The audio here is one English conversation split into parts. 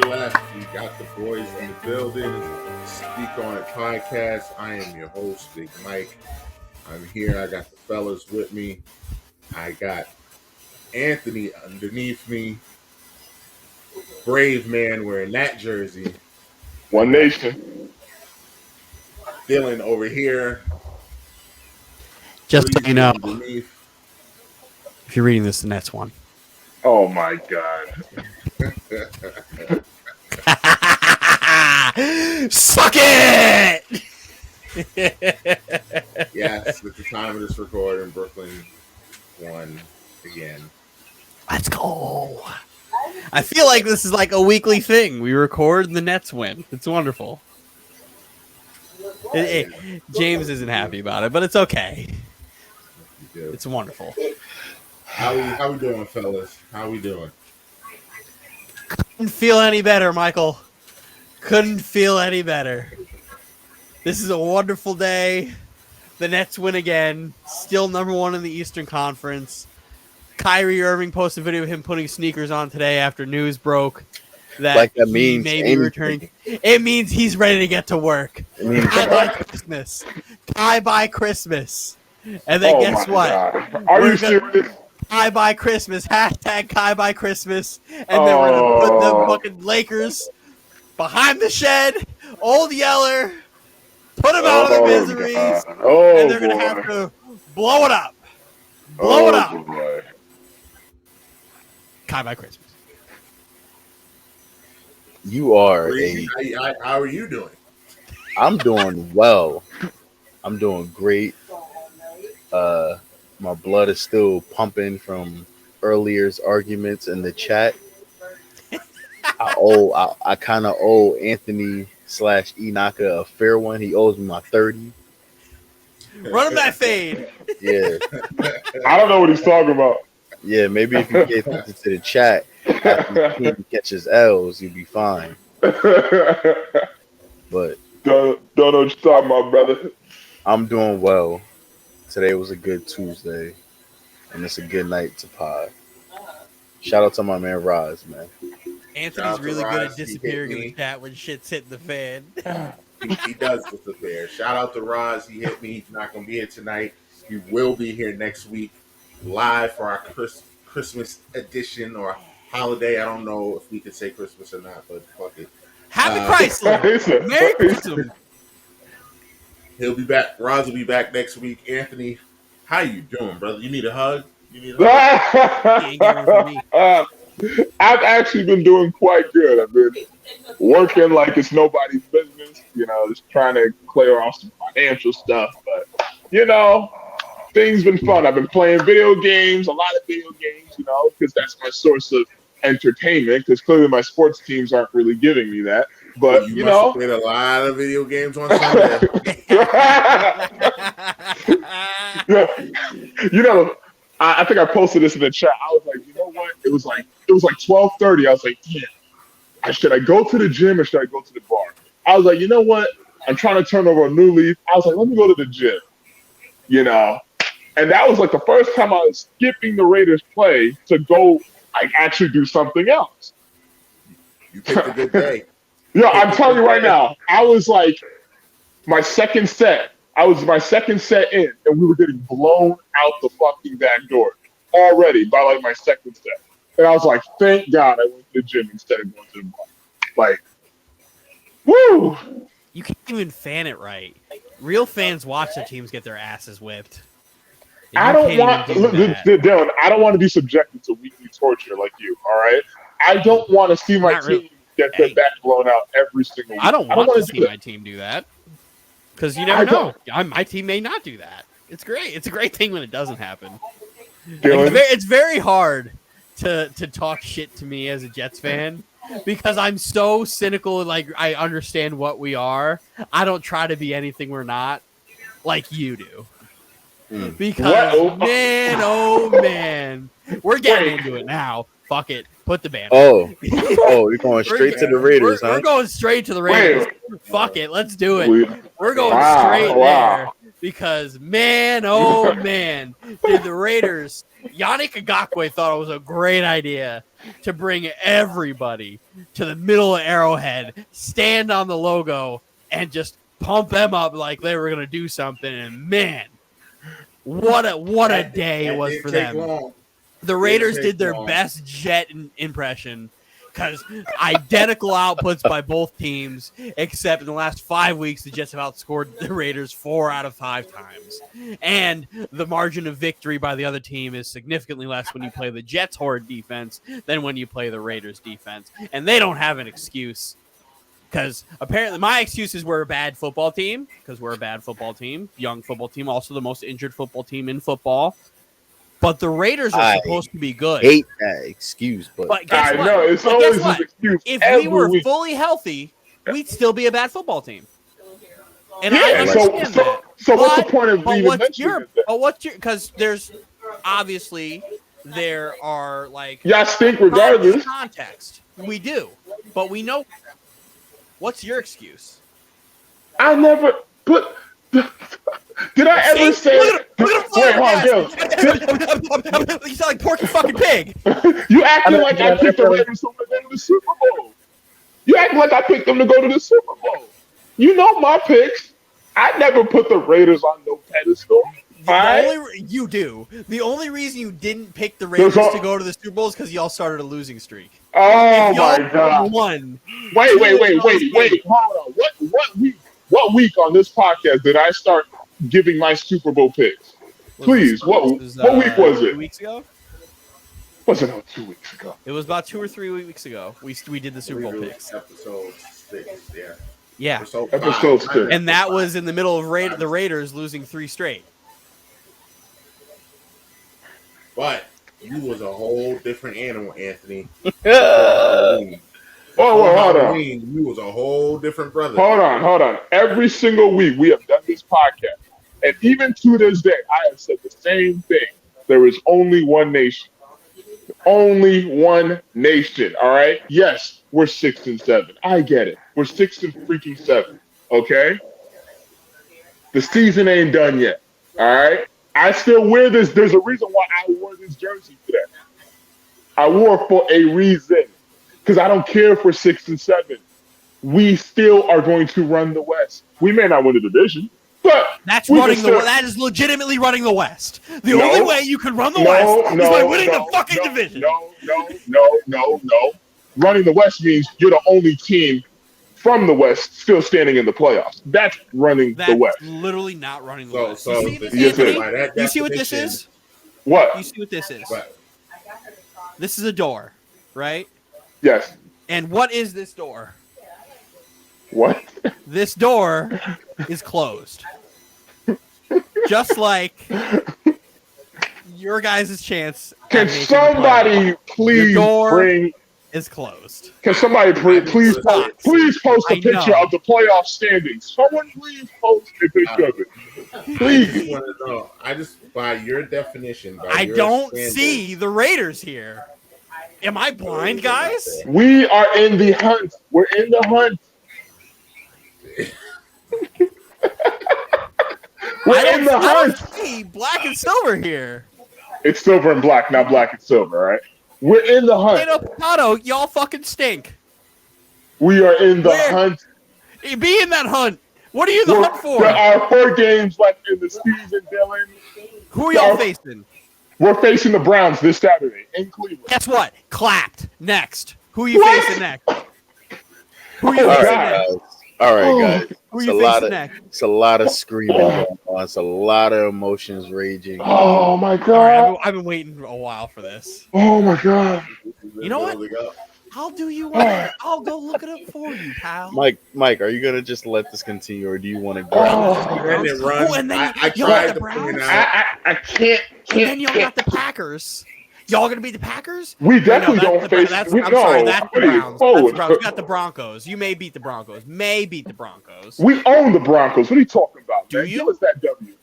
left. We got the boys in the building. Speak On It podcast. I am your host, Big Mike. I'm here. I got the fellas with me. I got Anthony underneath me. Brave man wearing that jersey. One Nation. Dylan over here. Just so Breezy you know, underneath. if you're reading this, the Nets won. Oh my God. Suck it! Yes, at the time of this recording, Brooklyn won again. Let's go. I feel like this is like a weekly thing. We record and the Nets win. It's wonderful. James isn't happy about it, but it's okay. It's wonderful. How we doing, fellas? How we doing? Couldn't feel any better, Michael. Couldn't feel any better. This is a wonderful day. The Nets win again. Still number one in the Eastern Conference. Kyrie Irving posted a video of him putting sneakers on today after news broke that he may be returning. It means he's ready to get to work. Tie by Christmas. Tie by Christmas. And then guess what? God. Are you serious? Kai by Christmas. Hashtag Kai by Christmas. And then we're going to put the fucking Lakers behind the shed. Old Yeller. Put them out of their miseries. And they're going to have to blow it up. Blow it up. Boy. Kai by Christmas. You are How are you doing? I'm doing well. I'm doing great. My blood is still pumping from earlier's arguments in the chat. I kind of owe Anthony / Enaka a fair one. He owes me my 30. Run him that fade. Yeah. I don't know what he's talking about. Yeah, maybe if you get attention to the chat after he catches L's, you'll be fine. But Don't know what you're talking about, brother. I'm doing well. Today was a good Tuesday, and it's a good night to pod. Shout out to my man Roz, man. Anthony's really good at disappearing in the chat when shit's hitting the fan. He does disappear. Shout out to Roz. He hit me. He's not going to be here tonight. He will be here next week live for our Christmas edition or holiday. I don't know if we could say Christmas or not, but fuck it. Happy Chrysler. Merry Christmas. He'll be back. Roz will be back next week. Anthony, how you doing, brother? You need a hug? He ain't getting one from me. I've actually been doing quite good. I've been working like it's nobody's business, just trying to clear off some financial stuff. But, things been fun. I've been playing video games, a lot of video games, because that's my source of entertainment, because clearly my sports teams aren't really giving me that. But, you must have played a lot of video games on Sunday. I think I posted this in the chat. I was like, you know what? It was like 12:30. I was like, damn, should I go to the gym or should I go to the bar? I was like, you know what? I'm trying to turn over a new leaf. I was like, let me go to the gym. And that was like the first time I was skipping the Raiders play to go actually do something else. You picked a good day. Yeah, I'm telling you right now, I was like my second set in, and we were getting blown out the fucking back door already by like my second set. And I was like, thank God I went to the gym instead of going to the bar. Like, woo! You can't even fan it right. Real fans watch their teams get their asses whipped. I don't want Dylan, I don't want to be subjected to weekly torture like you, all right? I don't want to see my team get their back blown out every single week. I don't want to see my team do that. Because you never know. My team may not do that. It's great. It's a great thing when it doesn't happen. It's very hard to talk shit to me as a Jets fan because I'm so cynical. Like, I understand what we are. I don't try to be anything we're not like you do. Because, man, oh, man. We're getting into it now. Fuck it. Put the band on. You're going straight to the Raiders, huh? We're going straight to the Raiders. Fuck it. Let's do it. We're going straight there. because man, oh man, did the Raiders, Yannick Ngakoue thought it was a great idea to bring everybody to the middle of Arrowhead, stand on the logo, and just pump them up like they were going to do something. And man, what a day it was for them. Long. The Raiders did their best Jet impression because identical outputs by both teams, except in the last 5 weeks, the Jets have outscored the Raiders 4 out of 5 times. And the margin of victory by the other team is significantly less when you play the Jets' horrid defense than when you play the Raiders' defense. And they don't have an excuse because apparently my excuse is we're a bad football team because we're a bad football team, young football team, also the most injured football team in football. But the Raiders are supposed to be good. I hate that excuse, but guess what? know it's always an excuse. If we were fully healthy, we'd still be a bad football team. And I understand that. So what's the point of even mentioning that? Because there's obviously there are like y'all stink regardless. Context. We do, but we know. What's your excuse? I never put. Did I ever say? You sound like Porky fucking Pig. You acting like I picked the Raiders to go to the Super Bowl. You acting like I picked them to go to the Super Bowl. You know my picks. I never put the Raiders on no pedestal. You do. The only reason you didn't pick the Raiders to go to the Super Bowl is because y'all started a losing streak. Oh my god! Won. Wait! Hold on. What week on this podcast did I start giving my Super Bowl picks? Please, what week was it? 2 weeks ago? Was it 2 weeks ago? It was about 2 or 3 weeks ago. We did the Super Bowl picks. Episode 6, yeah. Yeah. Episode 6. And that was in the middle of the Raiders losing 3 straight. But you was a whole different animal, Anthony. Hold on. You was a whole different brother. Hold on. Every single week we have done this podcast. And even to this day, I have said the same thing. There is only one nation. Only one nation, all right? Yes, we're 6-7. I get it. We're 6-7, okay? The season ain't done yet, all right? I still wear this. There's a reason why I wore this jersey today. I wore it for a reason. Because I don't care if we're 6-7. We still are going to run the West. We may not win the division, but that is legitimately running the West. The only way you can run the West is by winning the fucking division. No. Running the West means you're the only team from the West still standing in the playoffs. That's running the West. Literally not running the West. You see what this is? What? You see what this is? This is a door, right? Yes. And what is this door? What? This door is closed. Just like your guys' chance. Can somebody please bring? Is closed. Can somebody please post a picture of the playoff standings? Someone please post a picture of it. Please. I just by your definition. I don't see the Raiders here. Am I blind, guys? We are in the hunt. We're in the hunt. We're in the hunt. I don't see black and silver here. It's silver and black, not black and silver, right? We're in the hunt. Potato, y'all fucking stink. We are in the hunt. Be in that hunt. What are you in the hunt for? There are 4 games left in the season, Dylan. Who are y'all facing? We're facing the Browns this Saturday in Cleveland. Guess what? Clapped. Next. Who are you facing next? Who are you facing next? All right, guys. Who are you facing next? It's a lot of screaming going on. It's a lot of emotions raging. Oh, my God. I've been waiting a while for this. Oh, my God. You know what? I'll do you one. I'll go look it up for you, pal. Mike, are you gonna just let this continue, or do you want to go? I tried to bring it out. I can't. And then y'all got the Packers. Y'all gonna beat the Packers? We definitely don't face. That's the Browns. You got the Broncos. You may beat the Broncos. We own the Broncos. What are you talking about? Do you? Give us that W.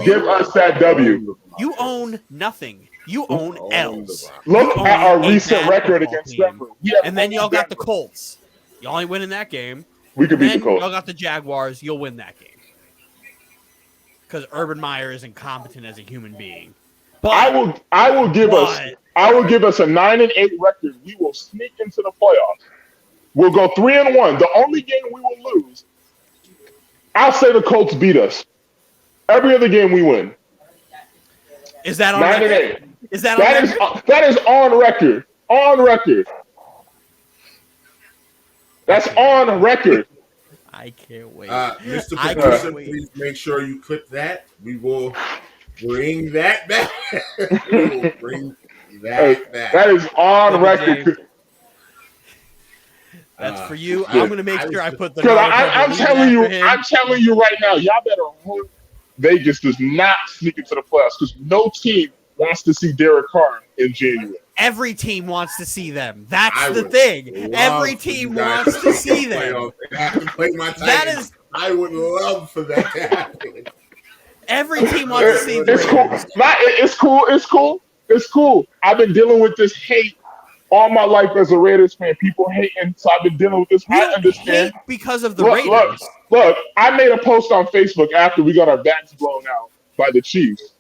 Give us that W. You own nothing. You own L's. Look at our recent record against Denver. And then y'all got the Colts. Y'all ain't winning that game. We could beat the Colts. Y'all got the Jaguars. You'll win that game. because Urban Meyer is incompetent as a human being. But I will give us a 9-8 record. We will sneak into the playoffs. We'll go 3-1. The only game we will lose, I'll say the Colts beat us. Every other game we win. Is that on 9 record? and 8? Is that on record? That is on record. On record. That's on record. I can't wait. Mr. Producer, please make sure you clip that. We will bring that back. We will bring that back. That is on record. That's for you. I'm going to make sure I put the. I'm telling you right now, y'all better hope Vegas does not sneak into the playoffs because no team wants to see Derek Carr in January. Every team wants to see them. That's the thing. Every team wants to see them. That is. I would love for that to happen. Every team wants to see them. It's cool. I've been dealing with this hate all my life as a Raiders fan. People hating, so I've been dealing with this. I understand because of the Raiders. Look, I made a post on Facebook after we got our backs blown out by the Chiefs.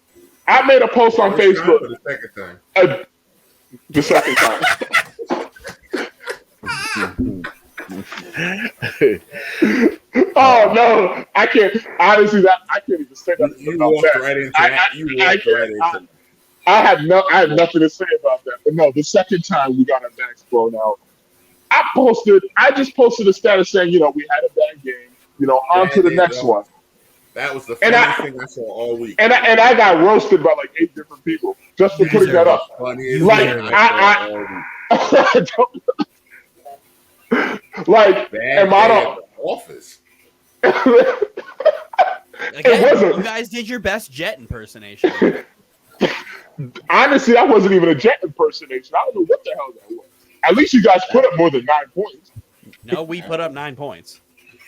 I made a post on Facebook. The second time. The second time. Oh no, I can't. Honestly, I can't even say that. You walked right into that. I have nothing to say about that. But no, the second time we got our backs blown out, I just posted a status saying, we had a bad game. On to the next one. That was the funniest thing I saw all week. And I got roasted by like 8 different people just for putting that up. Am I on office? Again, you guys did your best Jet impersonation. Honestly, that wasn't even a Jet impersonation. I don't know what the hell that was. At least you guys put up more than 9 points. No, we put up 9 points.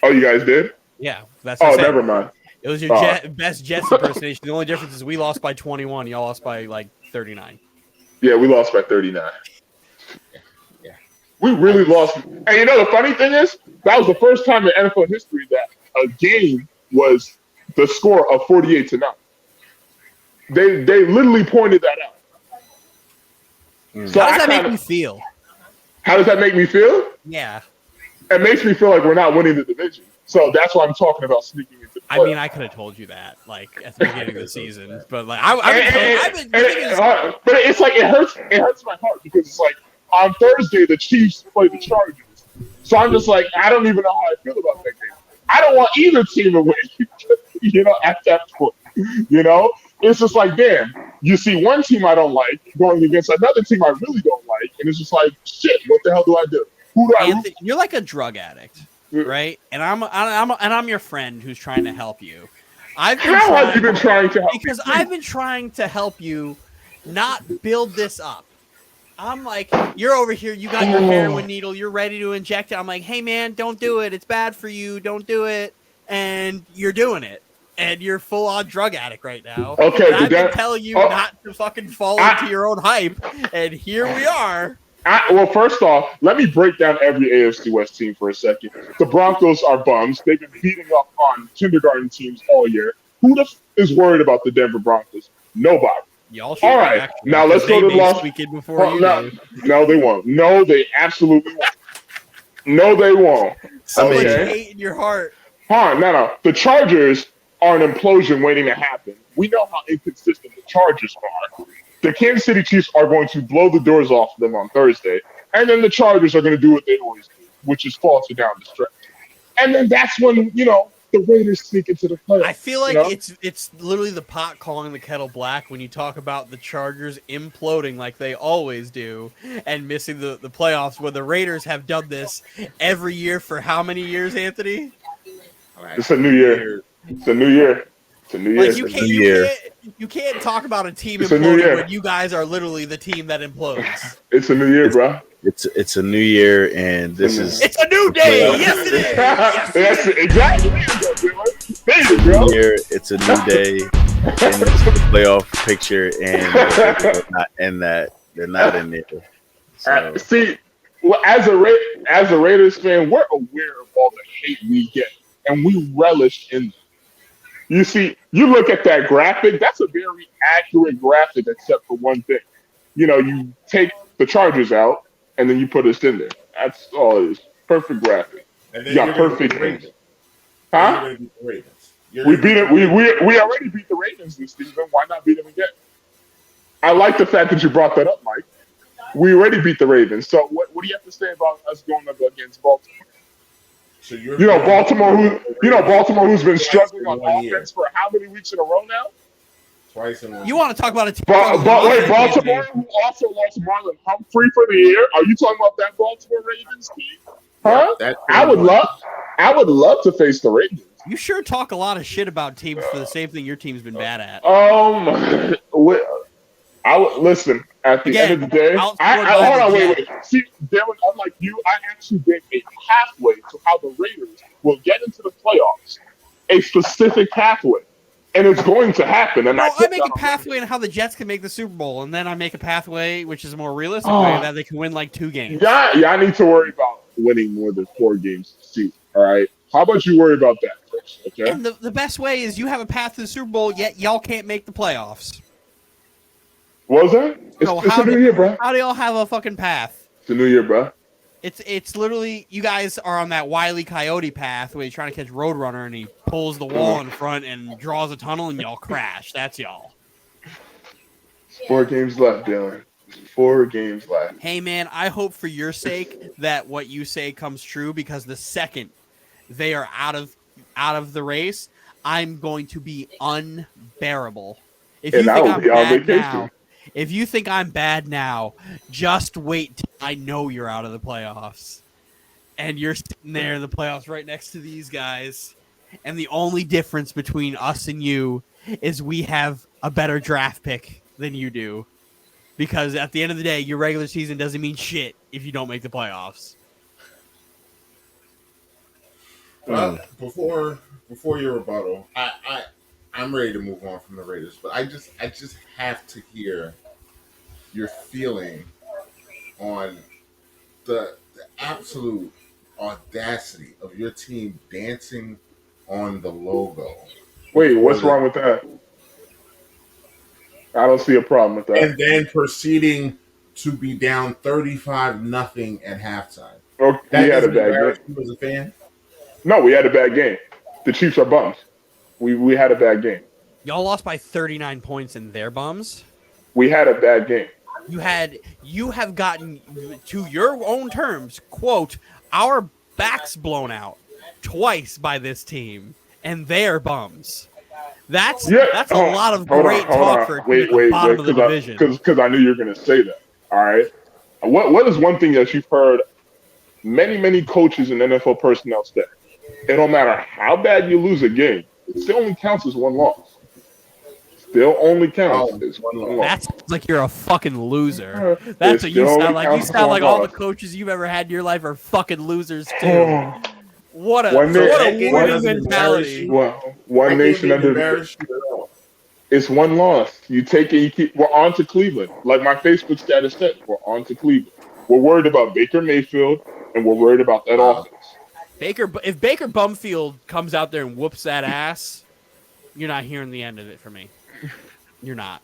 Oh, you guys did? Yeah. That's never mind. It was your best Jets impersonation. The only difference is we lost by 21. Y'all lost by like 39. Yeah, we lost by 39. Yeah. We really lost. And the funny thing is, that was the first time in NFL history that a game was the score of 48-0. They literally pointed that out. So how does that make you feel? How does that make me feel? Yeah. It makes me feel like we're not winning the division. So that's why I'm talking about sneaking into the playoffs. I mean, I could have told you that, like, at the beginning of the season. But, like, but it's like, it hurts my heart because it's like, on Thursday, the Chiefs play the Chargers. So I'm just like, I don't even know how I feel about that game. I don't want either team to win, at that point. It's just like, damn, you see one team I don't like going against another team I really don't like, and it's just like, shit, what the hell do I do? Who do I Anthony, you're like a drug addict, right? And I'm your friend who's trying to help you. How have you been trying to help me? Because I've been trying to help you not build this up. I'm like, you're over here, you got your heroin needle, you're ready to inject it. I'm like, hey man, don't do it. It's bad for you. Don't do it. And you're doing it. And you're full on drug addict right now. Okay, I've been telling you not to fucking fall into your own hype. And here we are. Well, first off, let me break down every AFC West team for a second. The Broncos are bums. They've been beating up on kindergarten teams all year. Who is worried about the Denver Broncos? Nobody. Y'all all right, actually, now let's go to the Las weekend before you. No, they won't. No, they absolutely won't. No, they won't. So much hate in your heart. No. The Chargers are an implosion waiting to happen. We know how inconsistent the Chargers are. The Kansas City Chiefs are going to blow the doors off them on Thursday, and then the Chargers are going to do what they always do, which is falter down the stretch. And then that's when, the Raiders sneak into the playoffs. I feel like it's literally the pot calling the kettle black when you talk about the Chargers imploding like they always do and missing the playoffs, where the Raiders have done this every year for how many years, Anthony? It's a new year. It's a new year. It's a new year. Like you can't talk about a team imploding when you guys are literally the team that implodes. It's a new year, bro. It's a new year, and this is it's a new day. Yes, it is. Yes, exactly. It's a new day, and it's the playoff picture, and they're not in that. They're not in there. So. See, well, as a Raiders fan, we're aware of all the hate we get, and we relish in them. You see, you look at that graphic. That's a very accurate graphic, except for one thing. You take the Chargers out, and then you put us in there. That's all it is. Perfect graphic. And You then got you're going to beat perfect the games. Ravens. Then you're Huh? going to beat the Ravens. You're We going to beat beat it. the We, Ravens. we already beat the Ravens this season. Why not beat them again? I like the fact that you brought that up, Mike. We already beat the Ravens. So what do you have to say about us going up against Baltimore? So you're going to Baltimore who's been twice struggling in on 1 year. offense for how many weeks in a row now? Twice in 1 You year. want to talk about a team? Wait, Baltimore, who also lost Marlon Humphrey for the year. Are you talking about that Baltimore Ravens team? Huh? That's I would love to face the Ravens. You sure talk a lot of shit about teams for the same thing your team's been bad at. Listen. At the end of the day, hold on, wait. See, Darren, unlike you, I actually gave a pathway to how the Raiders will get into the playoffs. A specific pathway. And it's going to happen. And I make a pathway in how the Jets can make the Super Bowl, and then I make a pathway, which is a more realistic way, that they can win like 2 games. Yeah, I need to worry about winning more than 4 games to see. All right. How about you worry about that first? Okay. And the best way is you have a path to the Super Bowl, yet y'all can't make the playoffs. What was that? It's a new year, bro. How do y'all have a fucking path? It's a new year, bro. It's literally, you guys are on that Wile E. Coyote path where you're trying to catch Roadrunner and he pulls the wall in front and draws a tunnel and y'all crash. That's y'all. 4 games left, Dylan. 4 games left. Hey, man, I hope for your sake that what you say comes true, because the second they are out of the race, I'm going to be unbearable. If you think I'm bad now, just wait till I know you're out of the playoffs. And you're sitting there in the playoffs right next to these guys. And the only difference between us and you is we have a better draft pick than you do. Because at the end of the day, your regular season doesn't mean shit if you don't make the playoffs. Well, before your rebuttal, I'm ready to move on from the Raiders, but I just have to hear your feeling on the absolute audacity of your team dancing on the logo. Wait, what's wrong with that? I don't see a problem with that. And then proceeding to be down 35-0 at halftime. Okay, we had a bad game. You as a fan? No, we had a bad game. The Chiefs are bums. We had a bad game. Y'all lost by 39 points in their bums. We had a bad game. You have gotten, to your own terms, quote, our backs blown out twice by this team, and they're bums. That's a lot of great talk for the bottom of the division. Because I knew you were going to say that. All right. What is one thing that you've heard many coaches and NFL personnel say? It don't matter how bad you lose a game, it still only counts as 1 loss. Still only counts as 1 loss. That's like you're a fucking loser. That's what you sound like. You sound like all the coaches you've ever had in your life are fucking losers too. What a winning mentality. One nation under. It's 1 loss. You take it. We're on to Cleveland. Like my Facebook status said, we're on to Cleveland. We're worried about Baker Mayfield, and we're worried about that offense. If Baker Bumfield comes out there and whoops that ass, you're not hearing the end of it for me. You're not.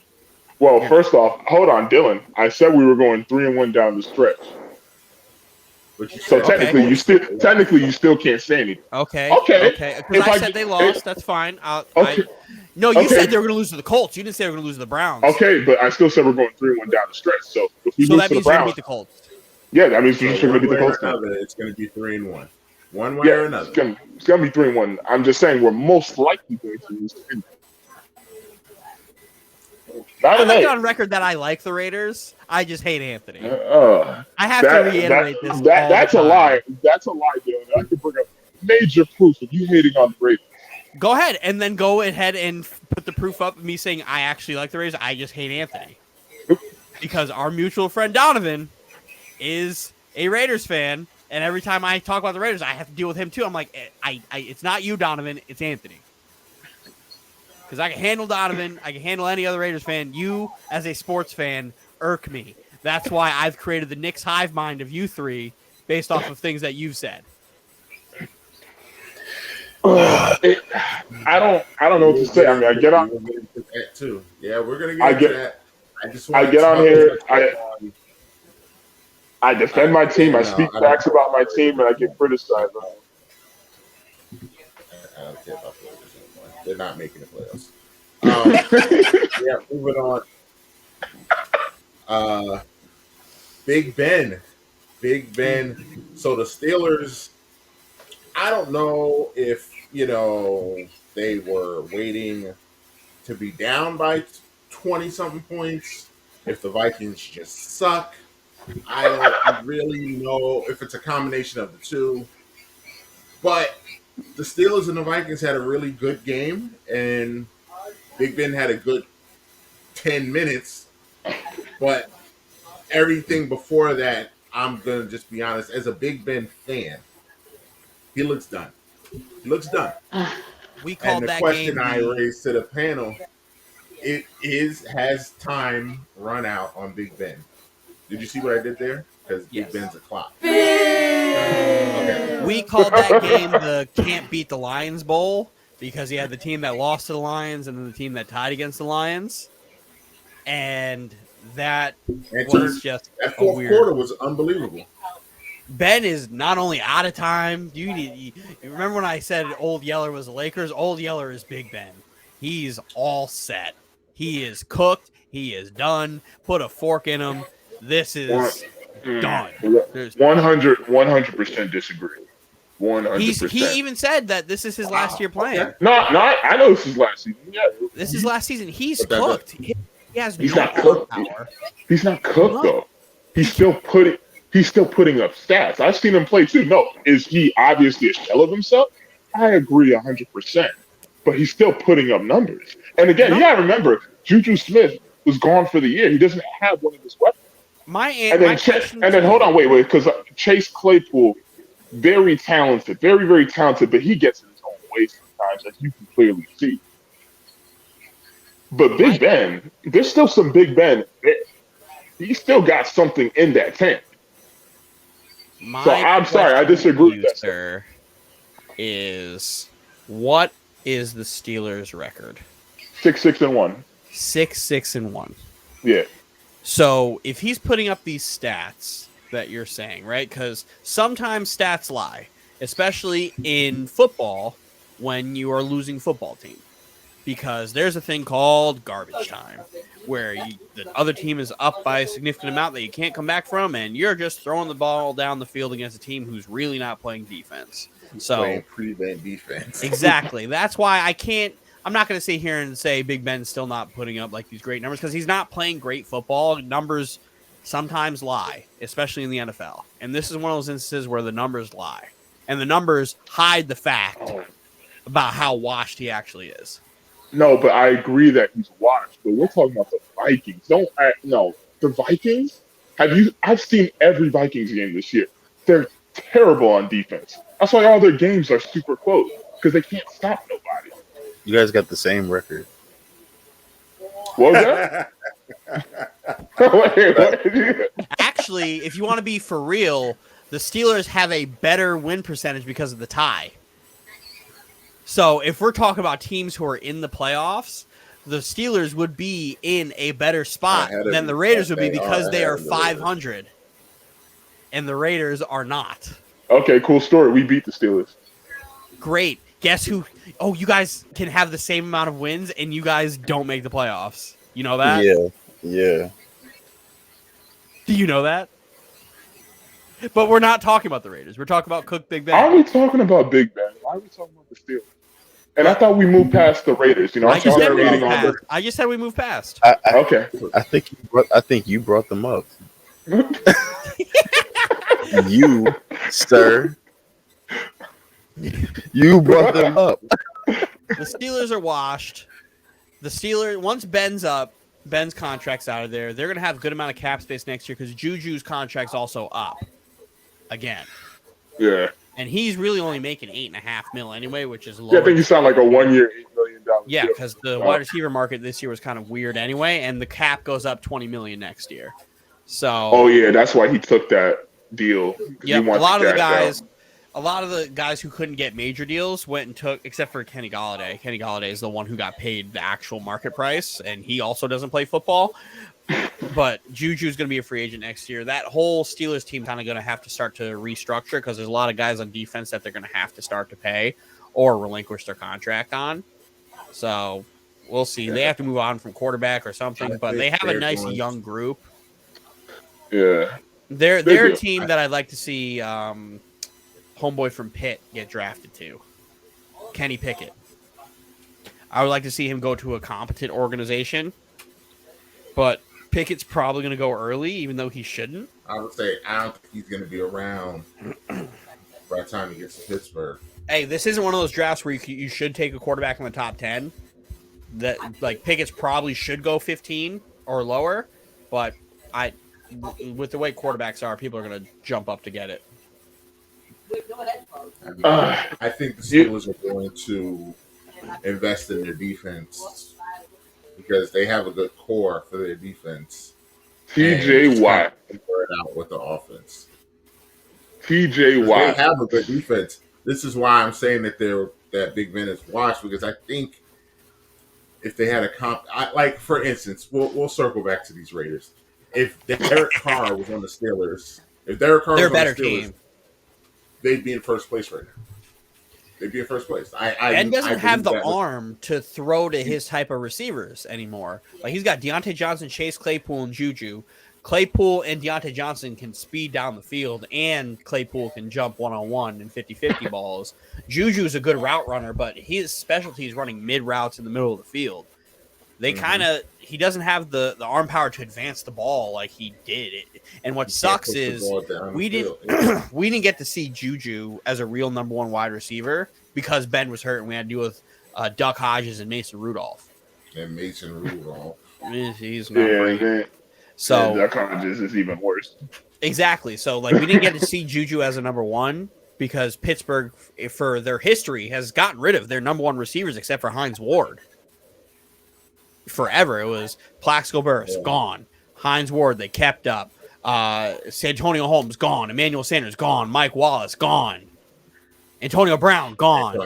Well, first off, hold on, Dylan. I said we were going 3-1 down the stretch. So technically, you still can't say anything. Okay. Because I said they lost. That's fine. You said they were going to lose to the Colts. You didn't say they were going to lose to the Browns. Okay, but I still said we're going 3-1 down the stretch. So if we lose to the Browns, you're going to beat the Colts. Yeah, that means we're just going to beat the Colts. It's going to be 3-1. One way or another. It's going to be 3-1. I'm just saying we're most likely going to lose to I like on record that I like the Raiders. I just hate Anthony. I have to reiterate this. That's a lie. That's a lie, Dylan. I can bring up major proof of you hating on the Raiders. Go ahead, and then go ahead and put the proof up of me saying I actually like the Raiders. I just hate Anthony. Because our mutual friend Donovan is a Raiders fan, and every time I talk about the Raiders, I have to deal with him too. I'm like, it's not you, Donovan. It's Anthony. Because I can handle Donovan. I can handle any other Raiders fan. You, as a sports fan, irk me. That's why I've created the Knicks hive mind of you three based off of things that you've said. I don't know what to say. I mean, I get on. That too. Yeah, we're gonna I get into get. that. I just I want get to on touch here. on. I defend my team. I No, speak facts about my team, and I get criticized. I don't care about the Lakers anymore. They're not making the playoffs. Um, yeah, moving on. Uh, Big Ben. Big Ben. So the Steelers, I don't know if, they were waiting to be down by 20 something points, if the Vikings just suck. I don't really know if it's a combination of the two. But the Steelers and the Vikings had a really good game, and Big Ben had a good 10 minutes. But everything before that, I'm going to just be honest, as a Big Ben fan, he looks done. He looks done. We And called the that question game I raised to the panel, has time run out on Big Ben? Did you see what I did there? Because Big Yes. Ben's a clock. Okay. We called that game the Can't Beat the Lions Bowl because he had the team that lost to the Lions and then the team that tied against the Lions. And that was just that fourth quarter was unbelievable. Ben is not only out of time. You remember when I said Old Yeller was the Lakers? Old Yeller is Big Ben. He's all set. He is cooked. He is done. Put a fork in him. This is done. 100% disagree. 100%. He even said that this is his last year playing. Okay. No, I know this is last season. Yeah, this is last season. He's cooked. He has he's no not cooked. power. He's not cooked though. He's still putting up stats. I've seen him play too. No, is he obviously a shell of himself? I agree 100%. But he's still putting up numbers. And again, you gotta remember, Juju Smith was gone for the year. He doesn't have one of his weapons. And then hold on, wait, because Chase Claypool, very talented, very, very talented, but he gets in his own way sometimes, as you can clearly see. But Big Ben, there's still some Big Ben there. He still got something in that tank. So I'm sorry, I disagree with that. Sir, is what is the Steelers' record? 6-6-1. 6-6-1. Yeah. So if he's putting up these stats that you're saying, right? Because sometimes stats lie, especially in football when you are losing football team. Because there's a thing called garbage time where the other team is up by a significant amount that you can't come back from, and you're just throwing the ball down the field against a team who's really not playing defense. Playing prevent defense. Exactly. That's why I'm not going to sit here and say Big Ben's still not putting up like these great numbers because he's not playing great football. Numbers sometimes lie, especially in the NFL. And this is one of those instances where the numbers lie. And the numbers hide the fact about how washed he actually is. No, but I agree that he's washed. But we're talking about the Vikings. No, the Vikings. I've seen every Vikings game this year. They're terrible on defense. That's why all their games are super close because they can't stop nobody. You guys got the same record. What was that? Wait. Actually, if you want to be for real, the Steelers have a better win percentage because of the tie. So if we're talking about teams who are in the playoffs, the Steelers would be in a better spot than the Raiders would be because they are 500. And the Raiders are not. Okay, cool story. We beat the Steelers. Great. Guess who? Oh, you guys can have the same amount of wins and you guys don't make the playoffs. You know that? Yeah. Do you know that? But we're not talking about the Raiders. We're talking about Cook Big Ben. Why are we talking about Big Ben? Why are we talking about the Steelers? And I thought we moved past the Raiders. You know, I just said we moved past. Okay. I think you brought them up. You, sir. You brought them up. The Steelers are washed. Once Ben's contract's out of there, they're going to have a good amount of cap space next year because Juju's contract's also up again. Yeah. And he's really only making $8.5 million anyway, which is low. Yeah, I think you sound like a 1 year, $8 million. Yeah, because the wide receiver market this year was kind of weird anyway, and the cap goes up $20 million next year. So. Oh yeah, that's why he took that deal. Yeah, a lot of the guys. a lot of the guys who couldn't get major deals went and took, except for Kenny Golladay. Kenny Golladay is the one who got paid the actual market price, and he also doesn't play football. But Juju's going to be a free agent next year. That whole Steelers team kind of going to have to start to restructure because there's a lot of guys on defense that they're going to have to start to pay or relinquish their contract on. So we'll see. Yeah. They have to move on from quarterback or something, but they have a nice young group. Yeah. They're a team that I'd like to see homeboy from Pitt get drafted to. Kenny Pickett. I would like to see him go to a competent organization, but Pickett's probably going to go early, even though he shouldn't. I would say I don't think he's going to be around by the time he gets to Pittsburgh. Hey, this isn't one of those drafts where you should take a quarterback in the top 10. That like Pickett's probably should go 15 or lower, but with the way quarterbacks are, people are going to jump up to get it. I think the Steelers are going to invest in their defense because they have a good core for their defense. TJ Watt. Compare it out with the offense. TJ Watt. They have a good defense. This is why I'm saying that they're that Big Ben is watched, because I think if they had a like for instance, we'll circle back to these Raiders. If Derek Carr was on the Steelers, they're a better team. They'd be in first place right now. They'd be in first place. Ben doesn't have the arm to throw to his type of receivers anymore. Like he's got Deontay Johnson, Chase Claypool, and Juju. Claypool and Deontay Johnson can speed down the field, and Claypool can jump one-on-one and 50-50 balls. Juju's a good route runner, but his specialty is running mid-routes in the middle of the field. They he doesn't have the arm power to advance the ball like he did. And what sucks is we didn't get to see Juju as a real number one wide receiver because Ben was hurt and we had to deal with Duck Hodges and Mason Rudolph. And Mason Rudolph. He's not great. So Duck Hodges is even worse. Exactly. So like we didn't get to see Juju as a number one because Pittsburgh, for their history, has gotten rid of their number one receivers except for Hines Ward. Forever it was Plaxico Burress gone, Hines Ward they kept up, Santonio Holmes gone, Emmanuel Sanders gone, Mike Wallace gone, Antonio Brown gone,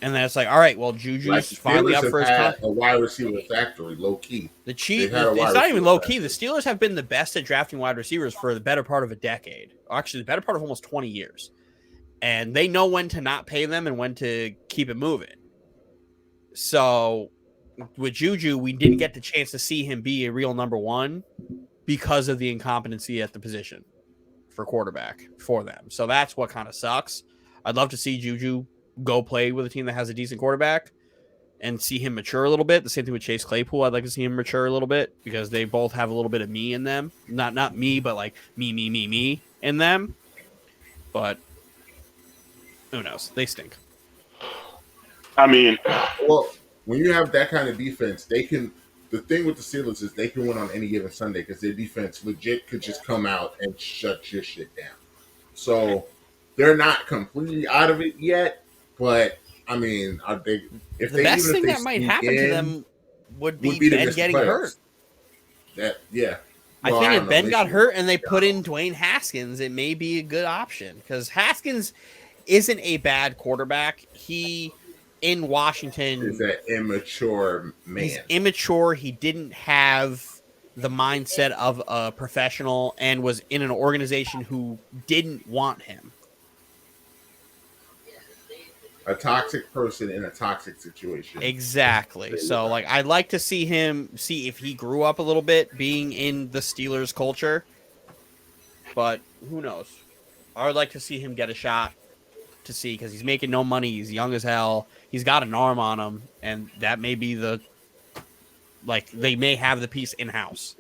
and then it's like, all right, well Juju's finally up for his a wide receiver factory, low key. It's not even low key. The Steelers have been the best at drafting wide receivers for the better part of a decade, actually the better part of almost 20 years, and they know when to not pay them and when to keep it moving. So with Juju, we didn't get the chance to see him be a real number one because of the incompetency at the position for quarterback for them. So that's what kind of sucks. I'd love to see Juju go play with a team that has a decent quarterback and see him mature a little bit. The same thing with Chase Claypool. I'd like to see him mature a little bit because they both have a little bit of me in them. Not me, but like me in them. But who knows? They stink. I mean, well, when you have that kind of defense, they can. The thing with the Steelers is they can win on any given Sunday because their defense legit could just come out and shut your shit down. So they're not completely out of it yet, but I mean, are they? If the they, best even thing if they that might happen to them would be Ben getting hurt. That Well, I think if Ben got hurt and they put in Dwayne Haskins, it may be a good option because Haskins isn't a bad quarterback. He in Washington is an immature man. He's immature. He didn't have the mindset of a professional and was in an organization who didn't want him. A toxic person in a toxic situation. Exactly. So, like, I'd like to see if he grew up a little bit being in the Steelers culture. But who knows? I would like to see him get a shot to see because he's making no money. He's young as hell. He's got an arm on him, and that may be they may have the piece in-house.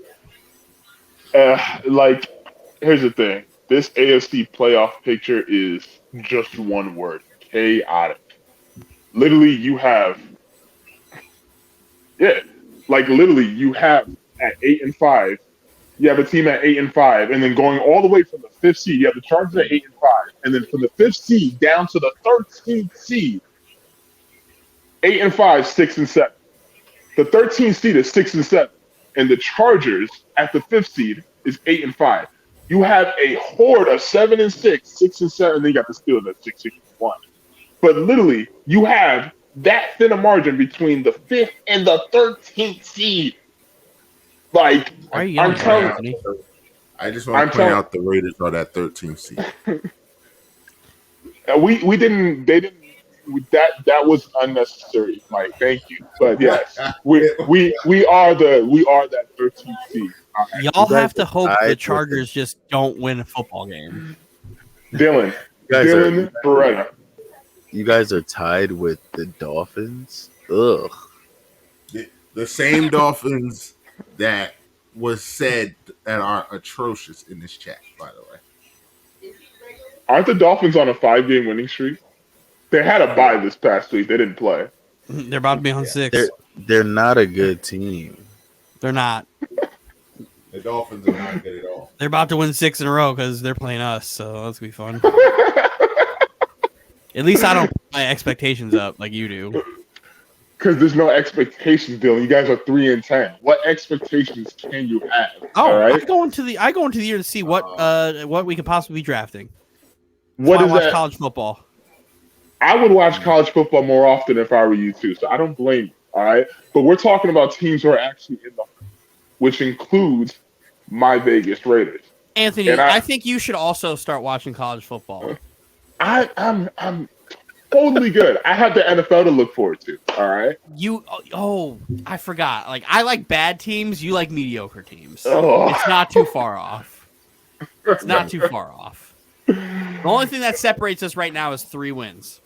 Here's the thing. This AFC playoff picture is just one word. Chaotic. Literally, you have at 8-5. You have a team at 8-5, and then going all the way from the 5th seed, you have the Chargers at 8-5, and then from the 5th seed down to the 13th seed, 8-5, 6-7. The 13th seed is 6-7, and the Chargers at the 5th seed is 8-5. You have a horde of 7-6, 6-7. Then you got the Steelers at 6-1. But literally, you have that thin a margin between the 5th and the 13th seed. Like, Why are you I'm yelling at me, telling, Anthony? I just want to point out the Raiders are that 13th seed. we didn't. They didn't. That was unnecessary, Mike. Thank you. But yes, we are that 13th seed. All right. Y'all have to hope the tied Chargers just don't win a football game. Dylan Beretta. You guys are tied with the Dolphins. Ugh. The same Dolphins that was said that are atrocious in this chat, by the way. Aren't the Dolphins on a 5-game winning streak? They had a bye this past week. They didn't play. They're about to be on 6. They're not a good team. They're not. The Dolphins are not good at all. They're about to win 6 in a row because they're playing us, so that's gonna be fun. At least I don't put my expectations up like you do. Because there's no expectations, Dylan. You guys are 3-10. What expectations can you have? Oh, all right? I go into the year to see what we could possibly be drafting. What I is watch that? college football. I would watch college football more often if I were you too. So I don't blame you. All right, but we're talking about teams who are actually in the, which includes my Vegas Raiders. Anthony, I think you should also start watching college football. I'm totally good. I have the NFL to look forward to. All right. I forgot. Like I like bad teams. You like mediocre teams. Oh. It's not too far off. It's not too far off. The only thing that separates us right now is 3 wins.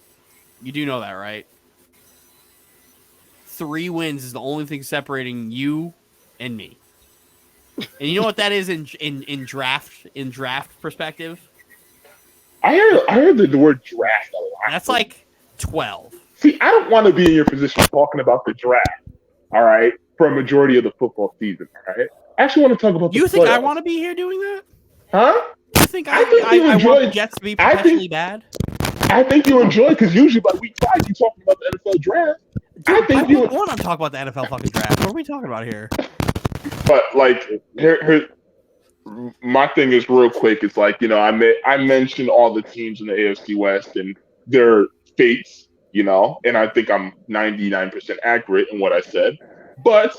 You do know that, right? 3 wins is the only thing separating you and me. And you know what that is in draft perspective? I heard the word draft a lot. That's like 12. See, I don't want to be in your position talking about the draft. All right, for a majority of the football season. All right, I actually want to talk about. You think playoffs. I want to be here doing that? Huh? You think I want the Jets to be potentially bad? I think you enjoy because usually by week 5 you're talking about the NFL draft. Dude, I don't want to talk about the NFL fucking draft. What are we talking about here? But like, here, my thing is real quick. It's like, you know, I mentioned all the teams in the AFC West and their fates, you know, and I think I'm 99% accurate in what I said. But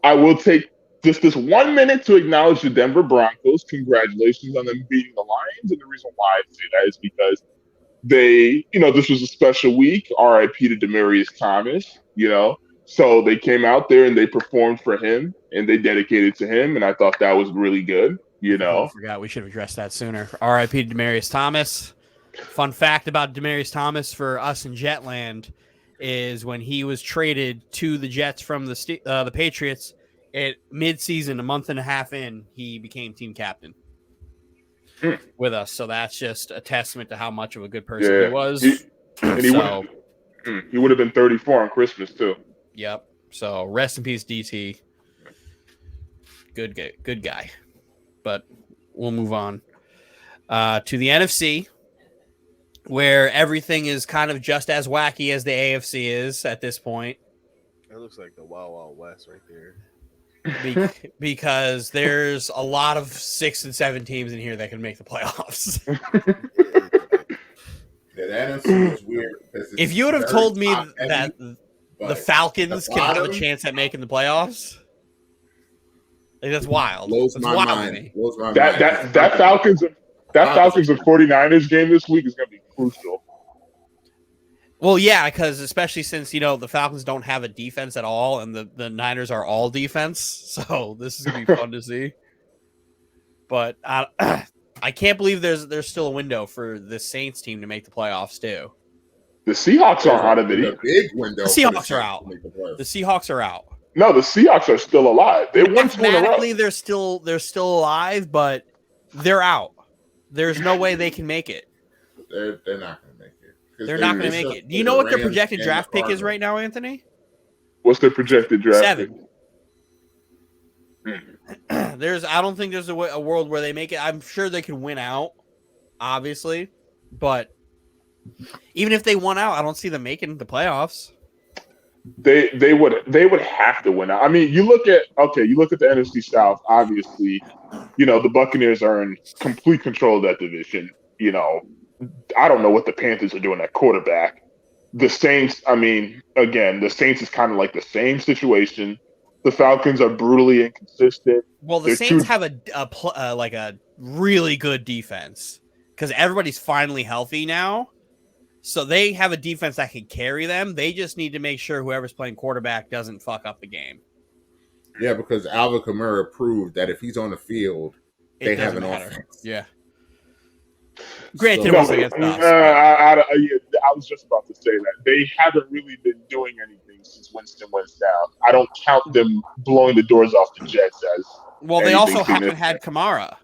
I will take just this 1 minute to acknowledge the Denver Broncos. Congratulations on them beating the Lions. And the reason why I say that is because they, you know, this was a special week. RIP to Demaryius Thomas, you know. So they came out there and they performed for him and they dedicated to him. And I thought that was really good, you know. I forgot we should have addressed that sooner. RIP to Demaryius Thomas. Fun fact about Demaryius Thomas for us in Jetland is when he was traded to the Jets from the Patriots at mid-season, a month and a half in, he became team captain with us. So that's just a testament to how much of a good person he was. He would have been 34 on Christmas too. Yep. So rest in peace, DT. Good guy. But we'll move on to the NFC, where everything is kind of just as wacky as the AFC is at this point. It looks like the Wild Wild West right there. Because there's a lot of 6 and 7 teams in here that can make the playoffs. The NFC is weird. If you would have told me that the Falcons can have a chance at making the playoffs, like, that's wild. Blows that's my wild mind. to me. Blows my That mind. Falcons and 49ers game this week is going to be crucial. Well, yeah, because especially since, you know, the Falcons don't have a defense at all, and the Niners are all defense, so this is going to be fun to see. But I can't believe there's still a window for the Saints team to make the playoffs, too. The Seahawks aren't out of it either. Big window. The Seahawks are out. The Seahawks are out. No, the Seahawks are still alive. They won 2 in a row. They're still alive, but they're out. There's no way they can make it. They're not going to make it. They're not going to make it. Do you know what their projected draft pick is right now, Anthony? What's their projected draft 7. I don't think there's a world where they make it. I'm sure they can win out, obviously, but even if they won out, I don't see them making the playoffs. They would have to win out. I mean, you look at the NFC South. Obviously, the Buccaneers are in complete control of that division. I don't know what the Panthers are doing at quarterback. The Saints, I mean, again, the Saints is kind of like the same situation. The Falcons are brutally inconsistent. Well, the Saints have a really good defense because everybody's finally healthy now. So they have a defense that can carry them. They just need to make sure whoever's playing quarterback doesn't fuck up the game. Yeah, because Alvin Kamara proved that if he's on the field, they have an offense. Yeah. Granted, it was against us. I was just about to say that. They haven't really been doing anything since Winston went down. I don't count them blowing the doors off the Jets as well, they also haven't had Kamara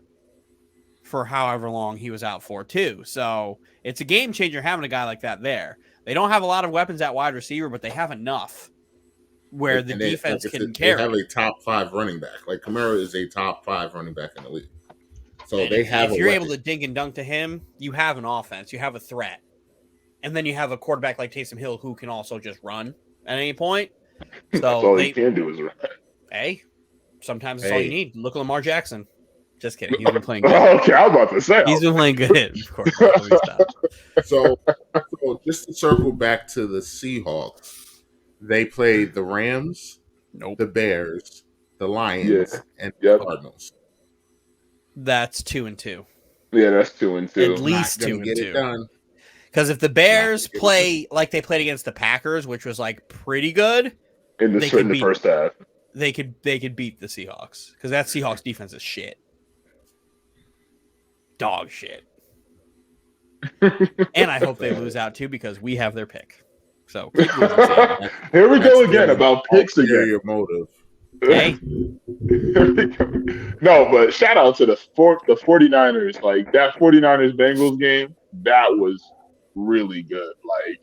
for however long he was out for, too. So it's a game changer having a guy like that there. They don't have a lot of weapons at wide receiver, but they have enough where the defense can carry. They have a top 5 running back. Like, Kamara is a top 5 running back in the league. So and they have. If you're able to dink and dunk to him, you have an offense. You have a threat, and then you have a quarterback like Taysom Hill who can also just run at any point. So that's all he can do is run. Hey, sometimes that's all you need. Look at Lamar Jackson. Just kidding. He's been playing good. Okay, I was about to say he's been playing good. Of course. So just to circle back to the Seahawks, they played the Rams, the Bears, the Lions, and the Cardinals. That's 2-2. Yeah, that's 2-2. At least 2-2. Because if the Bears play like they played against the Packers, which was like pretty good in the first half, they could beat the Seahawks because that Seahawks defense is shit, dog shit. And I hope they lose out too because we have their pick. So here we go again about picks again. Your motive. Hey. No, but shout out to the 49ers. Like that 49ers Bengals game, that was really good. Like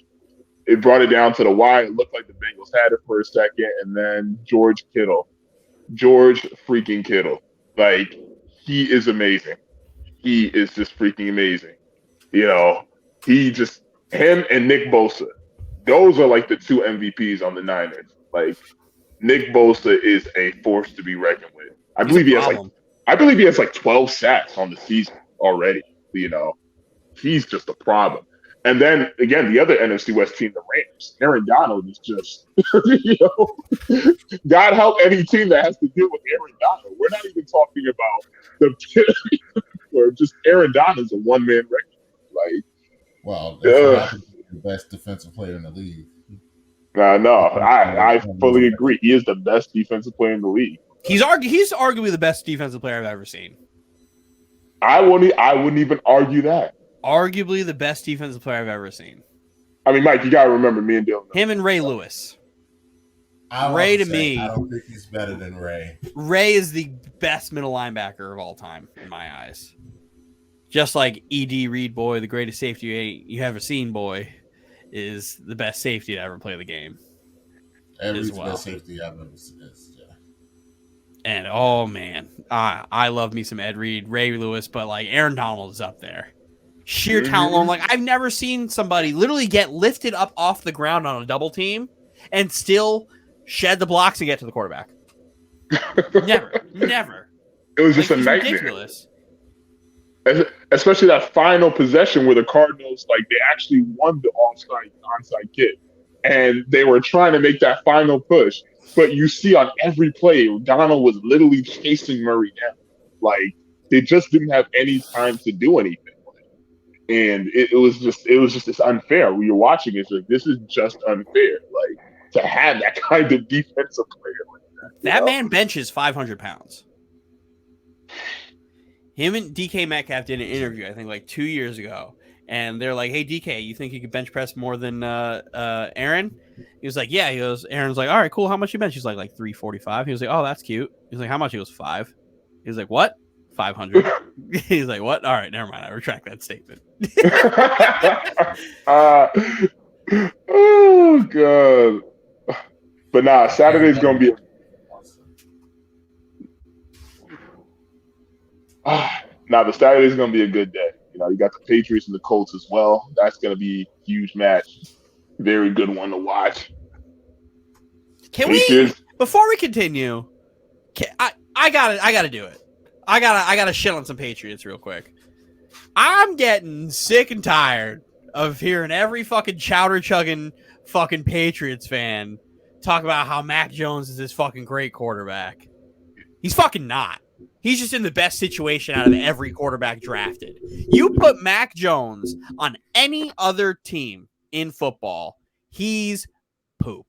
it brought it down to the wire. It looked like the Bengals had it for a second, and then George freaking Kittle. Like he is amazing. He is just freaking amazing. Him and Nick Bosa. Those are like the 2 MVPs on the Niners. Like Nick Bosa is a force to be reckoned with. I believe he has like 12 sacks on the season already. He's just a problem. And then again, the other NFC West team, the Rams. Aaron Donald is just, God help any team that has to deal with Aaron Donald. We're not even talking about or just Aaron Donald is a one-man record. Like, well, that's the best defensive player in the league. No, I fully agree. He is the best defensive player in the league. He's arguably the best defensive player I've ever seen. I wouldn't even argue that. Arguably the best defensive player I've ever seen. I mean, Mike, you gotta remember me and Dylan. Him and Ray Lewis. To me, I don't think he's better than Ray. Ray is the best middle linebacker of all time in my eyes. Just like E.D. Reed, boy, the greatest safety you ever seen, boy, is the best safety to ever play the game. Every best safety I've ever seen. Yeah. And oh man, I love me some Ed Reed, Ray Lewis, but like Aaron Donald is up there. Sheer talent alone. Like I've never seen somebody literally get lifted up off the ground on a double team and still shed the blocks and get to the quarterback. Never. It was just a nightmare. Ridiculous. Especially that final possession where the Cardinals, like, they actually won the onside kick. And they were trying to make that final push. But you see on every play, Donald was literally chasing Murray down. Like, they just didn't have any time to do anything. And it was just this unfair. When you're watching, it's like, this is just unfair. Like, to have that kind of defensive player like that. That man benches 500 pounds. Him and DK Metcalf did an interview, I think, like 2 years ago. And they're like, hey, DK, you think you could bench press more than Aaron? He was like, yeah. He goes, Aaron's like, all right, cool. How much you bench? He's like 345. He was like, oh, that's cute. He's like, how much? He goes, 5. He was like, what? 500. He's like, what? All right, never mind. I retract that statement. Oh, God. But nah, Saturday's going to be the Saturday's going to be a good day. You got the Patriots and the Colts as well. That's going to be a huge match. Very good one to watch. Can we, before we continue, I gotta do it. I gotta shit on some Patriots real quick. I'm getting sick and tired of hearing every fucking chowder chugging fucking Patriots fan talk about how Mac Jones is this fucking great quarterback. He's fucking not. He's just in the best situation out of every quarterback drafted. You put Mac Jones on any other team in football, he's poop.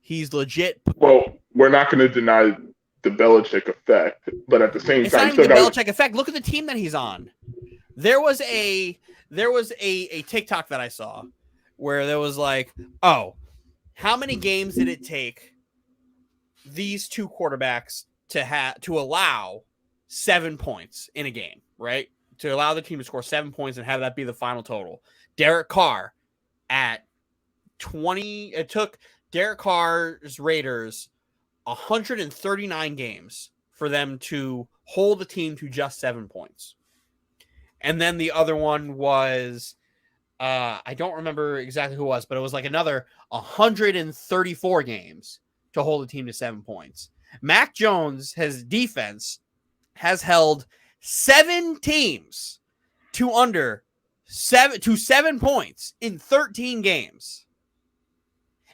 He's legit poop. Well, we're not going to deny the Belichick effect, but at the same it's time, not even the Belichick effect. Look at the team that he's on. There was a TikTok that I saw where there was like, oh, how many games did it take these two quarterbacks to allow 7 points in a game, right? To allow the team to score 7 points and have that be the final total. Derek Carr at 20, it took Derek Carr's Raiders 139 games for them to hold the team to just 7 points. And then the other one was, I don't remember exactly who it was, but it was like another 134 games to hold the team to 7 points. Mac Jones, his defense, has held 7 teams to 7 points in 13 games.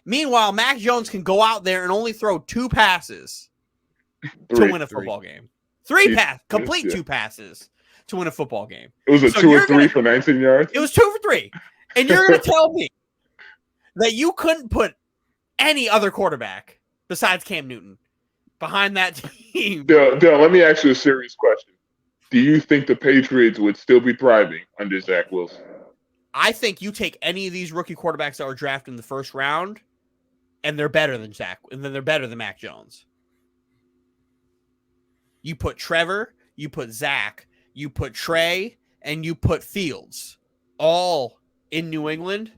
Meanwhile, Mac Jones can go out there and only throw 2 passes to win a football game. 3 complete 2 passes to win a football game. It was a 2 or 3 for 19 yards? It was 2 for 3. And you're going to tell me that you couldn't put any other quarterback besides Cam Newton behind that team? Dale, let me ask you a serious question. Do you think the Patriots would still be thriving under Zach Wilson? I think you take any of these rookie quarterbacks that were drafted in the first round, and they're better than Zach, and then they're better than Mac Jones. You put Trevor, you put Zach, you put Trey, and you put Fields all in New England.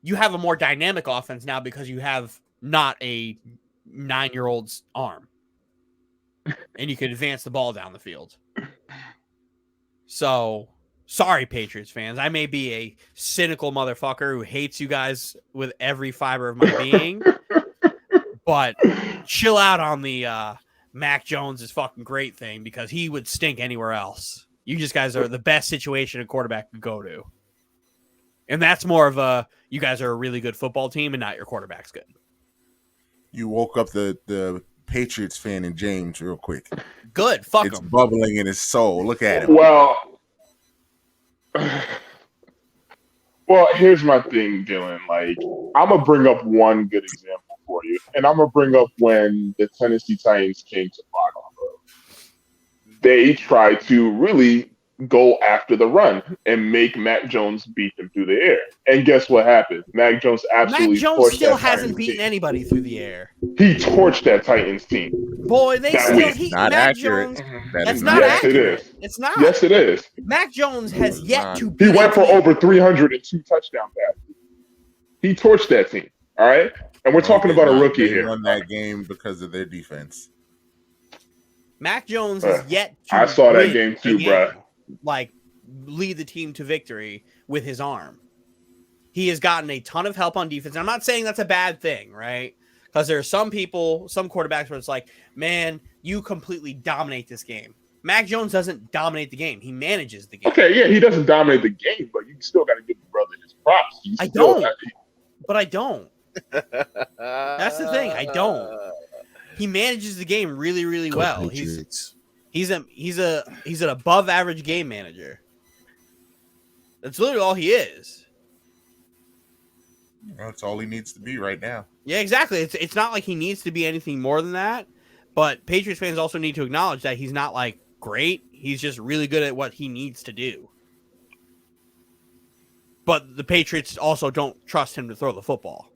You have a more dynamic offense now because you have not a 9-year-old's arm. And you can advance the ball down the field. So, sorry, Patriots fans. I may be a cynical motherfucker who hates you guys with every fiber of my being. But chill out on the Mac Jones is fucking great thing because he would stink anywhere else. You just guys are the best situation a quarterback could go to. And that's more of a, you guys are a really good football team and not your quarterback's good. You woke up the Patriots fan in James real quick. Good. Fuck him. It's bubbling in his soul. Look at him. Well, here's my thing, Dylan. Like, I'm going to bring up one good example for you. And I'm going to bring up when the Tennessee Titans came to Foxborough. They tried to really go after the run and make Mac Jones beat them through the air. And guess what happened? Mac Jones absolutely Mac Jones still hasn't beaten anybody through the air. He torched that Titans team. Boy, they still heat not Mac accurate. Jones. That's not yes, accurate. It is. It's not. Yes, it is. Mac Jones has yet to He went for over 302 touchdown passes. He torched that team. All right? And we're talking about a rookie here. They won that game because of their defense. Mac Jones has yet to I saw that game too, bro. Like, lead the team to victory with his arm. He has gotten a ton of help on defense. I'm not saying that's a bad thing, right? Because there are some people, some quarterbacks where it's like, man, you completely dominate this game. Mac Jones doesn't dominate the game. He manages the game. Okay, yeah, he doesn't dominate the game, but you still got to give the brother his props. I don't. That's the thing. I don't. He manages the game really, really well. He's an above average game manager. That's literally all he is. That's all he needs to be right now. Yeah, exactly. It's not like he needs to be anything more than that. But Patriots fans also need to acknowledge that he's not like great. He's just really good at what he needs to do. But the Patriots also don't trust him to throw the football.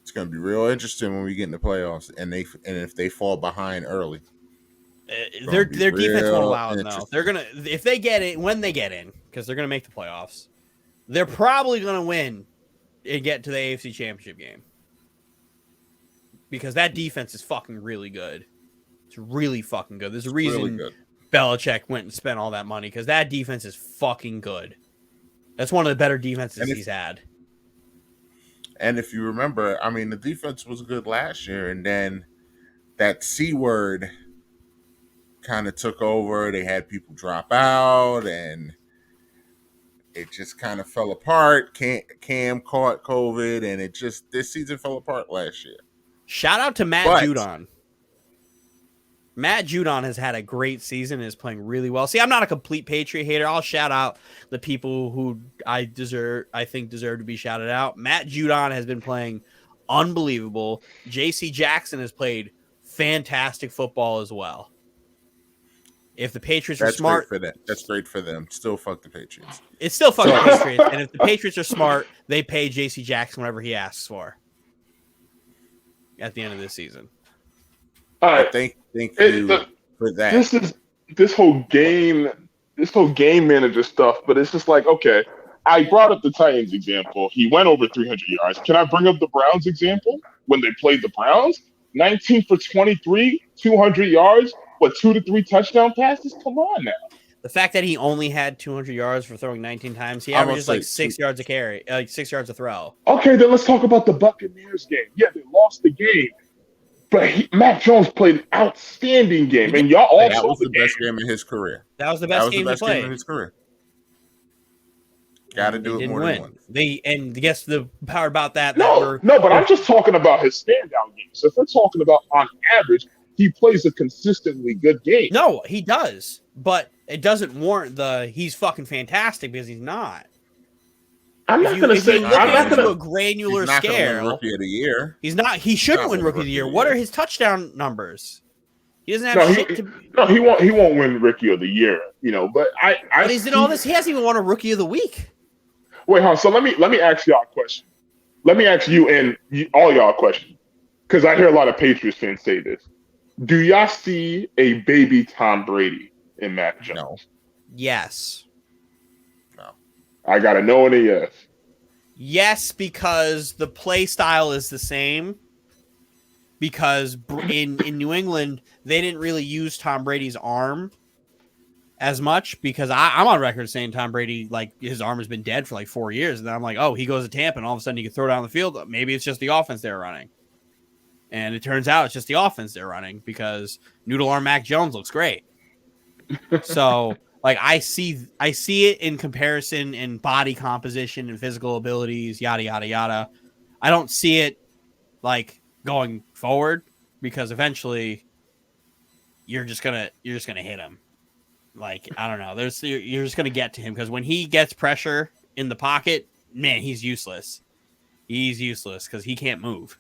It's going to be real interesting when we get in the playoffs and if they fall behind early. Their defense won't allow it though. They're gonna if they get it when they get in because they're gonna make the playoffs. They're probably gonna win and get to the AFC Championship game because that defense is fucking really good. It's really fucking good. There's a reason Belichick went and spent all that money because that defense is fucking good. That's one of the better defenses he's had. And if you remember, I mean, the defense was good last year, and then that C word kind of took over. They had people drop out, and it just kind of fell apart. Cam caught COVID, and this season fell apart last year. Shout out to Matt But Judon. Matt Judon has had a great season and is playing really well. See, I'm not a complete Patriot hater. I'll shout out the people who I think deserve to be shouted out. Matt Judon has been playing unbelievable. JC Jackson has played fantastic football as well. If the Patriots are smart, that's great for them. Still fuck the Patriots. It's still fuck the Patriots. And if the Patriots are smart, they pay JC Jackson whatever he asks for at the end of this season. All right. Thank you for that. This whole game manager stuff, but it's just like, okay, I brought up the Titans example. He went over 300 yards. Can I bring up the Browns example when they played the Browns? 19 for 23, 200 yards, 2 to 3 touchdown passes? Come on now. The fact that he only had 200 yards for throwing 19 times, he averages like 6 yards a carry, 6 yards a throw. Okay, then let's talk about the Buccaneers game. Yeah, they lost the game. But Mac Jones played an outstanding game, and y'all all that was the best game in his career. That was the best game he played in his career. Got to do it more than once. And guess the power about that. No, but I'm just talking about his standout games. So if we're talking about on average, he plays a consistently good game. No, he does, but it doesn't warrant he's fucking fantastic because he's not. I'm not going to say I'm not going to a granular scale. Rookie of the year. He's not. He shouldn't win Rookie of the Year. What are his touchdown numbers? He doesn't have shit to. No, he won't. He won't win Rookie of the Year. But But he's in all this. He hasn't even won a Rookie of the Week. Wait, hold on. So let me ask y'all a question. Let me ask you and all y'all a question, because I hear a lot of Patriots fans say this. Do y'all see a baby Tom Brady in Mac Jones? No. Yes. I got to know and a yes. Yes, because the play style is the same. Because in New England, they didn't really use Tom Brady's arm as much, because I'm on record saying Tom Brady, like, his arm has been dead for like 4 years. And then I'm like, oh, he goes to Tampa and all of a sudden he can throw down the field. Maybe it's just the offense they're running. And it turns out it's just the offense they're running because Noodle Arm Mac Jones looks great. So... Like, I see it in comparison in body composition and physical abilities, yada, yada, yada. I don't see it, like, going forward because eventually you're just gonna hit him. Like, I don't know. You're just gonna get to him because when he gets pressure in the pocket, man, he's useless. He's useless because he can't move.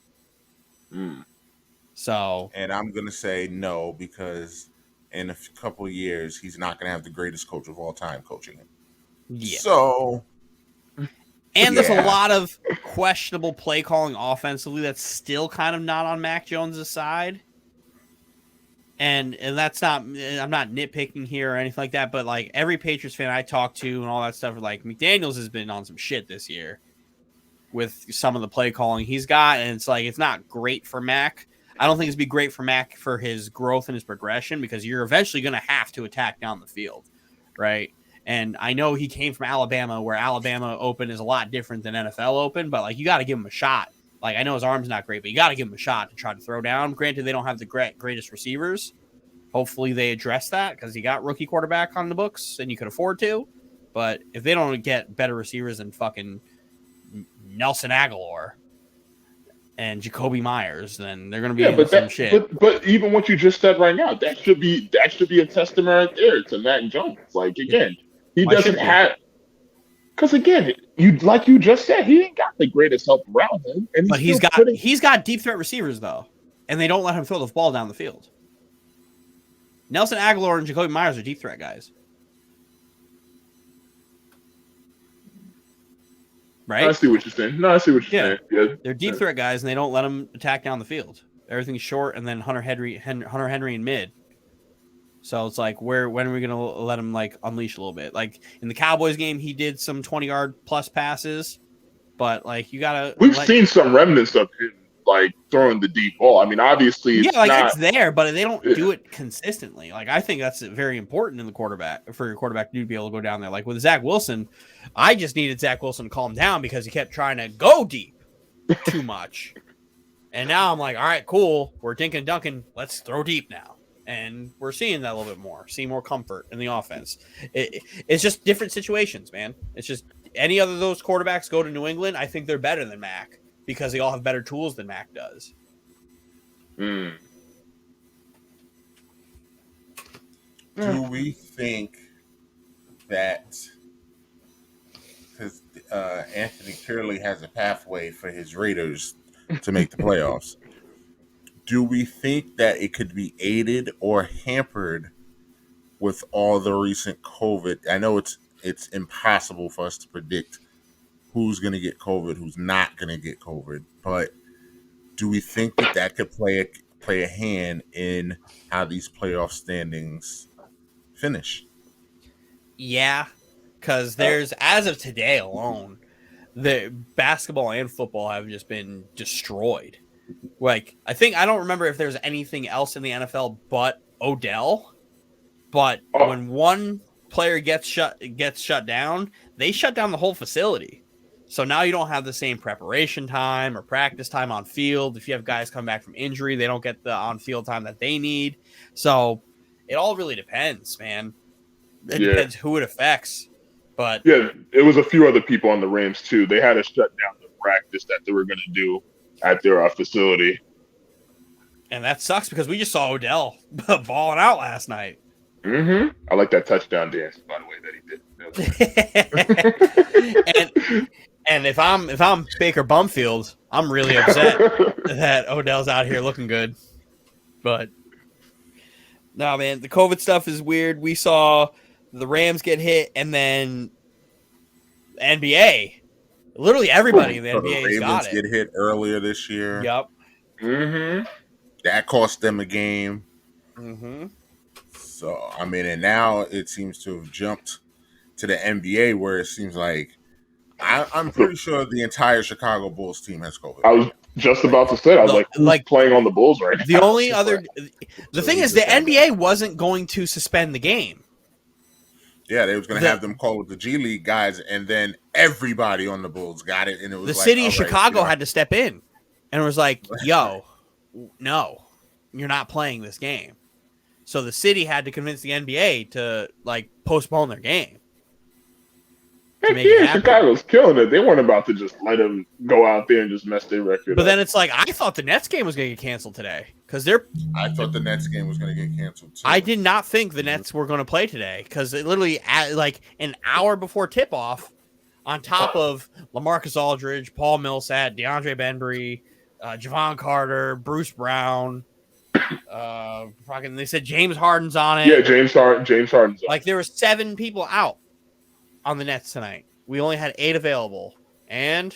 So, and I'm gonna say no because in a couple of years, he's not going to have the greatest coach of all time coaching him. Yeah. So, and there's a lot of questionable play calling offensively that's still kind of not on Mac Jones' side. And that's not, I'm not nitpicking here or anything like that, but like every Patriots fan I talk to and all that stuff, like McDaniels has been on some shit this year with some of the play calling he's got. And it's like, it's not great for Mac. I don't think it'd be great for Mac for his growth and his progression because you're eventually going to have to attack down the field, right? And I know he came from Alabama, where Alabama Open is a lot different than NFL Open, but like you got to give him a shot. Like I know his arm's not great, but you got to give him a shot to try to throw down. Granted, they don't have the greatest receivers. Hopefully they address that because you got rookie quarterback on the books and you could afford to. But if they don't get better receivers than fucking Nelson Aguilar and Jacoby Myers, then they're going to be in some shit. But even what you just said right now, that should be a testament right there to Mac Jones. Like again, he doesn't have, because again, you just said, he ain't got the greatest help around him, and but he's got deep threat receivers though, and they don't let him throw the ball down the field. Nelson Aguilar and Jacoby Myers are deep threat guys. Right? I see what you're saying. No, I see what you're saying. Yeah. They're deep threat guys, and they don't let them attack down the field. Everything's short, and then Hunter Henry in mid. So it's like, when are we going to let him like unleash a little bit? Like in the Cowboys game, he did some 20-yard plus passes, but like you gotta. We've seen some remnants of him like throwing the deep ball. I mean, obviously, it's there, but they don't do it consistently. Like I think that's very important in the quarterback for your quarterback to be able to go down there. Like with Zach Wilson, I just needed Zach Wilson to calm down because he kept trying to go deep, too much. And now I'm like, all right, cool. We're dinking and dunking. Let's throw deep now. And we're seeing that a little bit more, seeing more comfort in the offense. It's just different situations, man. It's just any other of those quarterbacks go to New England, I think they're better than Mac because they all have better tools than Mac does. Do we think that because Anthony clearly has a pathway for his Raiders to make the playoffs, do we think that it could be aided or hampered with all the recent COVID? I know it's impossible for us to predict who's going to get COVID, who's not going to get COVID, but do we think that that could play a hand in how these playoff standings finish? Yeah, because there's, as of today alone, the basketball and football have just been destroyed. Like, I don't remember if there's anything else in the NFL but Odell. But when one player gets shut down, they shut down the whole facility. So now you don't have the same preparation time or practice time on field. If you have guys come back from injury, they don't get the on-field time that they need. So it all really depends, man. It depends who it affects. But yeah, it was a few other people on the Rams too. They had to shut down the practice that they were going to do at their facility. And that sucks because we just saw Odell balling out last night. I like that touchdown dance, by the way, that he did. and if I'm Baker Bumfield, I'm really upset that Odell's out here looking good. But no, man, the COVID stuff is weird. We saw the Rams get hit, and then NBA, literally everybody in the NBA got it. Get hit earlier this year. Yep. That cost them a game. So, I mean, and now it seems to have jumped to the NBA where it seems like I'm pretty sure the entire Chicago Bulls team has COVID. I was just about to say, I was who's playing on the Bulls right now? The only other – the thing is the NBA wasn't going to suspend the game. Yeah, they was going to have them call with the G League guys, and then everybody on the Bulls got it. And it was the city of Chicago had to step in and was like, yo, no, you're not playing this game. So the city had to convince the NBA to postpone their game. Heck yeah, Chicago's killing it. They weren't about to just let them go out there and just mess their record. But then it's like, I thought the Nets game was going to get canceled today because I thought the Nets game was going to get canceled too. I did not think the Nets were going to play today because it literally an hour before tip off, on top of LaMarcus Aldridge, Paul Millsap, DeAndre Benbury, Javon Carter, Bruce Brown. They said James Harden's on it. Yeah, James Harden's on it. There were 7 people out on the Nets tonight. We only had 8 available, and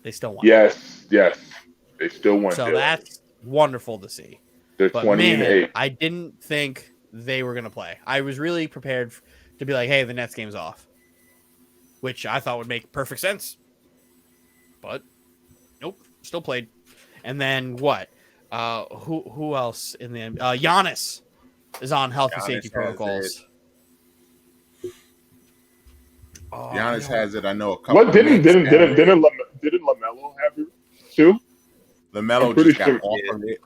they still won. Yes, they still won. So that's wonderful to see. They're 20-8. I didn't think they were going to play. I was really prepared to be like, hey, the Nets game's off, which I thought would make perfect sense. But nope, still played. And then what? Who else in the Giannis is on health and safety protocols. Giannis has it. I know a couple. What didn't LaMelo have it too? LaMelo just got off of it.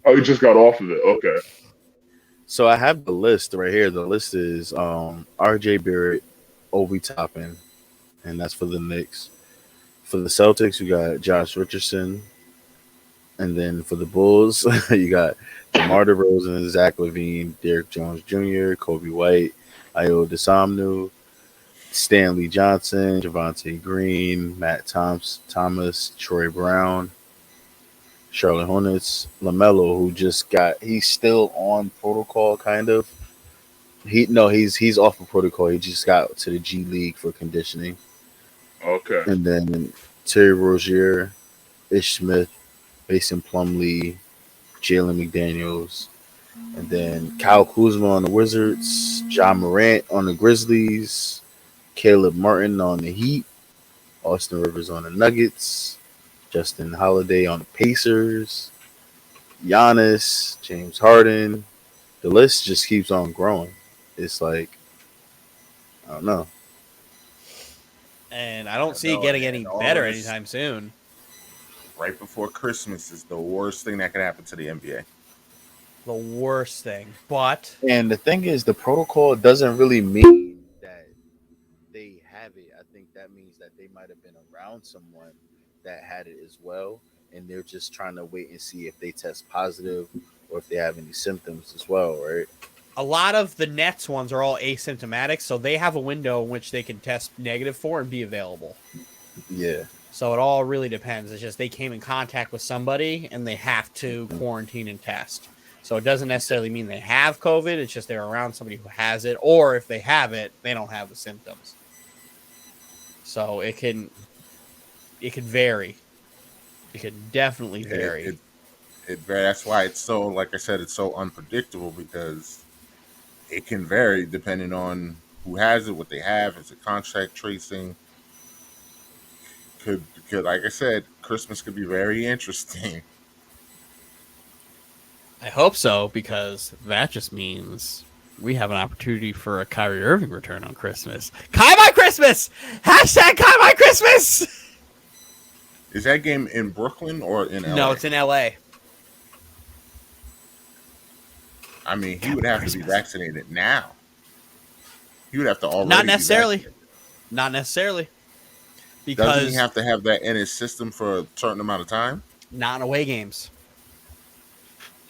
Oh, he just got off of it. Okay. So I have the list right here. The list is R.J. Barrett, Obi Toppin, and that's for the Knicks. For the Celtics, you got Josh Richardson. And then for the Bulls, you got DeMar DeRozan, Zach LaVine, Derrick Jones Jr., Kobe White, Ayo Dosunmu, Stanley Johnson, Javonte Green, Matt Thomas, Troy Brown, Charlotte Hornets, LaMelo, who he's still on protocol, kind of. He's off of protocol. He just got to the G League for conditioning. Okay. And then Terry Rozier, Ish Smith, Mason Plumlee, Jalen McDaniels, and then Kyle Kuzma on the Wizards, John Morant on the Grizzlies, Caleb Martin on the Heat, Austin Rivers on the Nuggets, Justin Holiday on the Pacers, Giannis, James Harden. The list just keeps on growing. It's like, I don't know. And I don't see it know, getting and any all better this anytime soon. right before Christmas is the worst thing that could happen to the NBA. The worst thing. But And the thing is, the protocol doesn't really mean that they have it. I think that means that they might have been around someone that had it as well, and they're just trying to wait and see if they test positive or if they have any symptoms as well, right? a lot of the Nets ones are all asymptomatic, so they have a window in which they can test negative for and be available. Yeah. So it all really depends. It's just they came in contact with somebody and they have to quarantine and test. So it doesn't necessarily mean they have COVID. It's just they're around somebody who has it, or if they have it, they don't have the symptoms. So it can vary. It can definitely vary. That's why it's so, like I said, it's so unpredictable because it can vary depending on who has it, what they have. It's a contact tracing. Could like I said, Christmas could be very interesting. I hope so, because that just means we have an opportunity for a Kyrie Irving return on Christmas. Kai by Christmas! Hashtag Kai by Christmas! Is that game in Brooklyn or in LA? No, it's in LA. I mean, he would have to be vaccinated now. He would have to already Not be necessarily. vaccinated. Not necessarily. Doesn't he Because have to have that in his system for a certain amount of time? not in away games.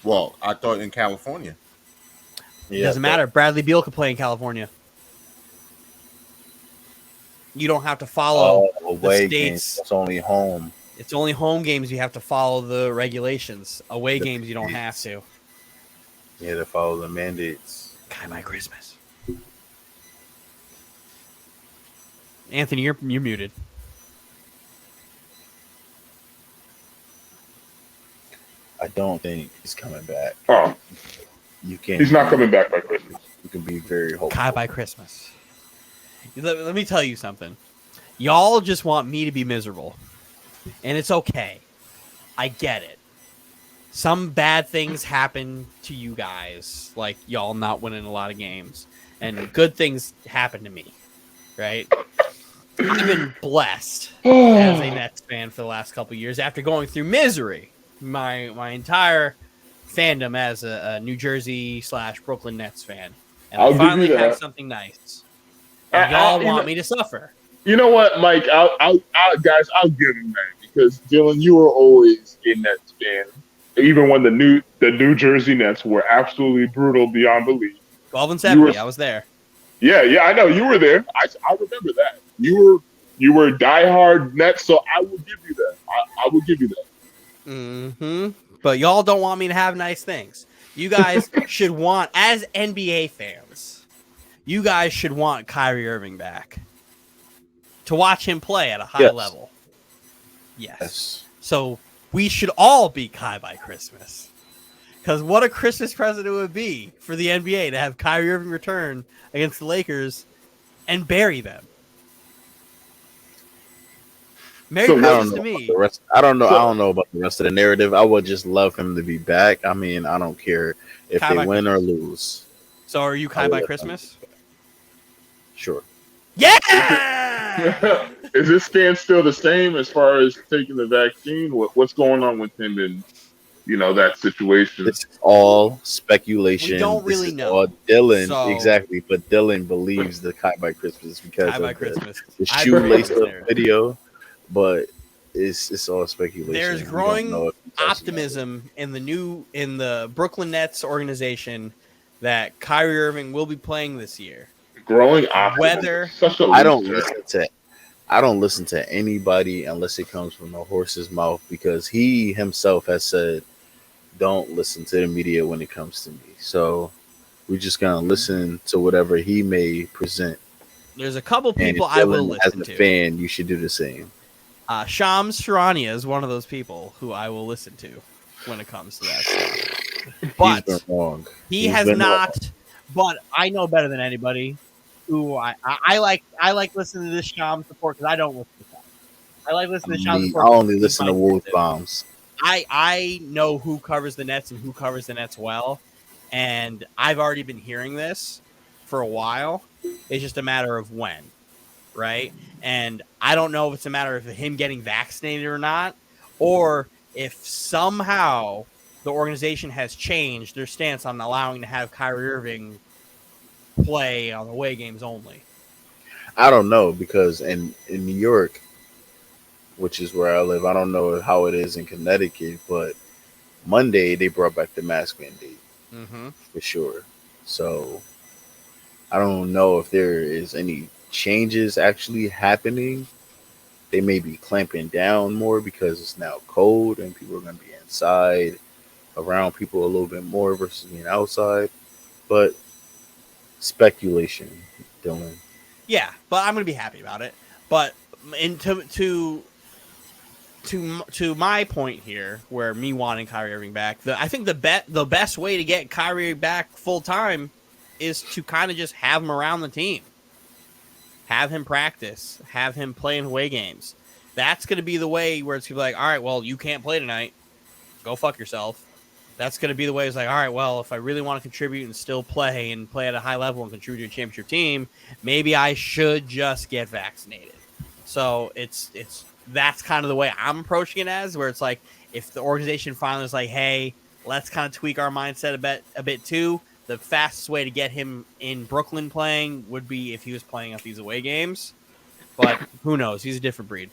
Well, I thought in California. It doesn't matter. Bradley Beal could play in California. You don't have to follow away the games. states. It's only home. It's only home games you have to follow the regulations. Away games you don't have to. You have to follow the mandates. Kai by Christmas. Anthony, you're muted. I don't think he's coming back. Oh, You can. he's not coming back by Christmas. You can be very hopeful. Kai by Christmas. Let me tell you something. Y'all just want me to be miserable. And it's okay. I get it. Some bad things happen to you guys, like y'all not winning a lot of games. And good things happen to me, right? I've been blessed as a Nets fan for the last couple of years after going through misery. My entire fandom as a New Jersey / Brooklyn Nets fan. And I'll I give you finally have that. something nice. And y'all want me to suffer. You know what, Mike? Guys, I'll give him that because Dylan, you were always a Nets fan, even when the New Jersey Nets were absolutely brutal beyond belief. 12 and 70, I was there. Yeah, I know you were there. I remember that. You were diehard Nets, so I will give you that. I will give you that. Mm-hmm. But y'all don't want me to have nice things. You guys should want, as NBA fans, you guys should want Kyrie Irving back to watch him play at a high level. Yes. So we should all be Kai by Christmas. Because what a Christmas present it would be for the NBA to have Kyrie Irving return against the Lakers and bury them. Merry Christmas to me. I don't know about the rest of the narrative. I would just love him to be back. I mean, I don't care if Kai they win or lose. So are you Kai by Christmas? Sure. Yeah! Is his stance still the same as far as taking the vaccine? What's going on with him in, that situation? It's all speculation. We don't really know. All Dylan, exactly, but Dylan believes the Kai by Christmas because Kai by of Christmas. the shoelace video, but it's all speculation. There's growing optimism in the Brooklyn Nets organization that Kyrie Irving will be playing this year. Growing optimism. I don't listen to anybody unless it comes from the horse's mouth because he himself has said, "Don't listen to the media when it comes to me." So we're just gonna listen to whatever he may present. There's a couple people I will listen to. As a fan, you should do the same. Shams Charania is one of those people who I will listen to when it comes to that stuff. But he's been wrong. He has not. Wrong. But I know better than anybody. Who I like listening to this Shams support because I don't listen to Shams. I like listening to Shams support. I only listen to Wolf Bombs. I know who covers the Nets and who covers the Nets well, and I've already been hearing this for a while. It's just a matter of when. right? And I don't know if it's a matter of him getting vaccinated or not, or if somehow the organization has changed their stance on allowing to have Kyrie Irving play on away games only. I don't know because in New York, which is where I live, I don't know how it is in Connecticut, but Monday they brought back the mask mandate Mm-hmm. for sure. So I don't know if there is any changes actually happening. They may be clamping down more because it's now cold and people are going to be inside around people a little bit more versus being outside. But speculation, Dylan. Yeah, but I'm gonna be happy about it. But to my point here, where me wanting Kyrie Irving back, I think the best way to get Kyrie back full time is to kind of just have him around the team, have him practice, have him play in away games. That's going to be the way where it's gonna be like, all right, well, you can't play tonight, go fuck yourself. That's going to be the way. It's like, all right, well, if I really want to contribute and still play and play at a high level and contribute to a championship team, maybe I should just get vaccinated. So it's that's kind of the way I'm approaching it as, where it's like, if the organization finally is like, hey, let's kind of tweak our mindset a bit too. The fastest way to get him in Brooklyn playing would be if he was playing at these away games. But who knows? He's a different breed.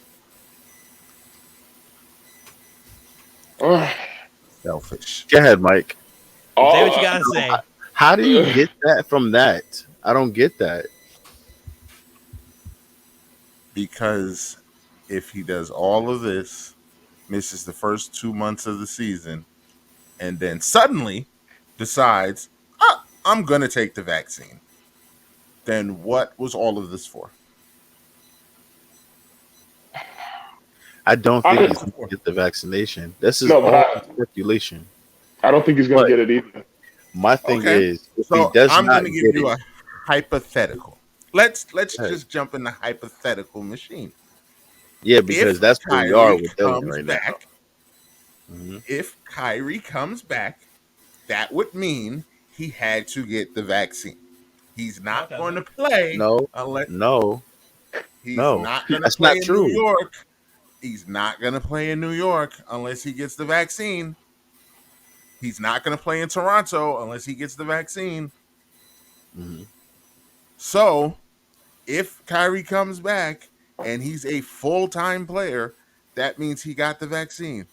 Selfish. Go ahead, Mike. Say what you gotta say. How do you get that from that? I don't get that. Because if he does all of this, misses the first 2 months of the season, and then suddenly decides, I'm going to take the vaccine, then what was all of this for? I don't think he's going to get the vaccination. This is No, but all speculation. I don't think he's going to get it either. My thing is, if So he does I'm not going to give get you it, a hypothetical. Let's Hey. just jump in the hypothetical machine. yeah, because If that's where we are with Dylan comes right back, now. Hmm. if Kyrie comes back, that would mean he had to get the vaccine. He's not No, it going to play No, unless no, he's no. not going to That's play not in true. New York. He's not going to play in New York unless he gets the vaccine. He's not going to play in Toronto unless he gets the vaccine. Mhm. So, if Kyrie comes back and he's a full-time player, that means he got the vaccine.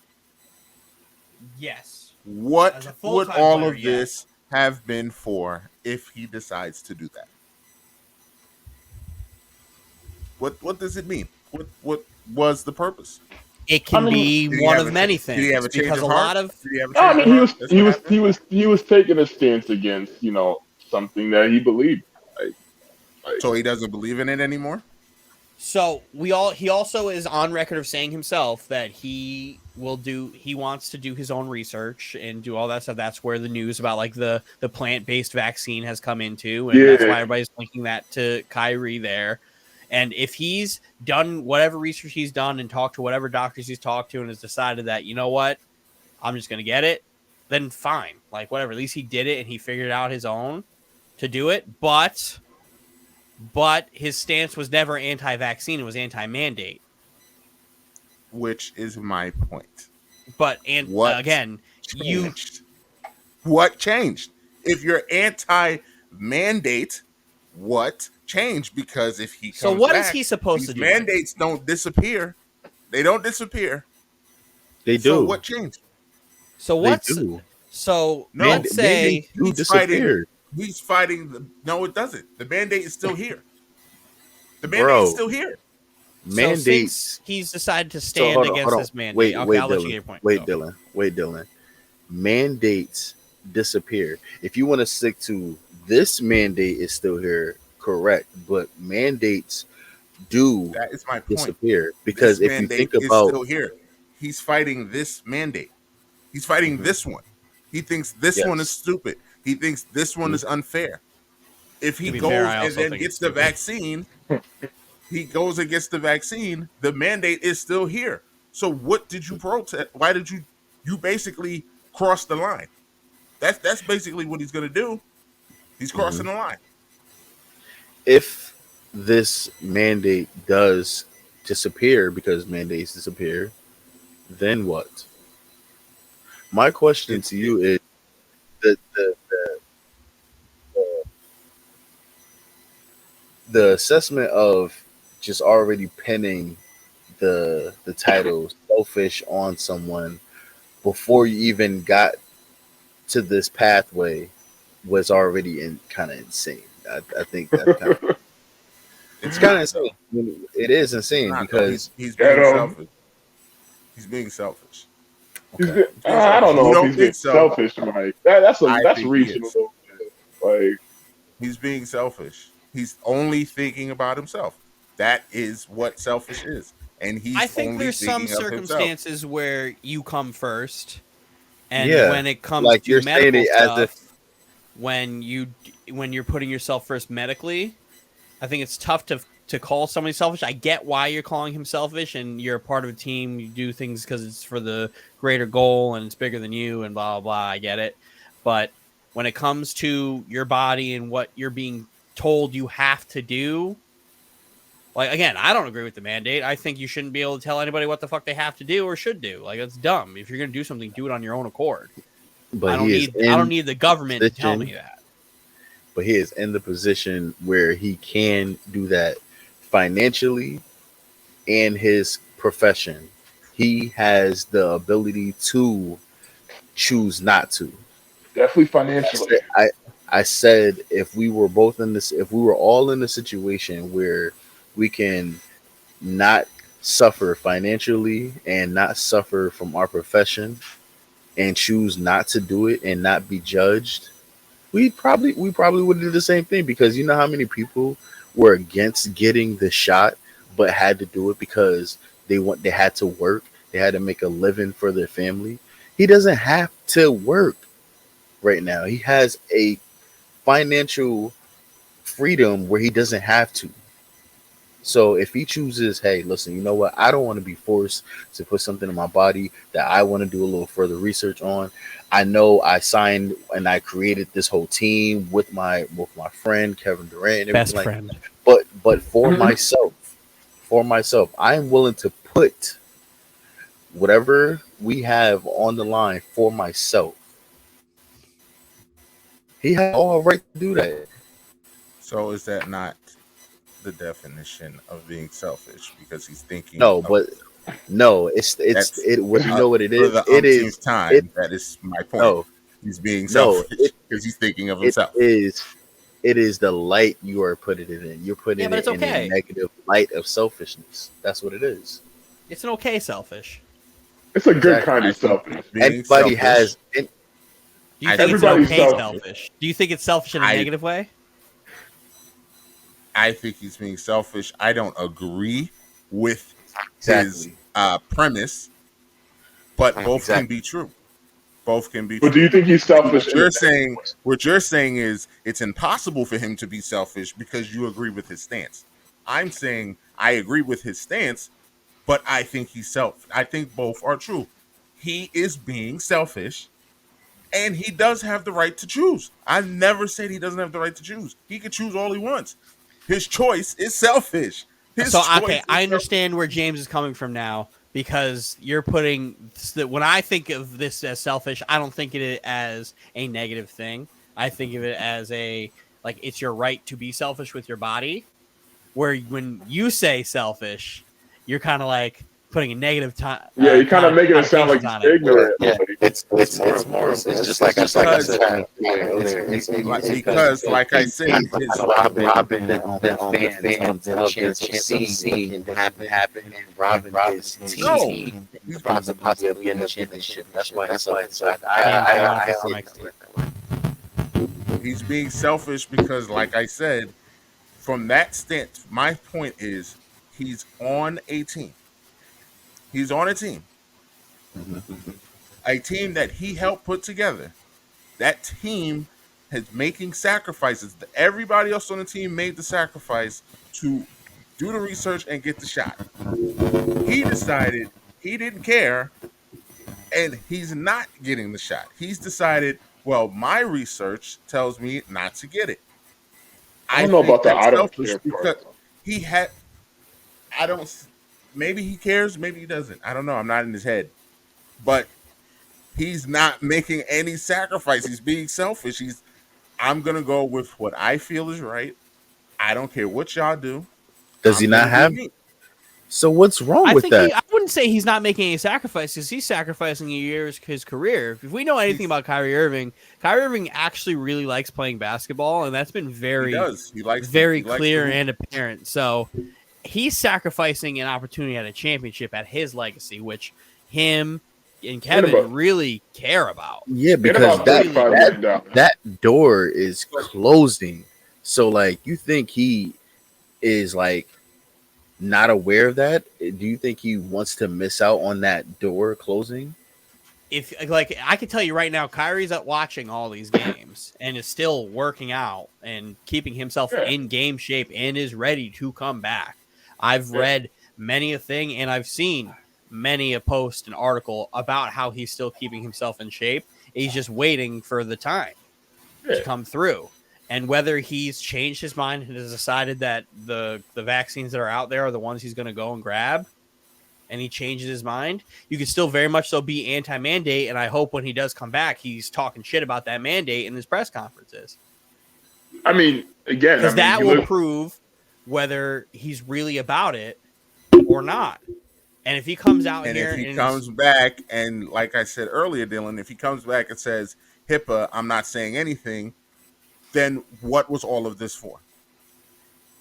Yes. As a What would full-time all player, of this have been for if he decides to do that? What does it mean? What was the purpose? It can be Did he one have of a many Did he have things a change because of a heart? lot of Did he have a No, I change mean, of heart? That's what happened? he was taking a stance against something that he believed. So he doesn't believe in it anymore? so he also is on record of saying himself that he wants to do his own research and do all that stuff. That's where the news about like the plant-based vaccine has come into, and that's why everybody's linking that to Kyrie there. And if he's done whatever research he's done and talked to whatever doctors he's talked to and has decided that, you know what, I'm just going to get it, then fine. Like, whatever. At least he did it and he figured out his own to do it. But his stance was never anti-vaccine. It was anti-mandate. Which is my point. But, What again, changed? What changed? If you're anti-mandate, what changed? Because if he comes So what back, is he supposed these to do? mandates don't disappear. They don't disappear. They do. So what changed? So They what's do. so No, let's say Mandates do he's fighting. disappear. He's fighting. No, it doesn't. The mandate is still here. The mandate Bro. is still here. so Mandates. since he's decided to stand hold on, against hold on. this mandate. Wait, Okay, wait, I'll let you Dylan. get your point. Wait, Go. Dylan. Mandates disappear. If you want to stick to this mandate is still here, correct. But mandates do That is my point. disappear because This if you mandate think is about still here. He's fighting this mandate. He's fighting this one. He thinks this one is yes, stupid. He thinks this one is unfair. If he To be goes fair, I and also then think gets it's the stupid. vaccine, he goes and gets the vaccine, the mandate is still here. So what did you protest? Why did you basically cross the line? That's basically what he's gonna do. He's crossing the line. if this mandate does disappear because mandates disappear, then what? My question It, to it, you is the the assessment of just already pinning the title selfish on someone before you even got to this pathway was already in kind of insane. I think that's kind of it's it's kind of not insane. though. I mean, it is It's insane not though. because He's Get being him. selfish. He's being selfish. He's okay, been, He's being I selfish. don't You know if don't he's being think so? selfish, Mike. That's I that's think he reaching a is. little bit. Like, He's being selfish. He's only thinking about himself. That is what selfish is. And I he's think only there's some thinking of himself. circumstances where you come first, and yeah, when it comes like to you're saying medical it as if stuff, when you're putting yourself first medically, I think it's tough to call somebody selfish. I get why you're calling him selfish, and you're a part of a team. You do things because it's for the greater goal and it's bigger than you, and blah blah blah. I get it, but when it comes to your body and what you're being told you have to do, like, again, I don't agree with the mandate. I think you shouldn't be able to tell anybody what the fuck they have to do or should do. Like, that's dumb. If you're gonna do something, do it on your own accord. but he is I don't in need the government to tell position me that. but he is in the position where he can do that financially and his profession. He has the ability to choose not to. definitely I financially. said, I, I said if we were both in this, if we were all in a situation where we can not suffer financially and not suffer from our profession and choose not to do it and not be judged, we probably would do the same thing because you know how many people were against getting the shot but had to do it because they had to work, they had to make a living for their family. He doesn't have to work right now. He has a financial freedom where he doesn't have to. So if he chooses, hey, listen, you know what? I don't want to be forced to put something in my body that I want to do a little further research on. I know I signed and I created this whole team with my friend Kevin Durant and everything Best like that. friend. But Mhm. for myself, I am willing to put whatever we have on the line for myself. He has all right to do that. So is that not the definition of being selfish? Because he's thinking No, of but no, it's that's it. What the you know what it for is? the umpteenth It time. That is my point. no He's being no selfish because he's thinking of it himself. is it is the light you are putting it in. You're Yeah, putting but it it's in a okay. negative light of selfishness. That's what it is. It's an okay selfish. It's a good Exactly. kind I of think selfish. being Anybody selfish. has Do you I think think it's an Everybody's being okay selfish. selfish? Do you think it's selfish in a I negative way? I think he's being selfish. I don't agree with his exactly premise, but both can exactly. be true. Both can be But do true. you think he's See, selfish in a negative way? what you're saying is it's impossible for him to be selfish because you agree with his stance. I'm saying I agree with his stance, but I think he's self. I think both are true. He is being selfish, and he does have the right to choose. I never said he doesn't have the right to choose. He can choose all he wants. His choice is selfish. His So, okay, choice I is selfish. understand where James is coming from now because you're putting when I think of this as selfish, I don't think of it as a negative thing. I think of it as a like it's your right to be selfish with your body. Where when you say selfish, you're kind of like putting a negative Yeah, you're kind of making it sound like connotations he's on it. ignorant. Yeah, Like, it's just like I Because said earlier. because like I said, his Robin the fans of the chance can happen, and Robin is no. team He's possibly in the championship. That's why it's like so. James, I want to fix the mic. he's being selfish because, like I said, from that stance, my point is he's on a team. He's on a team that he helped put together. That team is making sacrifices. Everybody else on the team made the sacrifice to do the research and get the shot. He decided he didn't care and he's not getting the shot. He's decided, well, my research tells me not to get it. I I don't know think about the that's I don't selfish care because part. he had. I don't. Maybe he cares. Maybe he doesn't. I don't know. I'm not in his head, but he's not making any sacrifice. He's being selfish. I'm gonna go with what I feel is right. I don't care what y'all do. Does he I'm not gonna do have? me. So what's wrong I with think that? I wouldn't say he's not making any sacrifices. He's sacrificing his career. If we know anything about Kyrie Irving actually really likes playing basketball, and that's been He very, does. He likes very he likes to clear hoop. and apparent. So he's sacrificing an opportunity at a championship at his legacy, which him and Kevin really care about. Yeah, And because about $35 million. that door is closing. So like, you think he is like not aware of that? Do you think he wants to miss out on that door closing? If like I can tell you right now, Kyrie's out watching all these games and is still working out and keeping himself in game shape and is ready to come back. I've read many a thing and I've seen many a post and article about how he's still keeping himself in shape. He's just waiting for the time to come through. And whether he's changed his mind and has decided that the vaccines that are out there are the ones he's going to go and grab, and he changes his mind, you can still very much so be anti-mandate. And I hope when he does come back, he's talking shit about that mandate in his press conferences. I mean, again, because that will prove whether he's really about it or not. And if he comes out And here if he comes back, and like I said earlier, Dylan, if he comes back and says, HIPAA, I'm not saying anything, then what was all of this for?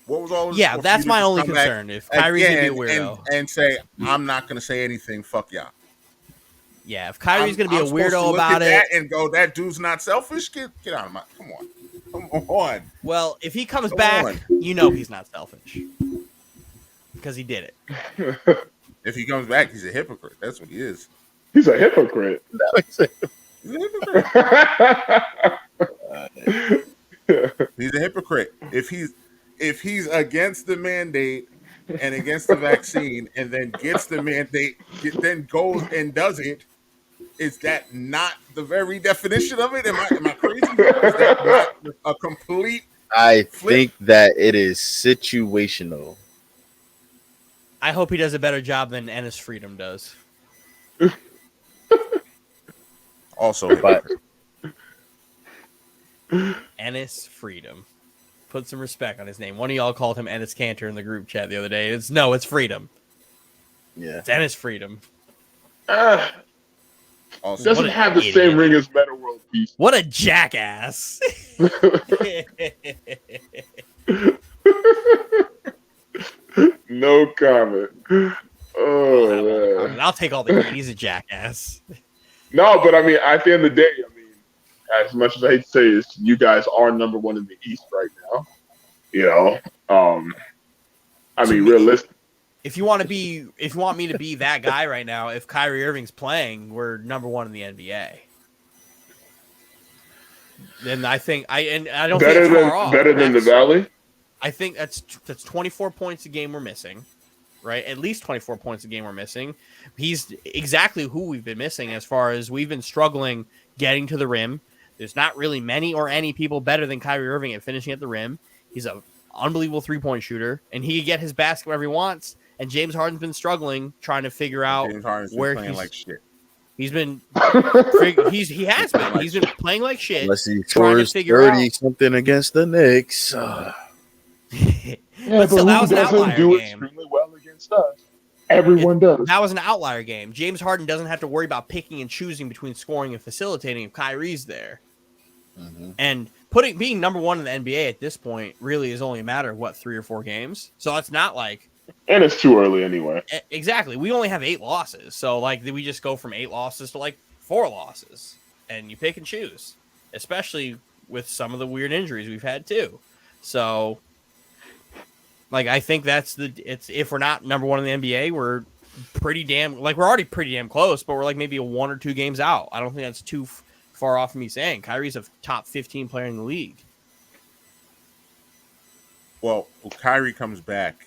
What was all of this for? That's my only concern. If Kyrie's going to be a weirdo. And say, I'm not going to say anything, fuck y'all. Yeah, if Kyrie's going to be a weirdo about it. And go, that dude's not selfish, get out of my, come on. Well, if he comes back, you know he's not selfish. Because he did it. If he comes back, he's a hypocrite. That's what he is. He's a hypocrite. He's a hypocrite. He's a hypocrite. If he's against the mandate and against the vaccine, and then gets the mandate, then goes and does it, is that not the very definition of it? Am I crazy? Is that not a complete? I think that it is situational. I hope he does a better job than Ennis Freedom does. Also, but Ennis Freedom. Put some respect on his name. One of y'all called him Ennis Cantor in the group chat the other day. It's Freedom. Yeah. It's Ennis Freedom. Also, doesn't have the same ring as Meta World Peace. What a jackass. No comment. Oh, man. I'll take all the heat. He's a jackass. No, but I mean, at the end of the day, I mean, as much as I hate to say this, you guys are number one in the East right now. You know, I mean, realistic. If you want me to be that guy right now, if Kyrie Irving's playing, we're number one in the NBA. Then I think I don't think it's far off. Better than the Valley. I think that's 24 points a game we're missing, right? At least 24 points a game we're missing. He's exactly who we've been missing as far as we've been struggling getting to the rim. There's not really many or any people better than Kyrie Irving at finishing at the rim. He's an unbelievable three-point shooter, and he can get his basket wherever he wants. And James Harden's been struggling trying to figure out where playing like shit. He's been he has been. He's been playing like shit. Unless he scores 30 something against the Knicks. Yeah, but still, that was an outlier game. Extremely well against us. Everyone does. That was an outlier game. James Harden doesn't have to worry about picking and choosing between scoring and facilitating if Kyrie's there. Mm-hmm. And being number one in the NBA at this point really is only a matter of 3 or 4 games. So it's not like, and it's too early anyway. Exactly. We only have 8 losses. So we just go from 8 losses to 4 losses, and you pick and choose, especially with some of the weird injuries we've had too. So I think if we're not number one in the NBA, we're pretty damn, we're already pretty damn close, but we're maybe 1 or 2 games out. I don't think that's too far off from me saying Kyrie's a top 15 player in the league. Well, Kyrie comes back,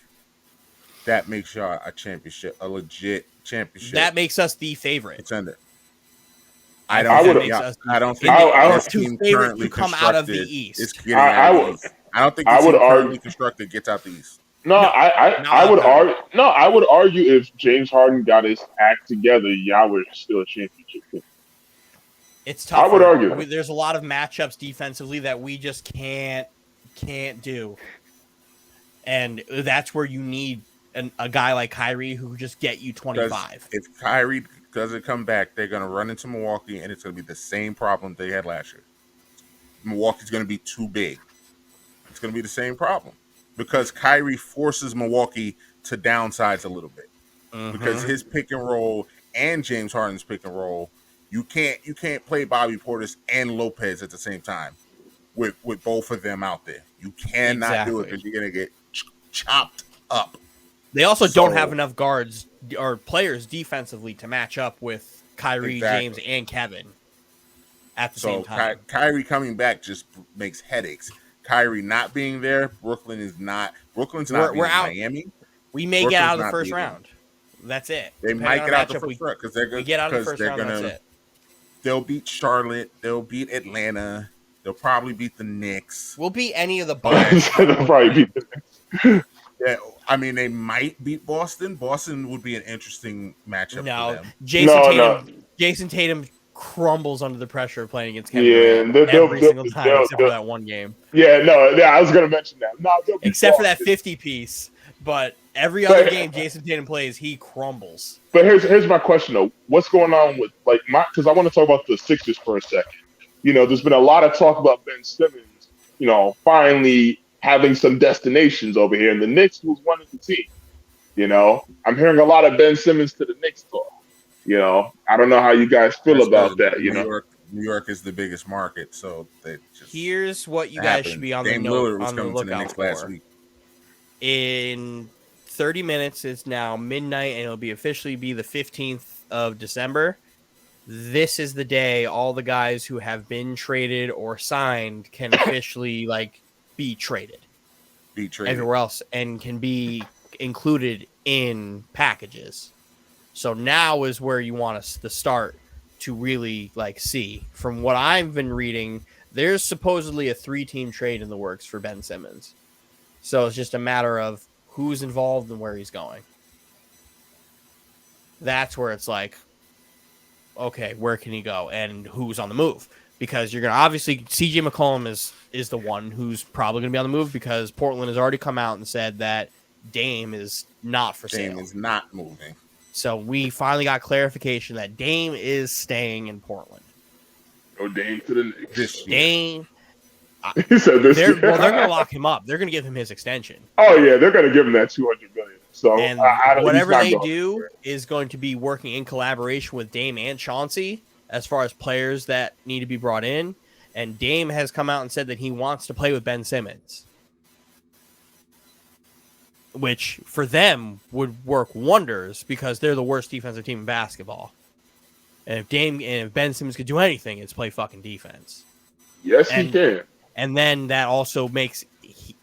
that makes y'all a legit championship. That makes us the favorite contender. I don't think our team currently to come out of the East. I don't think the team currently constructed gets out the East. No, I would argue. No, I would argue if James Harden got his act together, y'all were still a championship team. It's I would tougher. argue that. There's a lot of matchups defensively that we just can't do, and that's where you need a guy like Kyrie who just get you 25. If Kyrie doesn't come back, they're going to run into Milwaukee, and it's going to be the same problem they had last year. Milwaukee's going to be too big. It's going to be the same problem because Kyrie forces Milwaukee to downsize a little bit because his pick and roll and James Harden's pick and roll, you can't play Bobby Portis and Lopez at the same time with both of them out there. You cannot do it because you're going to get chopped up. They also don't have enough guards or players defensively to match up with Kyrie, James, and Kevin at the same time. Kyrie coming back just makes headaches. Kyrie not being there, Brooklyn's not being Miami. We may get out of the first round. That's it. They might get out of the first round because they're going to get out of the first round. That's it. They'll beat Charlotte. They'll beat Atlanta. They'll probably beat the Knicks. We'll beat any of the Bucks. They'll probably beat the Knicks. Yeah, I mean, they might beat Boston. Boston would be an interesting matchup for them. Jason Tatum crumbles under the pressure of playing against Kevin Durant every single time, except for that one game. I was going to mention that. No, except for that 50 piece, but every other game Jason Tatum plays, he crumbles. But here's my question though: what's going on with because I want to talk about the Sixers for a second. There's been a lot of talk about Ben Simmons. Finally having some destinations over here, and the Knicks was one of the team. I'm hearing a lot of Ben Simmons to the Knicks talk. I don't know how you guys feel about that. New York is the biggest market, so here's what you guys should be on the lookout for. Last week. In 30 minutes, it's now midnight, and it'll be officially be the 15th of December. This is the day all the guys who have been traded or signed can officially be traded everywhere else and can be included in packages. So now is where you want us to start to really see. From what I've been reading, there's supposedly a 3-team trade in the works for Ben Simmons. So it's just a matter of who's involved and where he's going. That's where it's okay, where can he go and who's on the move? Because you're going to obviously CJ McCollum is the one who's probably going to be on the move because Portland has already come out and said that Dame is not for sale. Dame is not moving. So we finally got clarification that Dame is staying in Portland. No Dame to the Knicks. Dame. He said this. They're going to lock him up. They're going to give him his extension. Oh yeah, they're going to give him that $200 million. So and whatever they do is going to be working in collaboration with Dame and Chauncey as far as players that need to be brought in. And Dame has come out and said that he wants to play with Ben Simmons, which for them would work wonders because they're the worst defensive team in basketball. And if Ben Simmons could do anything, it's play fucking defense. Yes, he can. And then that also makes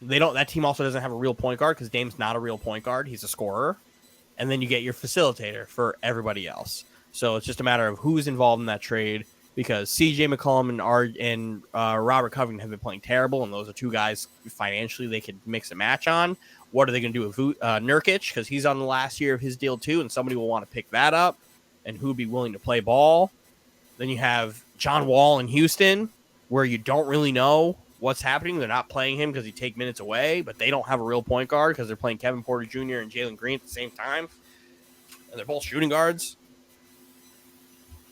that team also doesn't have a real point guard because Dame's not a real point guard. He's a scorer. And then you get your facilitator for everybody else. So it's just a matter of who's involved in that trade because CJ McCollum and Robert Covington have been playing terrible, and those are two guys financially they could mix and match on. What are they going to do with Nurkic? Because he's on the last year of his deal too, and somebody will want to pick that up, and who'd be willing to play ball. Then you have John Wall in Houston, where you don't really know what's happening. They're not playing him because he take minutes away, but they don't have a real point guard because they're playing Kevin Porter Jr. and Jalen Green at the same time, and they're both shooting guards.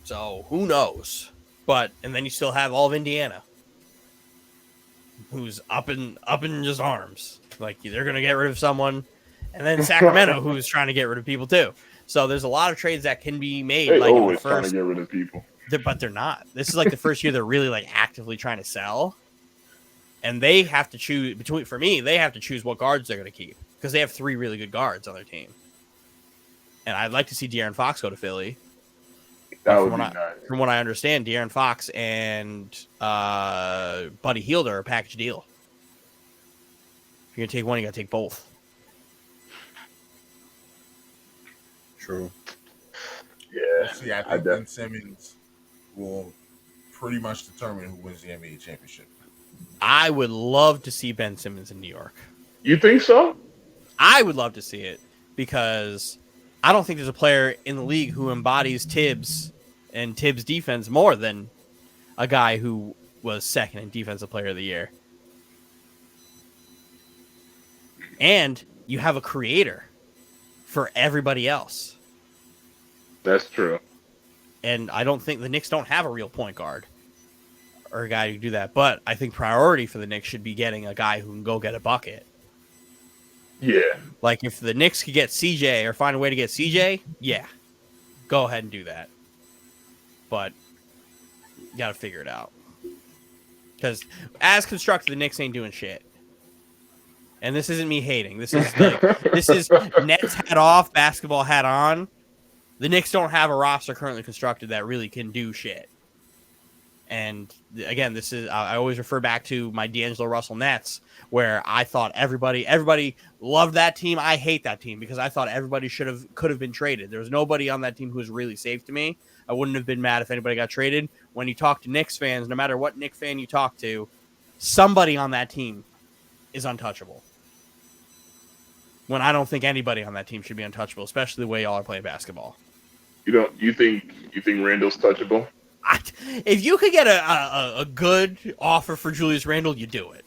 So who knows? And then you still have all of Indiana, who's up in just arms. They're going to get rid of someone, and then Sacramento, who's trying to get rid of people too. So there's a lot of trades that can be made. They're always trying to get rid of people. But they're not. This is the first year they're really actively trying to sell. And they have to choose they have to choose what guards they're going to keep because they have 3 really good guards on their team. And I'd like to see De'Aaron Fox go to Philly. That would be nice. From what I understand, De'Aaron Fox and Buddy Hield are a package deal. If you're going to take one, you got to take both. True. Yeah. See, I think Ben Simmons will pretty much determine who wins the NBA championship. I would love to see Ben Simmons in New York. You think so? I would love to see it because I don't think there's a player in the league who embodies Tibbs and Tibbs defense more than a guy who was second in Defensive Player of the Year. And you have a creator for everybody else. That's true. And I don't think the Knicks don't have a real point guard or a guy who can do that. But I think priority for the Knicks should be getting a guy who can go get a bucket. Yeah. Like if the Knicks could get CJ or find a way to get CJ, yeah, go ahead and do that. But you got to figure it out. Because as constructed, the Knicks ain't doing shit. And this isn't me hating. This is Nets hat off, basketball hat on. The Knicks don't have a roster currently constructed that really can do shit. And again, this is I always refer back to my D'Angelo Russell Nets, where I thought everybody loved that team. I hate that team because I thought everybody could have been traded. There was nobody on that team who was really safe to me. I wouldn't have been mad if anybody got traded. When you talk to Knicks fans, no matter what Knicks fan you talk to, somebody on that team is untouchable. When I don't think anybody on that team should be untouchable, especially the way y'all are playing basketball. You think Randall's touchable? If you could get a good offer for Julius Randle, you do it.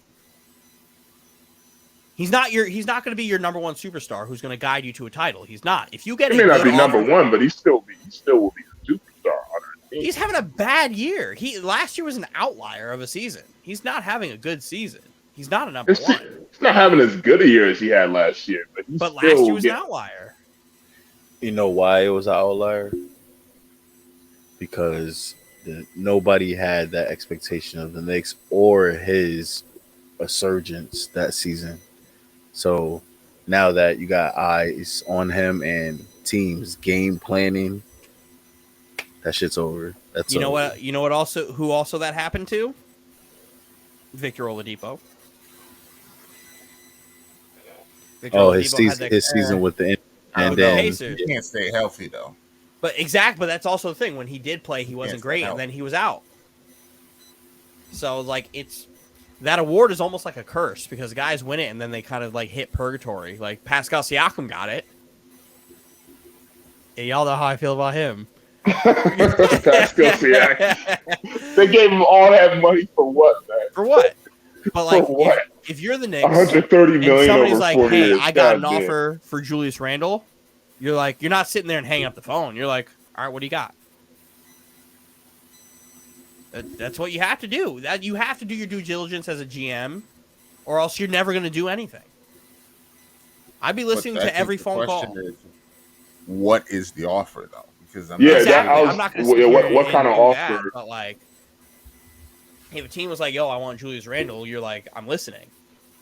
He's not going to be your number one superstar who's going to guide you to a title. He's not. If you get, he may not be number one, but he still will be a superstar on our team. He's having a bad year. Last year was an outlier of a season. He's not having a good season. He's not a number one. He's not having as good a year as he had last year, but last year was an outlier. You know why it was an outlier? Because nobody had that expectation of the Knicks or his resurgence that season. So now that you got eyes on him and teams game planning, that shit's over. That's you know over. what? You know what? Also, who also that happened to? Victor Oladipo. His season with the and then he can't stay healthy though. But that's also the thing. When he did play, he wasn't great, and then he was out. So like that award is almost like a curse because guys win it and then they kind of like hit purgatory. Like Pascal Siakam got it. Yeah, y'all know how I feel about him. Pascal Siakam. They gave him all that money for what, man? For what? But like, for what? If you're the Knicks, $130 million and somebody's over like, 4 "Hey, years. I got an offer for Julius Randle," you're like, you're not sitting there and hanging up the phone. You're like, "All right, what do you got?" That's what you have to do. That you have to do your due diligence as a GM, or else you're never going to do anything. I'd be listening to every phone call. What is the offer though? Because I'm not going to say what kind of offer. But like, if a team was like, "Yo, I want Julius Randle," you're like, "I'm listening."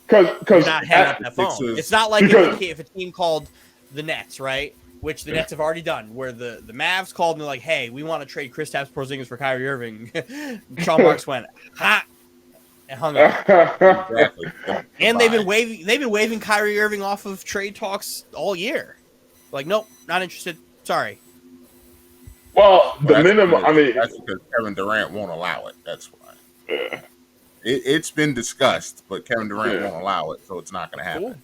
Because not hang up that phone. It's not like if a team called the Nets, right? Which the Nets have already done, where the Mavs called and they're like, "Hey, we want to trade Kristaps Porzingis for Kyrie Irving." Sean Marks went ha and hung up. Exactly. And they've been waving Kyrie Irving off of trade talks all year. Like, nope, not interested. Sorry. Well, the minimum. That's because Kevin Durant won't allow it. That's why. Yeah. It's been discussed, but Kevin Durant won't allow it, so it's not going to happen.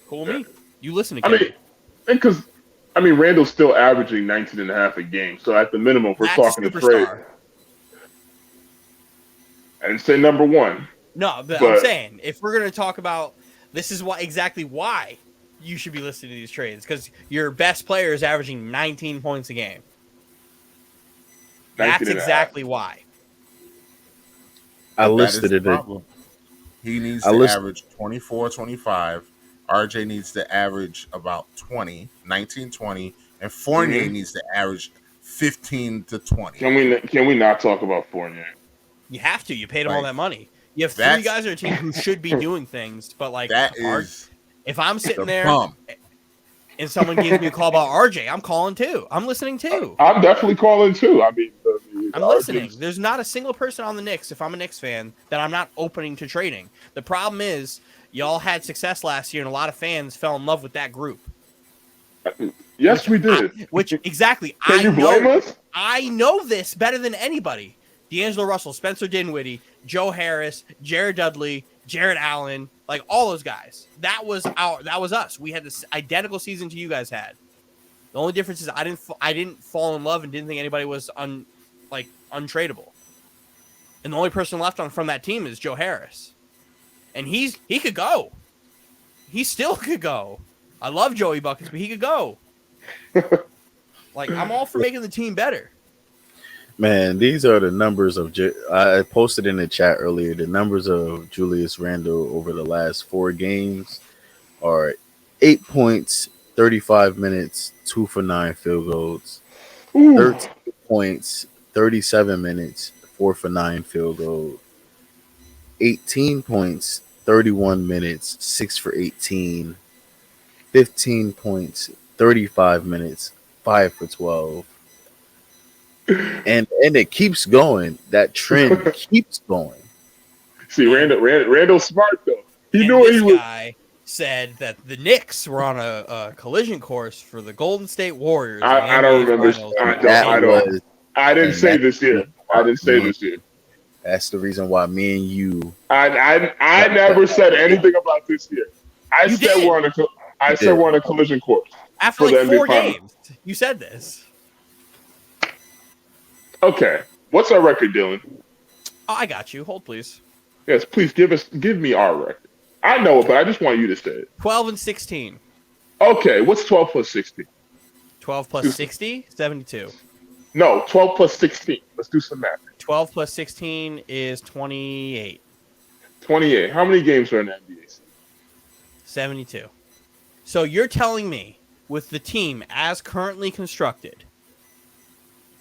Cool me. You listen to Kevin. Because Randall's still averaging 19 and a half a game. So at the minimum, we're talking a trade. I didn't say number one. No, but I'm saying if we're going to talk about this is exactly why you should be listening to these trades, because your best player is averaging 19 points a game. That's exactly why. I listed it. He needs to average 24, 25. RJ needs to average about 19, 20. And Fournier needs to average 15 to 20. Can we not talk about Fournier? You have to. You paid him all that money. You have 3 guys on a team who should be doing things, but like if I'm sitting there and someone gives me a call about RJ, I'm calling too. I'm listening too. I'm definitely calling too. I'm listening. There's not a single person on the Knicks, if I'm a Knicks fan, that I'm not opening to trading. The problem is y'all had success last year, and a lot of fans fell in love with that group. Yes, we did. Exactly. Can you blame us? I know this better than anybody. D'Angelo Russell, Spencer Dinwiddie, Joe Harris, Jared Dudley, Jared Allen, like all those guys. That was us. We had this identical season to you guys had. The only difference is I didn't fall in love and didn't think anybody was untradeable. And the only person left from that team is Joe Harris. And he could go. He still could go. I love Joey Buckets, but he could go. Like, I'm all for making the team better. Man, these are the numbers of I posted in the chat earlier. The numbers of Julius Randle over the last 4 games are 8 points, 35 minutes, 2 for 9 field goals, 13 points, 37 minutes, 4 for 9 field goal, 18 points, 31 minutes, 6 for 18, 15 points, 35 minutes, 5 for 12. And it keeps going. That trend keeps going. See, Randall's smart though. He knew this he was. Guy said that the Knicks were on a collision course for the Golden State Warriors. I don't remember. I didn't say this year. I didn't say this year. That's the reason why me and you. I never said anything about this year. I said we're on a collision course. After like 4 games, you said this. Okay, what's our record, Dylan? Oh, I got you. Hold, please. Yes, please give me our record. I know it, but I just want you to say it. 12-16. Okay, what's 12 plus 16? 12 plus 60, 72. No, 12 plus 16. Let's do some math. 12 plus 16 is 28. 28. How many games are in the NBA season? 72. So you're telling me, with the team as currently constructed,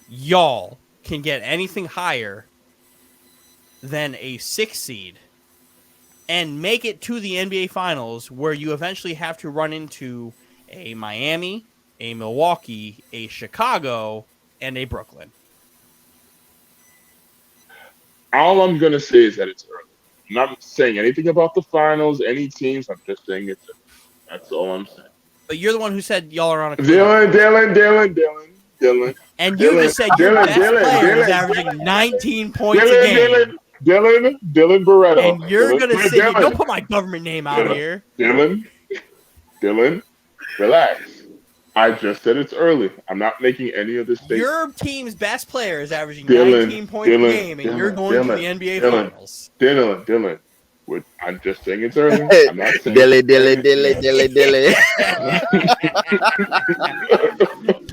y'all can get anything higher than a 6 seed and make it to the NBA Finals, where you eventually have to run into a Miami, a Milwaukee, a Chicago, and a Brooklyn? All I'm going to say is that it's early. I'm not saying anything about the finals, any teams. I'm just saying it's early. That's all I'm saying. But you're the one who said y'all are on a Dylan. And you just said your best player is averaging 19 points a game. Dylan Barretto. And you're going to say, don't put my government name out here. Dylan, relax. I just said it's early. I'm not making any of this statement. Your team's best player is averaging 19 points a game, and you're going to the NBA Finals. Dylan. I'm just saying it's early. I'm not saying Dilly. You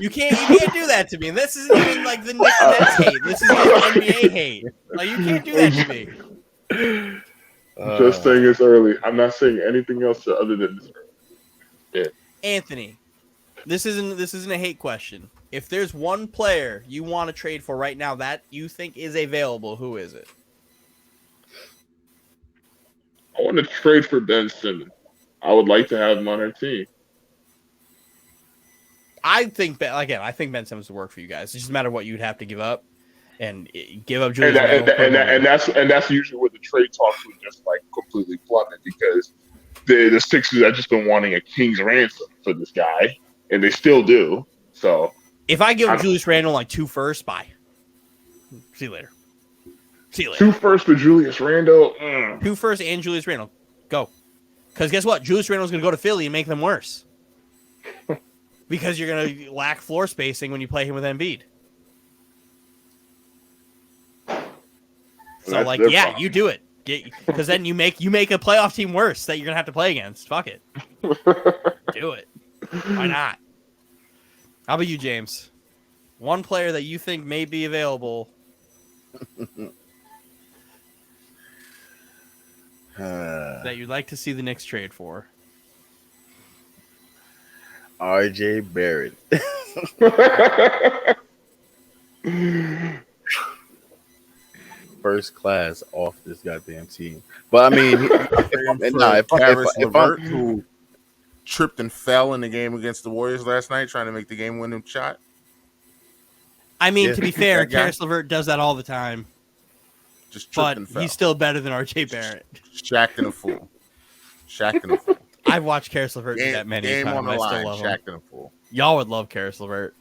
can't do that to me. This isn't even like the Nets hate. This is just NBA hate. Like, you can't do that to me. Just saying it's early. I'm not saying anything else other than it's early. Yeah. Anthony, this isn't a hate question. If there's one player you want to trade for right now that you think is available, who is it? I want to trade for Ben Simmons. I would like to have him on our team. I think Ben Simmons would work for you guys. It doesn't matter what you'd have to give up, and give up Julius Randle. And that's usually where the trade talks would just like completely plummet, because the Sixers have just been wanting a king's ransom for this guy, and they still do. So if I give Julius Randle like 2 firsts, bye. See you later. 2 firsts for Julius Randle. 2 firsts and Julius Randle. Go. Because guess what? Julius Randle's going to go to Philly and make them worse. Because you're going to lack floor spacing when you play him with Embiid. So, like, yeah, problem. You do it. Because then you make a playoff team worse that you're going to have to play against. Fuck it. Do it. Why not? How about you, James? One player that you think may be available that you'd like to see the Knicks trade for? RJ Barrett. First class off this goddamn team. But I mean, if I'm who tripped and fell in the game against the Warriors last night trying to make the game-winning shot. I mean, to be fair, Karis LeVert does that all the time. Just tripped and fell. He's still better than RJ Barrett. Shaq and a fool. I've watched Karis LeVert do that many times. Game on the line, love Shaq and a fool. Y'all would love Karis LeVert.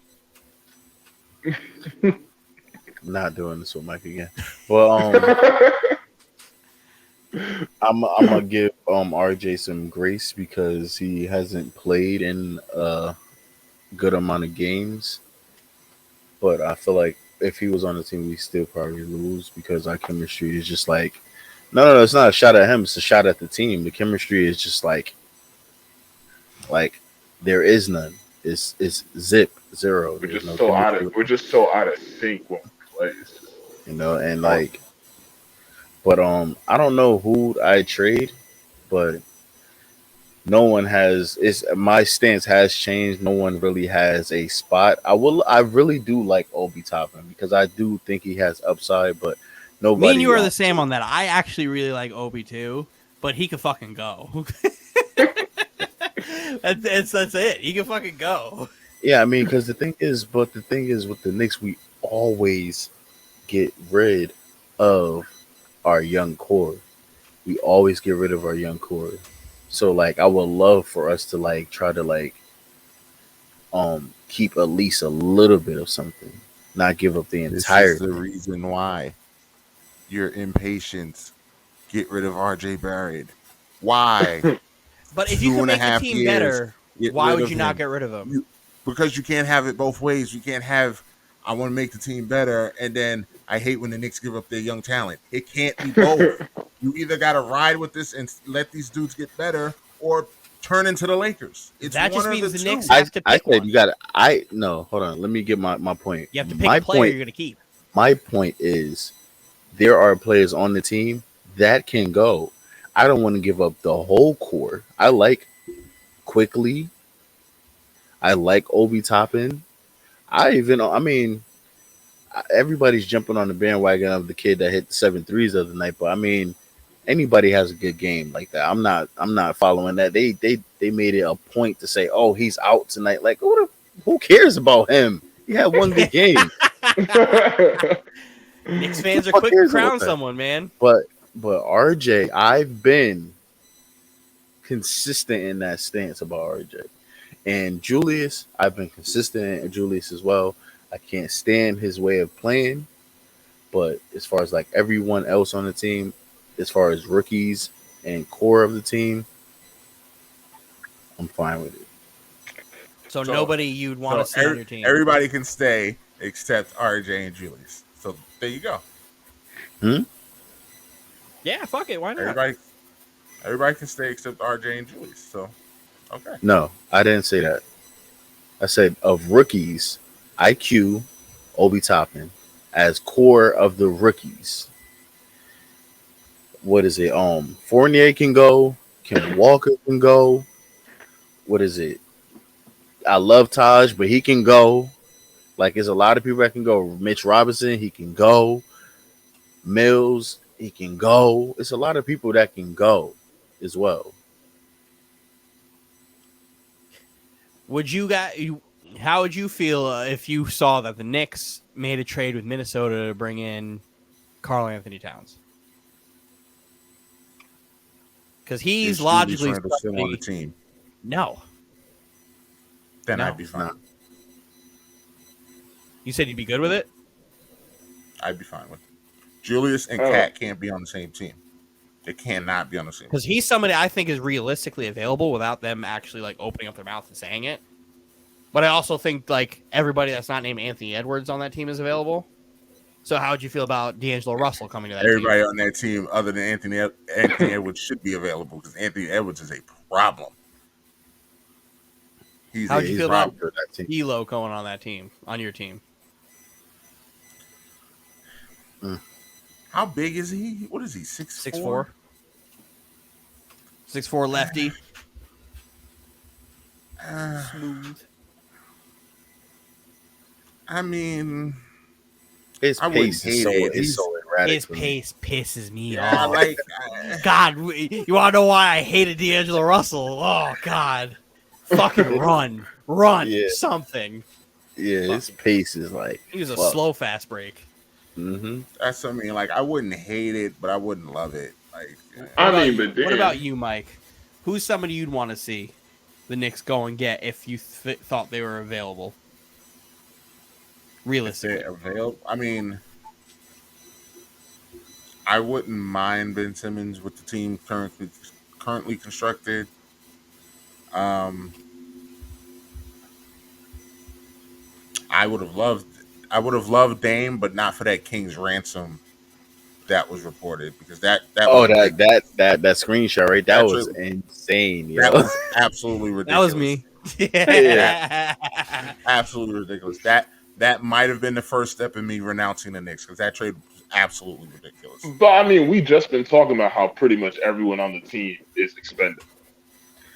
Not doing this with Mike again. Well, I'm gonna give RJ some grace because he hasn't played in a good amount of games. But I feel like if he was on the team, we still probably lose because our chemistry is just like no, it's not a shot at him. It's a shot at the team. The chemistry is just like there is none. It's zip zero. There's no chemistry, We're just so out of sync when we play. It's just and oh, like, but I don't know who I trade, but no one has. It's my stance has changed. No one really has a spot. I really do like Obi Toppin because I do think he has upside, but Me and you nobody. are the same on that. I actually really like Obi too, but he could fucking go. That's it. He can fucking go. Yeah, I mean, because the thing is with the Knicks, we always get rid of our young core. We always get rid of our young core. So like, I would love for us to like try to like keep at least a little bit of something, not give up the This is entire the thing. reason why your impatience. Get rid of RJ Barrett. Why? But if you Two can and a make the half team years. better, Get why rid would of you not him. get rid of him? Because you can't have it both ways. You can't have I want to make the team better, and then I hate when the Knicks give up their young talent. It can't be both. You either got to ride with this and let these dudes get better, or turn into the Lakers. It's That one just or the means the two. Knicks have to I pick said one. you got. I no. Hold on. Let me get my point. You have to pick a player you're going to keep. My point is there are players on the team that can go. I don't want to give up the whole core. I like Quickly. I like Obi Toppin. I mean, everybody's jumping on the bandwagon of the kid that hit the 7 threes the other night, but I mean, anybody has a good game like that. I'm not following that. They made it a point to say, oh, he's out tonight. Like, who cares about him? He had one good game. Knicks Who fans the are fuck quick to cares about crown that? someone, man. But RJ, I've been consistent in that stance about RJ. And Julius, I've been consistent in Julius as well. I can't stand his way of playing, but as far as like everyone else on the team, as far as rookies and core of the team, I'm fine with it. So So, nobody you'd want to see on your team. everybody can stay except RJ and Julius. So there you go. Hmm? Yeah, fuck it. Why not? Everybody can stay except RJ and Julius. So okay. No, I didn't say that. I said of rookies, IQ, Obi Toppin, as core of the rookies. What is it? Fournier can go. Kim Walker can go. What is it? I love Taj, but he can go. Like, there's a lot of people that can go. Mitch Robinson, he can go. Mills, he can go. It's a lot of people that can go as well. Would you guys? How would you feel if you saw that the Knicks made a trade with Minnesota to bring in Karl Anthony Towns? Because he's Is Julius logically Randle still on the somebody. team? No, Then no. I'd be fine. You said you'd be good with it. I'd be fine with it. Julius and Oh, Cat can't be on the same team. They cannot be on the same Because team. he's somebody I think is realistically available without them actually like opening up their mouth and saying it. But I also think like everybody that's not named Anthony Edwards on that team is available. So how would you feel about D'Angelo Russell coming to that Everybody team? on that team, other than Anthony Edwards, should be available because Anthony Edwards is a problem. How would you He's feel about robbed for that team. Elo going on that team, on your team? Mm. How big is he? What is he? 6'4"? 6'4"? 6'4" lefty. Smooth. I mean, His I wouldn't pace hate it. is so erratic. His for me. pace pisses me Yeah, off. like God, you want to know why I hated D'Angelo Russell? Oh, God. Fucking run. Yeah. Something. Yeah, his pace is like He was a fuck. slow fast break. Mm-hmm. that's what I mean. Like I wouldn't hate it, but I wouldn't love it. Like I mean, but What then about you, Mike? Who's somebody you'd want to see the Knicks go and get if you thought they were available? if Realistically. they're available. I mean, I wouldn't mind Ben Simmons with the team currently constructed. Um, I would have loved Dame, but not for that King's ransom that was reported because that was Oh, ridiculous. that screenshot right. That That was trade, insane, that yo. was absolutely That was ridiculous. me. Yeah. Absolutely ridiculous. That might have been the first step in me renouncing the Knicks because that trade was absolutely ridiculous. But I mean, we just been talking about how pretty much everyone on the team is expendable.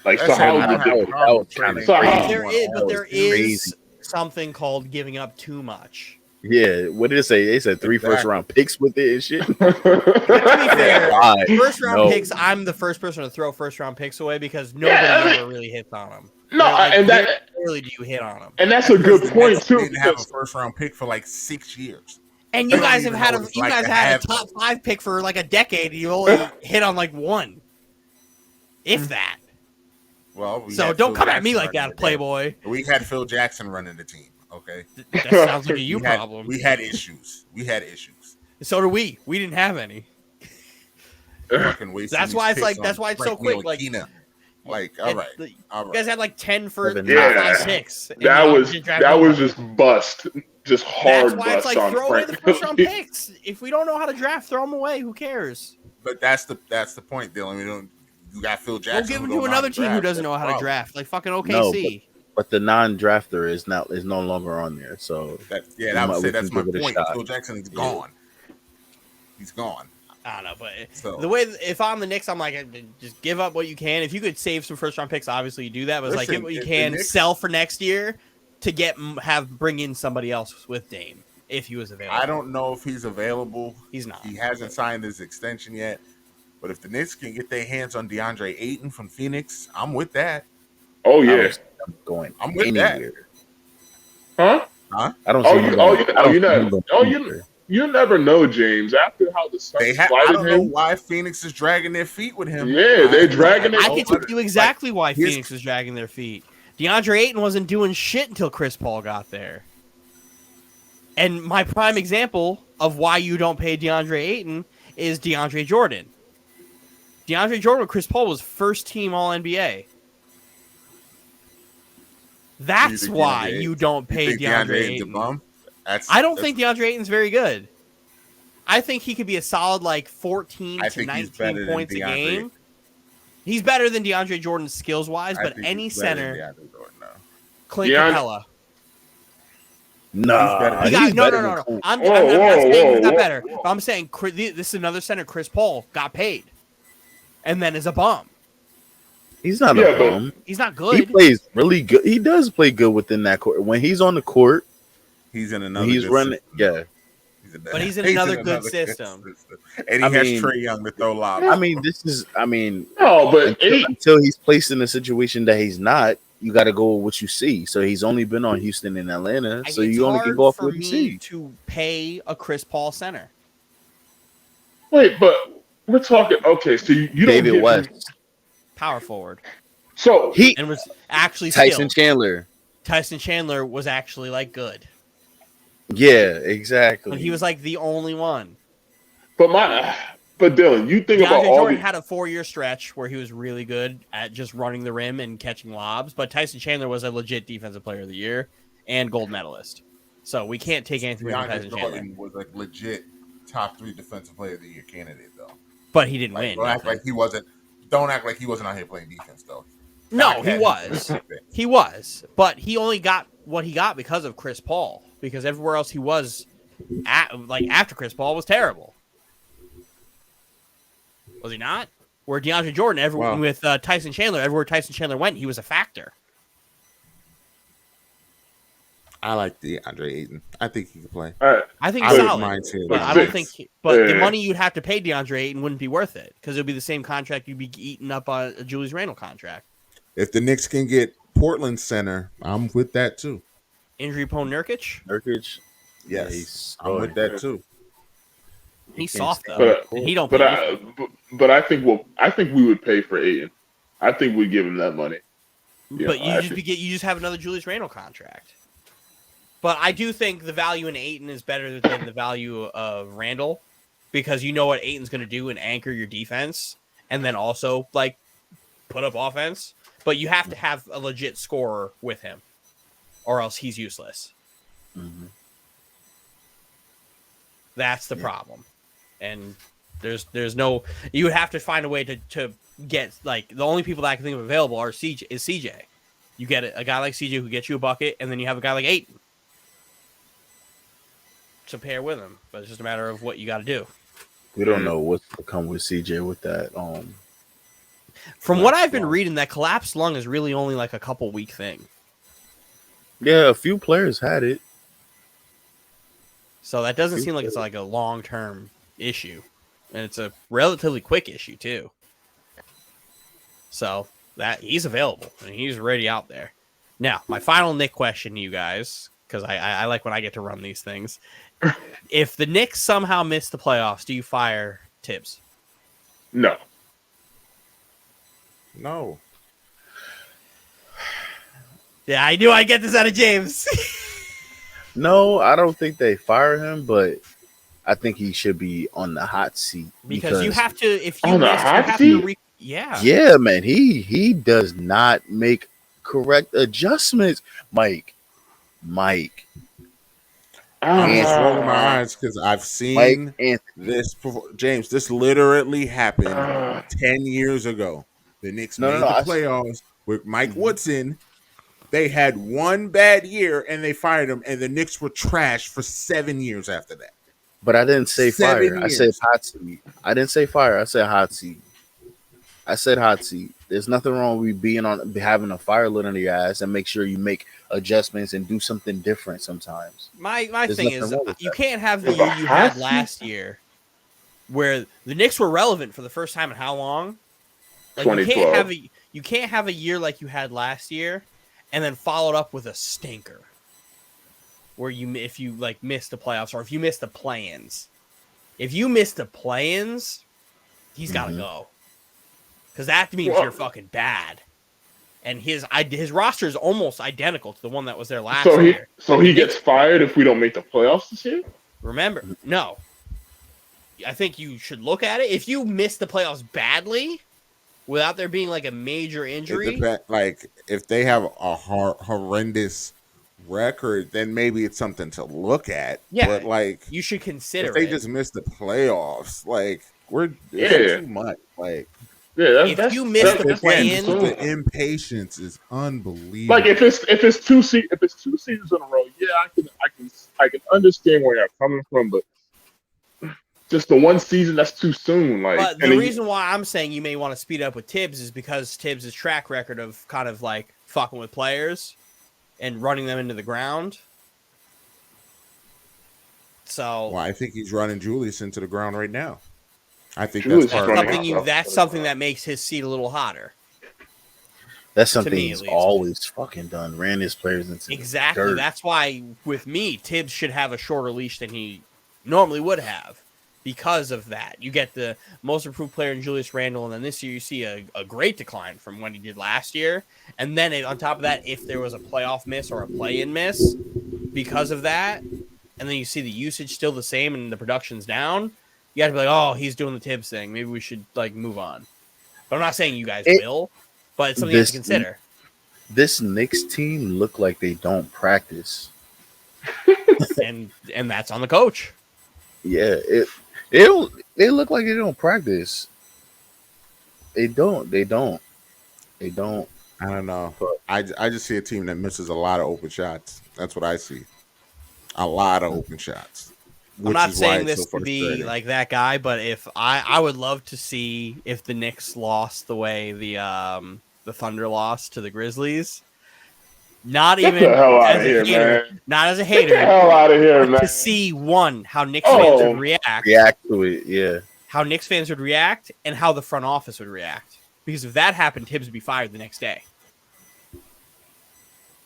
Like, That so said, how I don't have a ridiculous? That problem was kind of trading So how? crazy. There is, anyone but on there this team. is something called giving up too much. Yeah, what did it say? They said 3 Exactly. first-round picks with it and shit. To be fair, Why? first round No. picks, I'm the first person to throw first round picks away because nobody I mean, ever really hits on them. no, and very that rarely do you hit on them. and that's That's a because good the point Nets too. didn't have a Because first round pick for like 6 years. And They you don't guys have even had know a what it's you like guys to had a have- top 5 pick for like a decade. And you only hit on like one, if that. Well, we So had don't Phil come at me Jackson like running that, the Playboy. game. We had Phil Jackson running the team. Okay, That sounds like a you we had, problem. We had issues. We had issues. So do we. We didn't have any. Fucking wasting That's these why it's picks like on that's why it's so Frank quick. Like Ntilikina. All right, you all right. guys had like 10 first, Seven, 5, yeah, 6. and that y'all was didn't draft that was nobody. just bust, just That's hard why it's bust like on throw away Frank. the first round picks. If we don't know how to draft, throw them away. Who cares? But that's the point, Dylan. You got Phil Go Jackson. give them who to don't know how another team who draft. doesn't That's know how the to problem. draft, like fucking No, OKC. but the non-drafter is no longer on there. So That we would say can that's my give it a point. shot. Phil Jackson is Yeah. gone. He's gone. I don't know, but So the way if I'm the Knicks, I'm like, just give up what you can. If you could save some first round picks, obviously you do that. But it's like Listen, give what you if the can, Knicks- sell for next year to bring in somebody else with Dame if he was available. I don't know if he's available. He's not. He hasn't signed his extension yet. But if the Knicks can get their hands on DeAndre Ayton from Phoenix, I'm with that. Oh I yeah, don't see him going I'm with that. anywhere. huh? I don't Oh, see him you, going. oh, you, I oh, don't you see him know, going oh, anywhere. you never know, James. After how the Suns I slighted don't know him, why Phoenix is dragging their feet with him. Yeah, they're dragging I it. can tell you exactly why his- Phoenix is dragging their feet. DeAndre Ayton wasn't doing shit until Chris Paul got there. And my prime example of why you don't pay DeAndre Ayton is DeAndre Jordan. DeAndre Jordan with Chris Paul was first team All NBA. That's think why DeAndre- you don't pay think DeAndre Ayton's a Ayton. bum? I don't think DeAndre Ayton's very good. I think he could be a solid like 14 I to think he's 19 better than points a DeAndre. game. He's better than DeAndre Jordan skills wise, I but think any he's better than center, DeAndre Jordan, no. Clint DeAndre- Capella. Nah, better. He got, he's no. better than Cole. I'm Whoa, not saying whoa, he's not whoa, better. whoa. But I'm saying this is another center, Chris Paul, got paid, and then is a bum. He's not Yeah, a but- bum. He's not He good. plays really good. He does play good within that court. When he's on the court, He's in another. he's good running. system. Yeah, But he's in another good system. And he I has mean- Trae Young to throw lobs. I mean, I mean, No, but until he's placed in a situation that he's not, you got to go with what you see. So he's only been on Houston and Atlanta, so It's you only can hard go off for what you me see. to pay a Chris Paul center. wait, but we're talking. Okay, so you don't David give West, him, Power forward. so he, And was actually Tyson skilled. Chandler. Tyson Chandler was actually like good. Yeah, exactly. But he was like the only one. but Dylan, you think about DeAndre all Jordan the had a 4-year stretch where he was really good at just running the rim and catching lobs, but Tyson Chandler was a legit defensive player of the year and gold medalist. So we can't take anything from DeAndre Tyson Chandler. Jordan was a legit top 3 defensive player of the year candidate, though. But he didn't Like, win. don't act like he wasn't. Don't act like he wasn't out here playing defense, though. No, Doc he had was. him playing He was. But he only got what he got because of Chris Paul. Because everywhere else he was after Chris Paul was terrible. Was he not? Where DeAndre Jordan, Wow. with Tyson Chandler, everywhere Tyson Chandler went, he was a factor. I like DeAndre Ayton. I think he can play. all right, I think I he's wouldn't solid. mind seeing But him I don't fix. think. But the Yeah. money you'd have to pay DeAndre Ayton wouldn't be worth it because it would be the same contract you'd be eating up on a Julius Randle contract. If the Knicks can get Portland center, I'm with that too. Injury prone Nurkic, Nurkic. Yeah, Yes, he's I'm with that too. he's can't soft stand though. but And he don't. but Play I think we would pay for Aiden. I think we'd give him that money. but I you just have another Julius Randle contract. But I do think the value in Ayton is better than the value of Randle. because you know what Ayton's going to do and anchor your defense, and then also like put up offense. But you have to have a legit scorer with him, or else he's useless. Mm-hmm. That's the problem. And there's no, you would have to find a way to get, like, the only people that I can think of available is CJ. You get a guy like CJ who gets you a bucket, and then you have a guy like Ayton to pair with him. But it's just a matter of what you got to do. We don't know what's to come with CJ with that. From what I've been reading, that collapsed lung is really only like a couple week thing. Yeah, a few players had it. So that doesn't seem like it's like a long-term issue. And it's a relatively quick issue, too. So that he's available and he's already out there. Now, my final Nick question to you guys, because I like when I get to run these things. If the Knicks somehow miss the playoffs, do you fire Tibbs? No. No. Yeah, I knew I'd get this out of James. No, I don't think they fire him, but I think he should be on the hot seat because you have to. If you on miss, the you hot have seat? to. Yeah, man. He does not make correct adjustments, Mike. I'm just rolling my eyes because I've seen this before. James, this literally happened 10 years ago. The Knicks made the playoffs with Mike Woodson. They had one bad year and they fired him, and the Knicks were trash for 7 years after that. But I didn't say 7 fire. years. I said hot seat. I didn't say fire. I said hot seat. There's nothing wrong with having a fire lit under your ass and make sure you make adjustments and do something different sometimes. My thing is, you can't have the year you had last year where the Knicks were relevant for the first time in how long? Like, you can't have a year like you had last year and then followed up with a stinker where if you like miss the playoffs or if you miss the play-ins. If you miss the play-ins, he's got to go. Because that means you're fucking bad. And his roster is almost identical to the one that was there last year. So he gets fired if we don't make the playoffs this year? Remember, no. I think you should look at it. If you miss the playoffs badly, without there being like a major injury, like if they have a horrendous record, then maybe it's something to look at. Yeah, but like you should consider. If they just miss the playoffs, like it's too much. Like, if you miss the play-in, the impatience is unbelievable. Like if it's two seasons in a row, yeah, I can understand where you're coming from, but just the one season, that's too soon. Like, but the reason why I'm saying you may want to speed up with Tibbs is because Tibbs' track record of kind of like fucking with players and running them into the ground. So, I think he's running Julius into the ground right now. I think that's something that makes his seat a little hotter. That's something he's always fucking done. Ran his players into exactly. dirt. That's why with me, Tibbs should have a shorter leash than he normally would have because of that. You get the most improved player in Julius Randle, and then this year you see a great decline from what he did last year. And then on top of that, if there was a playoff miss or a play-in miss because of that, and then you see the usage still the same and the production's down, you got to be like, oh, he's doing the Tibbs thing. Maybe we should like move on. But I'm not saying you guys will, but it's something you have to consider. This Knicks team look like they don't practice. and that's on the coach. Yeah, they look like they don't practice. They don't. I don't know. I just see a team that misses a lot of open shots. That's what I see. A lot of open shots. I'm not saying this to be like that guy, but if I would love to see if the Knicks lost the way the Thunder lost to the Grizzlies. Not even Get the hell out as of a here, hater, man. not as a hater. Get the hell out of here, man. To see how Knicks fans would react to it, yeah. How Knicks fans would react and how the front office would react. Because if that happened, Tibbs would be fired the next day.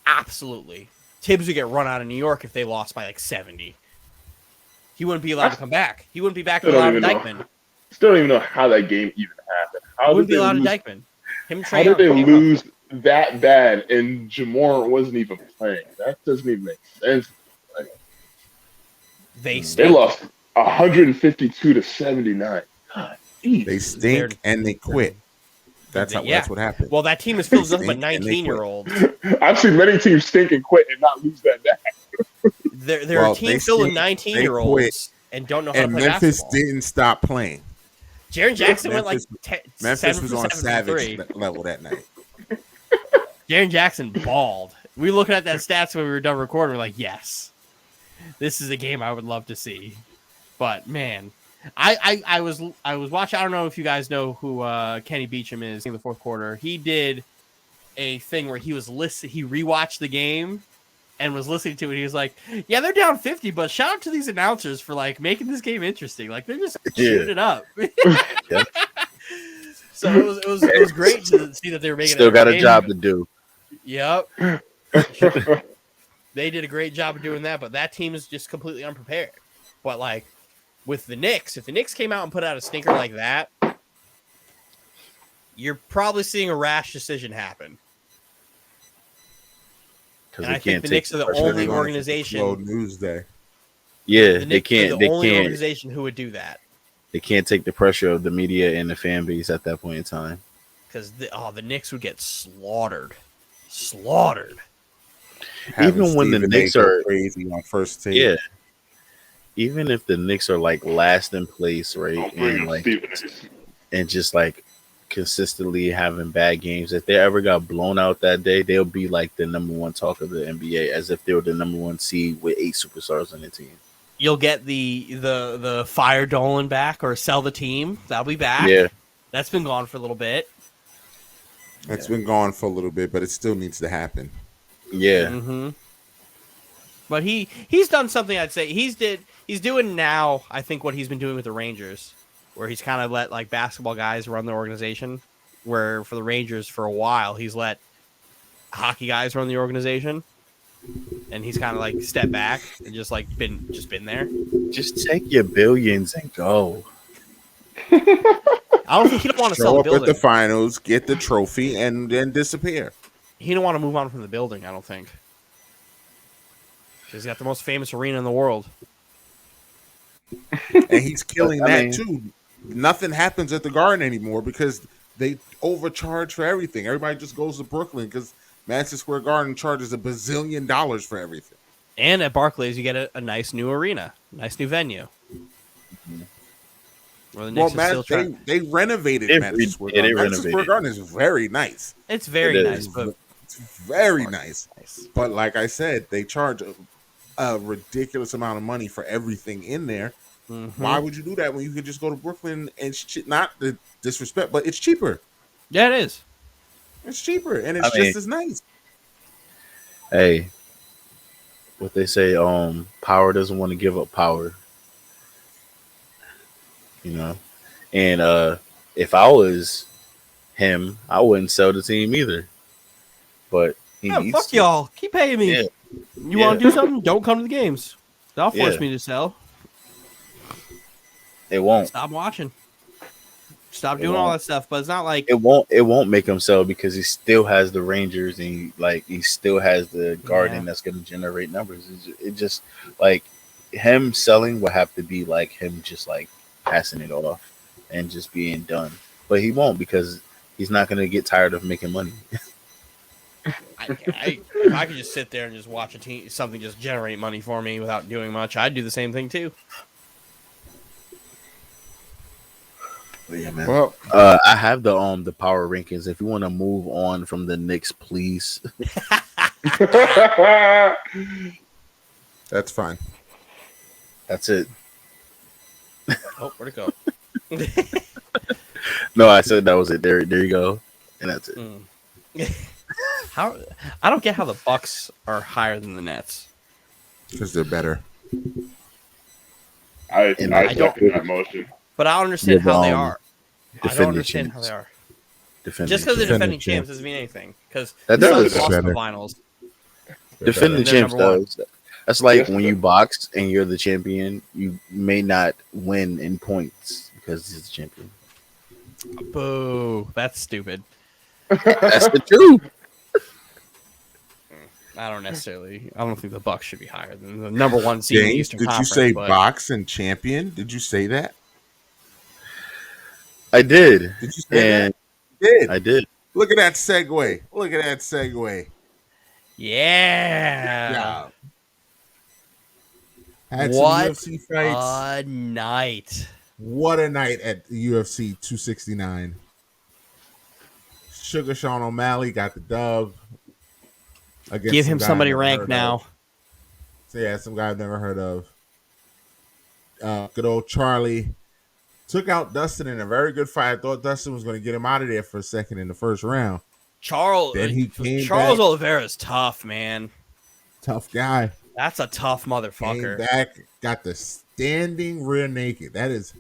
Absolutely. Tibbs would get run out of New York if they lost by like 70. He wouldn't be allowed to come back. He wouldn't be back allowed to Dykeman. Still don't even know how that game even happened. He wouldn't be allowed to Dykeman. How did they lose that bad and Jamor wasn't even playing? That doesn't even make sense. Like, they lost. 152-79. God, They stink and they quit. That's what happened. Well, that team is filled with nothing but Stink and they quit. 19-year-olds. I've seen many teams stink and quit and not lose that day. They're a team filled with 19-year-olds and don't know how to play Memphis basketball. didn't stop playing. Jaren Jackson went like Memphis was on 7 for savage 3. level that night. Jaren Jackson balled. We were looking at that stats when we were done recording. We're like, yes, this is a game I would love to see. But man, I was watching. I don't know if you guys know who Kenny Beecham is in the fourth quarter. He did a thing where he rewatched the game and was listening to it. He was like, yeah, they're down 50, but shout out to these announcers for like making this game interesting. Like they're just shooting it up. Yeah. So it was great to see that they were making Still got a job to do. Yep. They did a great job of doing that, but that team is just completely unprepared. But like with the Knicks, if the Knicks came out and put out a stinker like that, you're probably seeing a rash decision happen. And I think the Knicks are the only organization. News day. Yeah, they can't. The only organization who would do that. They can't take the pressure of the media and the fan base at that point in time. Because the Knicks would get slaughtered. Even when the Knicks are crazy on first take. Yeah. Even if the Knicks are like last in place, right? And just like consistently having bad games. If they ever got blown out that day, they'll be like the number one talk of the NBA, as if they were the number one seed with 8 superstars on the team. You'll get the fire Dolan back or sell the team. That'll be back. Yeah. That's been gone for a little bit. It's been gone for a little bit, but it still needs to happen. Yeah. Mm-hmm. But he's done something. I'd say he's doing now. I think what he's been doing with the Rangers, where he's kind of let like basketball guys run the organization. Where for the Rangers for a while he's let hockey guys run the organization, and he's kind of like stepped back and just been there. Just take your billions and go. I don't think he don't want to sell the building. Show up at the finals, get the trophy, and then disappear. He don't want to move on from the building. I don't think. He's got the most famous arena in the world. And he's killing that too. Nothing happens at the Garden anymore because they overcharge for everything. Everybody just goes to Brooklyn because Madison Square Garden charges $1 bazillion for everything. And at Barclays, you get a nice new arena, nice new venue. Mm-hmm. They renovated Madison Square Garden. Madison Square Garden is very nice. It's very nice, but it's very nice. But like I said, they charge a ridiculous amount of money for everything in there. Mm-hmm. Why would you do that when you could just go to Brooklyn and not the disrespect, but it's cheaper. Yeah, it is. It's cheaper and it's just as nice. Hey, what they say, power doesn't want to give up power. You know, and if I was him, I wouldn't sell the team either. But fuck y'all, keep paying me. Yeah. You want to do something? Don't come to the games. They'll force me to sell. It won't. Stop watching. Stop doing all that stuff. But it's not like it won't make him sell because he still has the Rangers and he still has the Garden that's going to generate numbers. It just like him selling would have to be like him just like passing it off and just being done. But he won't because he's not going to get tired of making money. If I could just sit there and just watch something just generate money for me without doing much, I'd do the same thing too. Yeah, man. Well, I have the power rankings. If you want to move on from the Knicks, please. That's fine. That's it. Oh, where'd it go? No, I said that was it. There you go, and that's it. How I don't get how the Bucks are higher than the Nets because they're better. I don't that motion. But I don't understand how they are. I don't understand how they are. Just because they're defending champs doesn't mean anything. Because that does lost the finals. Defending champs does. That's like when you box and you're the champion, you may not win in points because he's the champion. Boo! That's stupid. That's the truth. I don't think the Bucks should be higher than the number one seed in the James, Eastern did you Conference. say but box and champion? Did you say that? I did. Did you say And that? Did. I did. Look at that segue. Look at that segue. Yeah. Had What some UFC fights. a night. What a night at UFC 269. Sugar Sean O'Malley got the dub. Against Give him some guy somebody I've never ranked heard now. of. So yeah, some guy I've never heard of. Good old Charlie took out Dustin in a very good fight. I thought Dustin was going to get him out of there for a second in the first round. Then he came Charles back. Oliveira's tough, man. Tough guy. That's a tough motherfucker. Came back, got the standing rear naked. That is,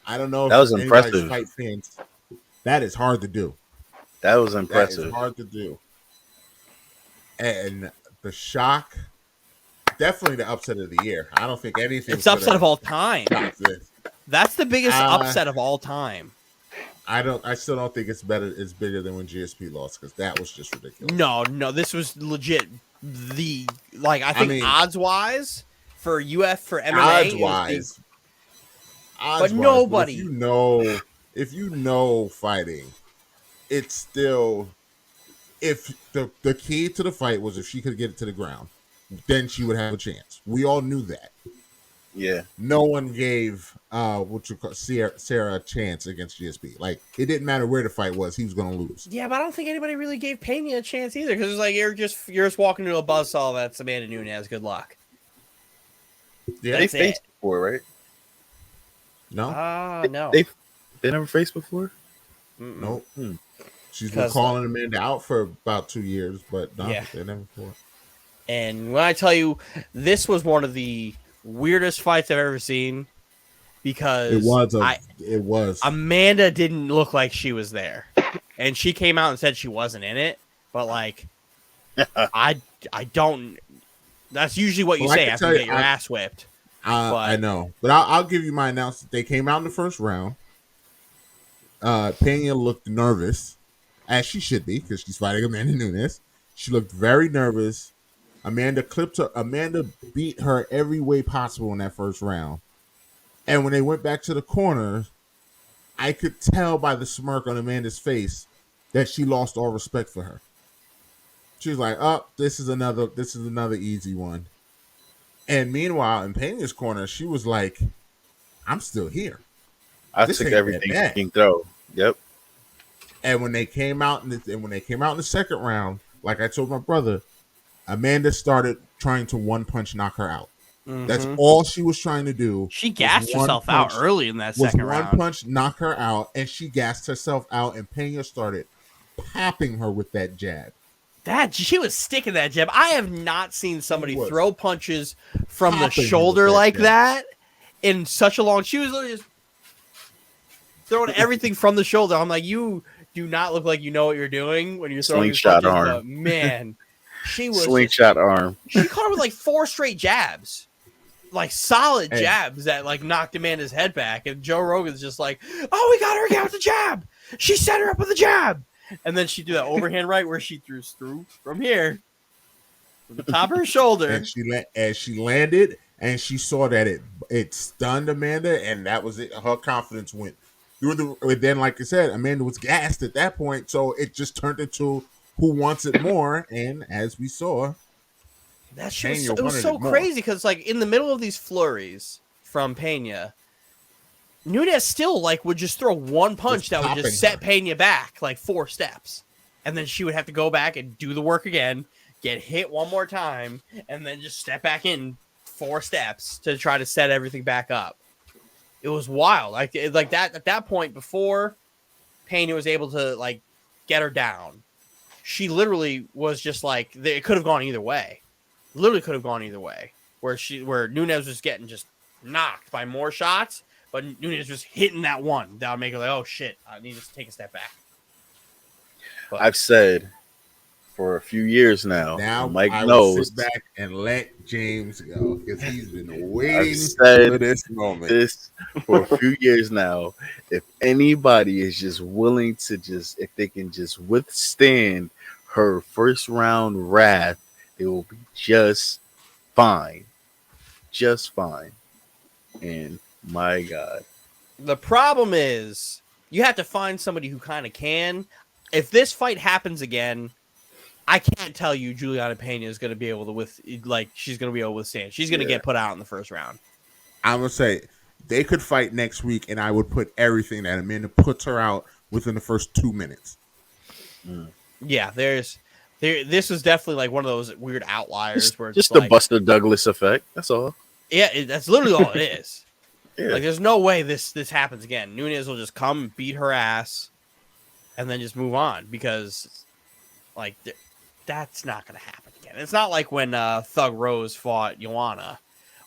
I don't know if That was anybody's impressive. fight fans. That is hard to do. That was That impressive. is hard to do. And the shock, definitely the upset of the year. I don't think anything. It's upset of all time. That's the biggest upset of all time. I still don't think it's better. It's bigger than when GSP lost because that was just ridiculous. No, this was legit. I think odds wise for MMA, odds wise, but nobody. If you know fighting, it's still. If the key to the fight was if she could get it to the ground, then she would have a chance. We all knew that. Yeah. No one gave Sarah a chance against GSP. Like it didn't matter where the fight was, he was going to lose. Yeah, but I don't think anybody really gave Pena a chance either because it's like you're just walking into a buzzsaw. That's Amanda Nunes. Good luck. Yeah, they faced before, right? No, no. They never faced before. Nope. She's been calling Amanda out for about 2 years, but no, they never fought. And when I tell you, this was one of the weirdest fights I've ever seen because it was. Amanda didn't look like she was there, and she came out and said she wasn't in it. But like, I don't. That's usually what you say after you get your ass whipped. I know, but I'll give you my announcement. They came out in the first round. Pena looked nervous, as she should be, because she's fighting Amanda Nunes. She looked very nervous. Amanda clipped her. Amanda beat her every way possible in that first round. And when they went back to the corner, I could tell by the smirk on Amanda's face that she lost all respect for her. She was like, "Oh, this is another easy one." And meanwhile, in Pena's corner, she was like, "I'm still here. I took everything she can throw." Yep. And when they came out in the second round, like I told my brother, Amanda started trying to one punch knock her out. Mm-hmm. That's all she was trying to do. She gassed herself out early in that second round. One punch knock her out, and she gassed herself out, and Pena started popping her with that jab. She was sticking that jab. I have not seen somebody throw punches from the shoulder like that in such a long. She was literally just throwing everything from the shoulder. I'm like, you do not look like you know what you're doing when you're throwing slingshot punches, arm. but man, she was slingshot arm. She caught her with like 4 straight jabs, like solid jabs that like knocked Amanda's head back. And Joe Rogan's just like, "Oh, we got her again with the jab. She set her up with the jab." And then she do that overhand right where she threw from here, from the top of her shoulder. And she landed, and she saw that it stunned Amanda, and that was it. Her confidence went. Then, like I said, Amanda was gassed at that point, so it just turned into who wants it more. And as we saw, that shit was so crazy because, like, in the middle of these flurries from Pena, Nunes still would just throw one punch that would just set Pena back like 4 steps, and then she would have to go back and do the work again, get hit one more time, and then just step back in 4 steps to try to set everything back up. It was wild, like that at that point before Pena was able to get her down. She literally was just like it could have gone either way. Literally could have gone either way. Where Nunes was getting just knocked by more shots. But Nunes was hitting that one. That would make her like, "Oh shit, I need to take a step back." But I've said for a few years now. Mike I knows. Will sit back and let James go because he's been waiting for this moment. This for a few years now. If anybody is just willing to if they can just withstand her first round wrath They will be just fine. Just fine. And my God. The problem is you have to find somebody who kind of can. If this fight happens again, I can't tell you Juliana Pena is going to be able to she's going to be able to withstand. She's going to get put out in the first round. I'm gonna say they could fight next week, and I would put everything that Amanda puts her out within the first 2 minutes. Yeah, this was definitely like one of those weird outliers where it's just like, the Buster Douglas effect. That's all. Yeah, that's literally all it is. Yeah. Like, there's no way this happens again. Nunes will just come, beat her ass, and then just move on because, like, that's not going to happen again. It's not like when Thug Rose fought Joanna,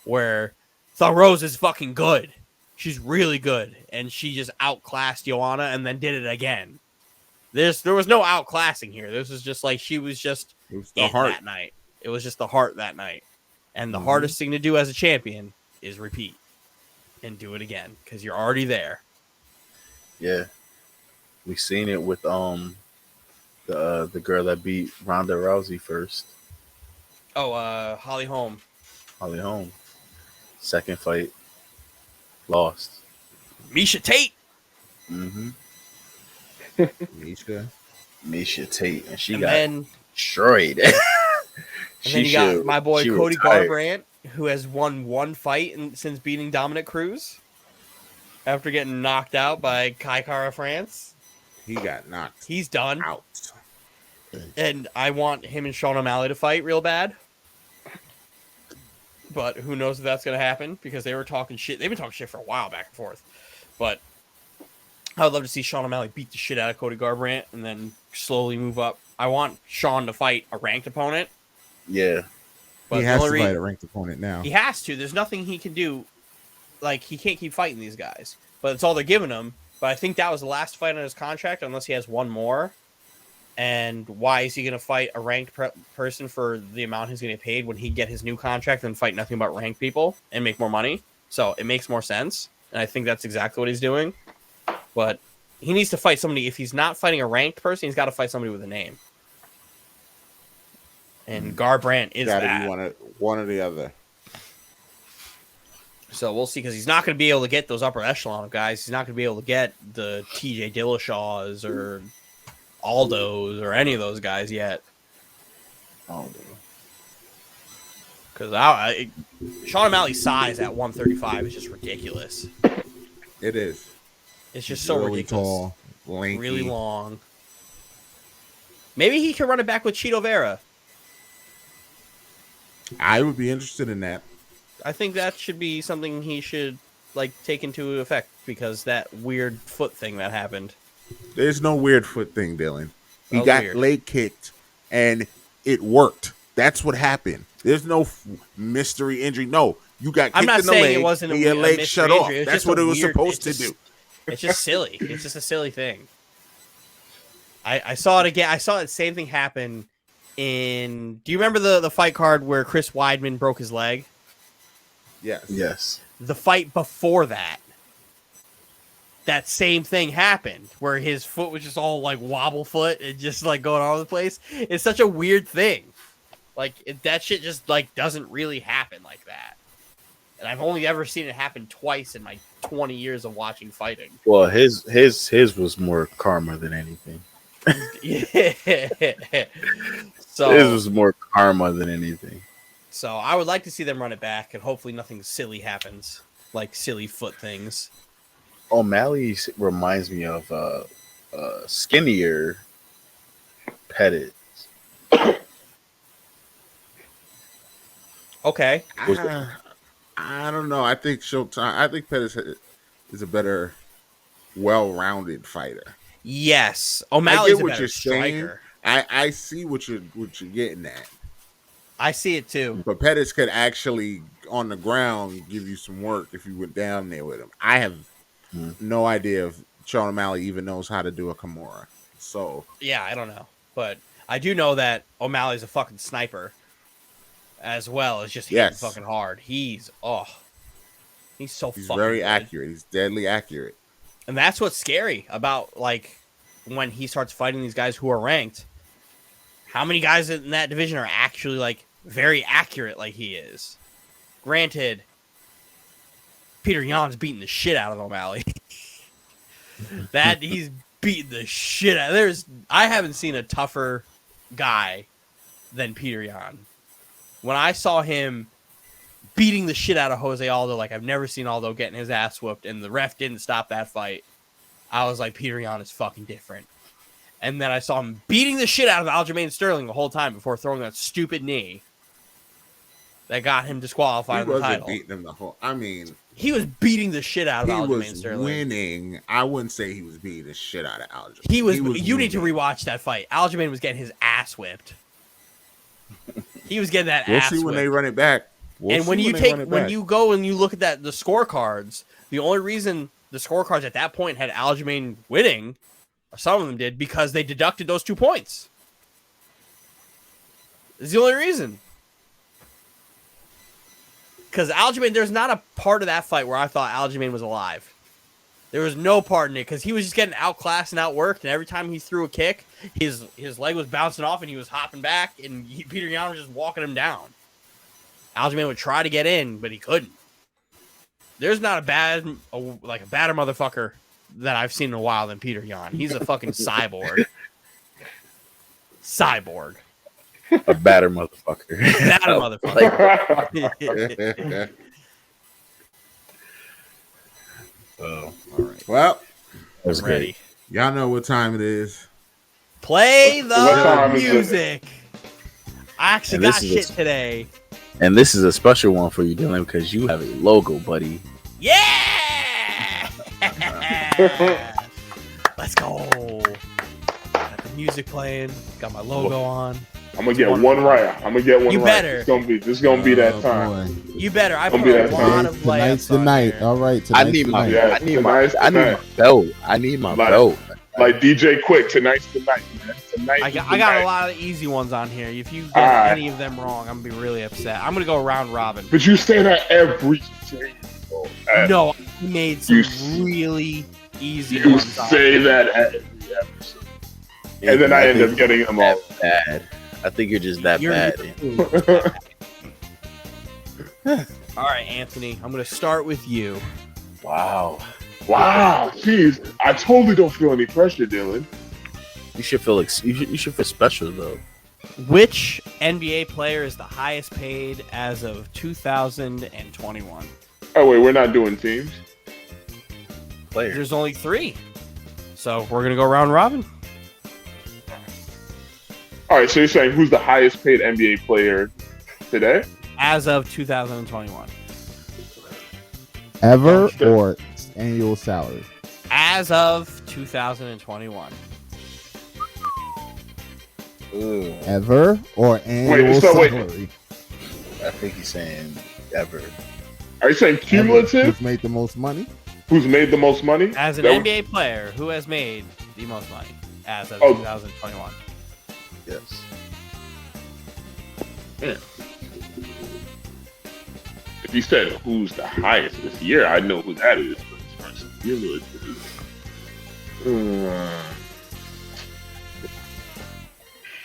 where Thug Rose is fucking good. She's really good, and she just outclassed Joanna and then did it again. There was no outclassing here. This was just like she was just It was the heart that night. It was just the heart that night. And the hardest thing to do as a champion is repeat and do it again because you're already there. Yeah, we seen it with the girl that beat Ronda Rousey first. Oh, Holly Holm. Holly Holm. Second fight, lost. Misha Tate. Mm-hmm. Misha Tate, and she got destroyed. And then you got my boy Cody Garbrandt, who has won one fight since beating Dominic Cruz after getting knocked out by Kai Kara France. He got knocked. He's done. Out. And I want him and Sean O'Malley to fight real bad. But who knows if that's going to happen because they were talking shit. They've been talking shit for a while back and forth. But I would love to see Sean O'Malley beat the shit out of Cody Garbrandt and then slowly move up. I want Sean to fight a ranked opponent. Yeah. But he has to fight a ranked opponent now. He has to. There's nothing he can do. Like, he can't keep fighting these guys. But it's all they're giving him. But I think that was the last fight on his contract, unless he has one more. And why is he going to fight a ranked person for the amount he's going to get paid when he get his new contract and fight nothing but ranked people and make more money? So it makes more sense. And I think that's exactly what he's doing. But he needs to fight somebody. If he's not fighting a ranked person, he's got to fight somebody with a name. And Garbrandt is that. Gotta be one or the other. So we'll see, because he's not going to be able to get those upper echelon of guys. He's not going to be able to get the TJ Dillashaws or Aldos or any of those guys yet. Because Sean O'Malley's size at 135 is just ridiculous. It is. It's just so really ridiculous. Tall, lanky. Really long. Maybe he can run it back with Cheeto Vera. I would be interested in that. I think that should be something he should take into effect, because that weird foot thing that happened. There's no weird foot thing, Dylan. He got leg kicked and it worked. That's what happened. There's no mystery injury. No, you got kicked in the leg. It wasn't and your leg shut off. That's what it was supposed to do. It's just silly. It's just a silly thing. I saw it again. I saw the same thing happen in. Do you remember the fight card where Chris Weidman broke his leg? Yes. The fight before that same thing happened where his foot was just all wobble foot and just going all over the place. It's such a weird thing. That shit just doesn't really happen like that. And I've only ever seen it happen twice in my 20 years of watching fighting. Well, his was more karma than anything. Yeah. So his was more karma than anything. So I would like to see them run it back, and hopefully nothing silly happens, like silly foot things. O'Malley reminds me of skinnier Pettit. Okay. I don't know. I think Pettis is a better, well-rounded fighter. Yes, O'Malley's I get a better striker. I see what you're getting at. I see it too. But Pettis could actually, on the ground, give you some work if you went down there with him. I have no idea if Sean O'Malley even knows how to do a Kimura. So yeah, I don't know, but I do know that O'Malley's a fucking sniper, as well as just hitting fucking hard. He's so fucking very good. accurate. He's deadly accurate, and that's what's scary about when he starts fighting these guys who are ranked. How many guys in that division are actually like very accurate like he is? Granted, Peter Yan's beating the shit out of O'Malley. That he's beating the shit out. I haven't seen a tougher guy than Peter Yan. When I saw him beating the shit out of Jose Aldo, like I've never seen Aldo getting his ass whooped, and the ref didn't stop that fight, I was like, Peter Yan is fucking different. And then I saw him beating the shit out of Aljamain Sterling the whole time before throwing that stupid knee that got him disqualified in the title. Beating him the whole. I mean, he was beating the shit out of Aljamain Sterling. He was winning. I wouldn't say he was beating the shit out of Aljamain. He was you winning. Need to rewatch that fight. Aljamain was getting his ass whipped. He was getting that ass whipped. We'll see when they run it back. And when you go and you look at the scorecards, the only reason the scorecards at that point had Aljamain winning, or some of them did, because they deducted those 2 points. It's the only reason. Because Aljamain, there's not a part of that fight where I thought Aljamain was alive. There was no part in it because he was just getting outclassed and outworked, and every time he threw a kick, his leg was bouncing off and he was hopping back, and Peter Yan was just walking him down. Aljamain would try to get in, but he couldn't. There's not a badder motherfucker that I've seen in a while than Peter Yan. He's a fucking cyborg. Cyborg. A batter motherfucker. Batter motherfucker. Oh, all right. Well, that's ready. Great. Y'all know what time it is. Play the music. I actually got shit today. And this is a special one for you, Dylan, because you have a logo, buddy. Yeah! Let's go. Got the music playing. Got my logo on. I'm gonna get one right. You better. This is gonna be that time. Boy. You better. I put a lot of Tonight's the night. here. All right. I need my belt. I need my belt. Like DJ Quick, tonight's the night. I got a lot of easy ones on here. If you get any of them wrong, I'm gonna be really upset. I'm gonna go round robin. But you say that every single time. No, I made some really easy ones. You say that every episode. And then I end up getting them all bad. I think you're just that bad. All right, Anthony. I'm gonna start with you. Wow. Jeez, I totally don't feel any pressure, Dylan. You should feel you should feel special though. Which NBA player is the highest paid as of 2021? Oh wait, we're not doing teams. Players. There's only 3, so we're gonna go round robin. All right, so you're saying who's the highest paid NBA player today? As of 2021. Ever or annual salary? As of 2021. Ooh. Ever or annual salary? I think he's saying ever. Are you saying cumulative? Who's made the most money? Who's made the most money? As an NBA player, who has made the most money as of 2021? Yes. Yeah. If you said who's the highest this year, I know who that is. But as far as cumulative,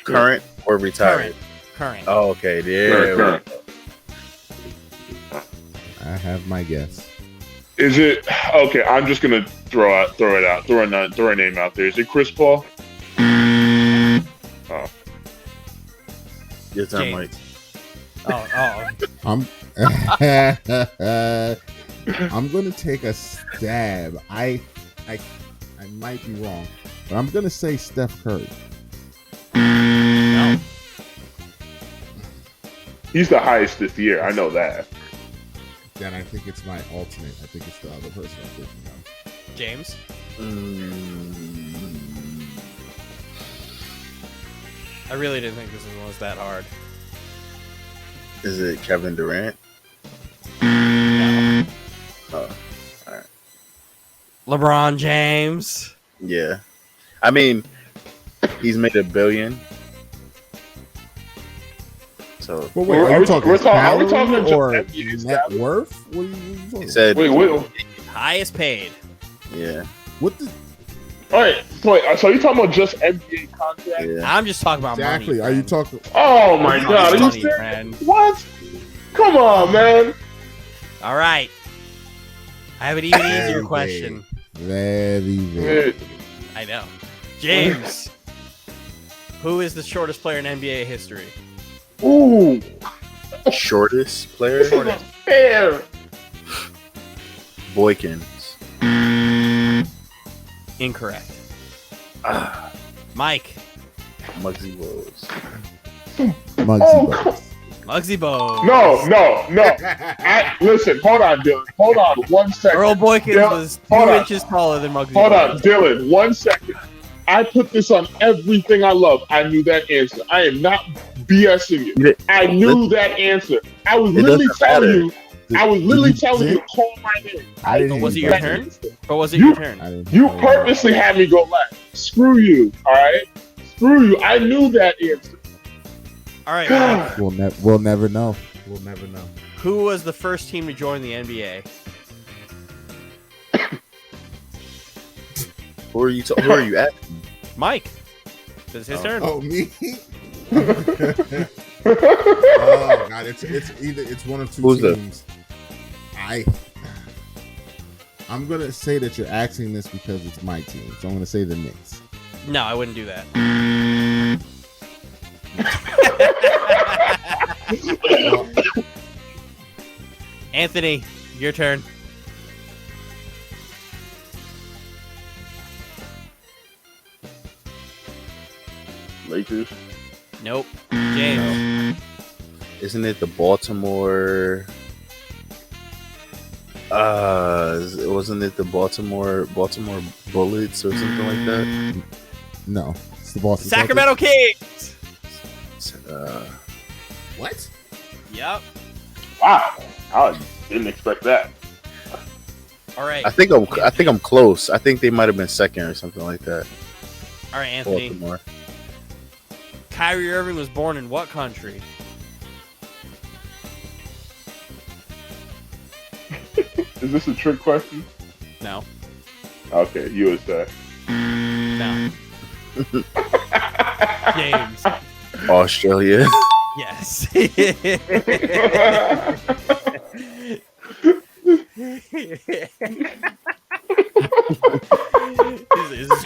current or retired? Current. Oh, okay. Yeah. Current. I have my guess. Is it okay? I'm just gonna throw a name out there. Is it Chris Paul? Oh. Your time, Mike. Oh. I'm gonna take a stab. I might be wrong, but I'm gonna say Steph Curry. No. He's the highest this year. I know that. Then I think it's my alternate. I think it's the other person I'm thinking of. James? I really didn't think this was that hard. Is it Kevin Durant? No. Oh, all right. LeBron James? Yeah. I mean, he's made $1 billion. So, But wait, are we talking or net worth? What are you talking? he said, wait. Highest paid. yeah. What the? All right, so you talking about just NBA contracts? Yeah. I'm just talking about Exactly. money. Are you friend. talking? Oh my Money, God, are you money, serious? friend. What? Come on, man. All right. I have an even easier Very question. Very, very. I know. James, who is the shortest player in NBA history? Ooh, Shortest player? this isn't fair. Boykins. Incorrect. Ah, Mike, Muggsy Bogues. Muggsy Oh, Bogues. Muggsy Bogues. no. Listen, hold on, Dylan. Hold on 1 second. Earl Boykins Dylan, was hold 2 on. inches taller than Muggsy Hold Bogues. on, Dylan. 1 second. I put this on everything I love. I knew that answer. I am not BSing you. I knew that answer. I was literally telling you. I was literally telling you to call my name. I didn't. Was it hear your that turn? answer. Or was it You- your turn? I didn't- You purposely had me go last. Screw you. All right. Screw you. I knew that answer. All right, Mike. We'll never know. We'll never know. Who was the first team to join the NBA? Who are you at? Mike. It's his turn. Oh, me? Oh God! It's one of two Who's that? teams. I'm gonna say that you're asking this because it's my team, so I'm gonna say the Knicks. No, I wouldn't do that. Anthony, your turn. Lakers. Nope. James. Isn't it the Baltimore? Wasn't it the Baltimore Bullets or something like that? No, it's the Boston Sacramento Kings. What? Yep. Wow. I didn't expect that. All right. I think I'm close. I think they might have been second or something like that. All right, Anthony. Baltimore. Kyrie Irving was born in what country? Is this a trick question? No. Okay, USA. No. James. Australia. Yes.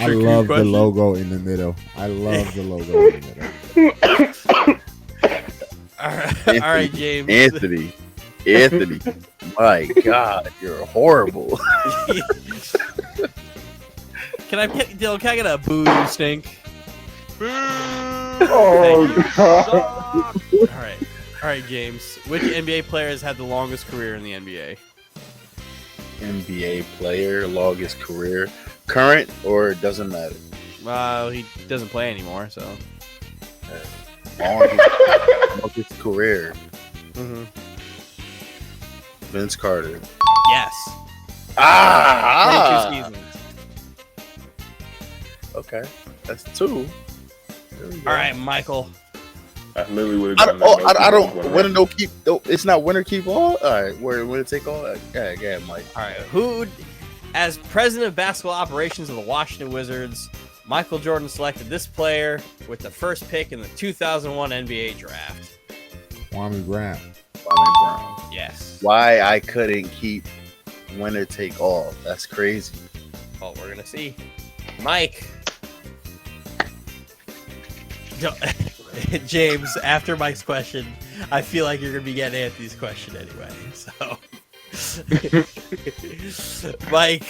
I love the logo in the middle. All right, James. Anthony. My God, you're horrible. Can I get a boo, you stink? Oh, God. All right, James. Which NBA player has had the longest career in the NBA? NBA player, longest career, current or it doesn't matter. He doesn't play anymore, so. Longest career. Mm-hmm. Vince Carter. Yes. 22 seasons. Okay, that's two. There we go. All right, Michael. I literally would I have don't. I don't. Winner no keep. No, it's not winner keep all. All right, winner take all. Yeah, Mike. All right, as president of basketball operations of the Washington Wizards, Michael Jordan selected this player with the first pick in the 2001 NBA draft. Kwame Brown. Brown. Yes. Why I couldn't keep winner take all? That's crazy. Oh, we're gonna see. Mike. James, after Mike's question, I feel like you're gonna be getting Anthony's question anyway. So, Mike,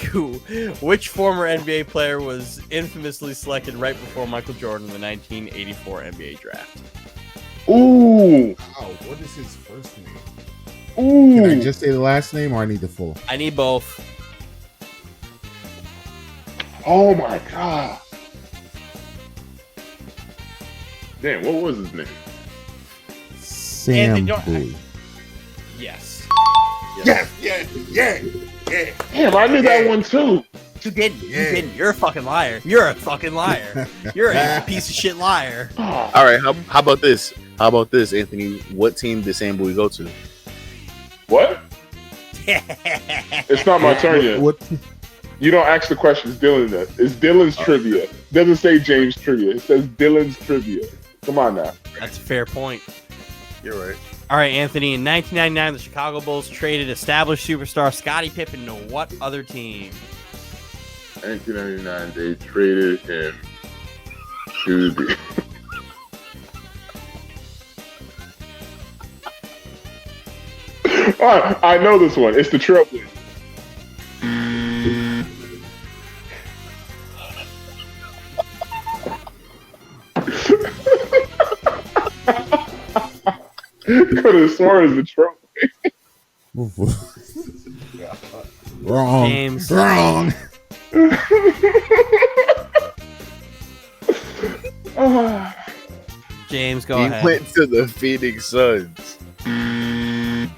which former NBA player was infamously selected right before Michael Jordan in the 1984 NBA draft? Ooh. Oh, what is his first name? Ooh. Can I just say the last name or I need the full? I need both. Oh my God. Damn, what was his name? Sam Bowie. Yes. Yeah. Damn, I knew that one too. You didn't. You didn't. You're a fucking liar. You're a fucking liar. You're a piece of shit liar. Oh, All right, how about this? How about this, Anthony? What team did Sam Bowie go to? what? It's not my turn yet. You don't ask the questions Dylan does. It's Dylan's trivia. It doesn't say James trivia. It says Dylan's trivia. Come on now. That's a fair point. You're right. All right, Anthony. In 1999, the Chicago Bulls traded established superstar Scottie Pippen to what other team? 1999, they traded him to the. I know this one. It's the Trailblazers. Could have sworn it was the Trailblazers. Wrong. James. Wrong. James, go He ahead. went to the Phoenix Suns.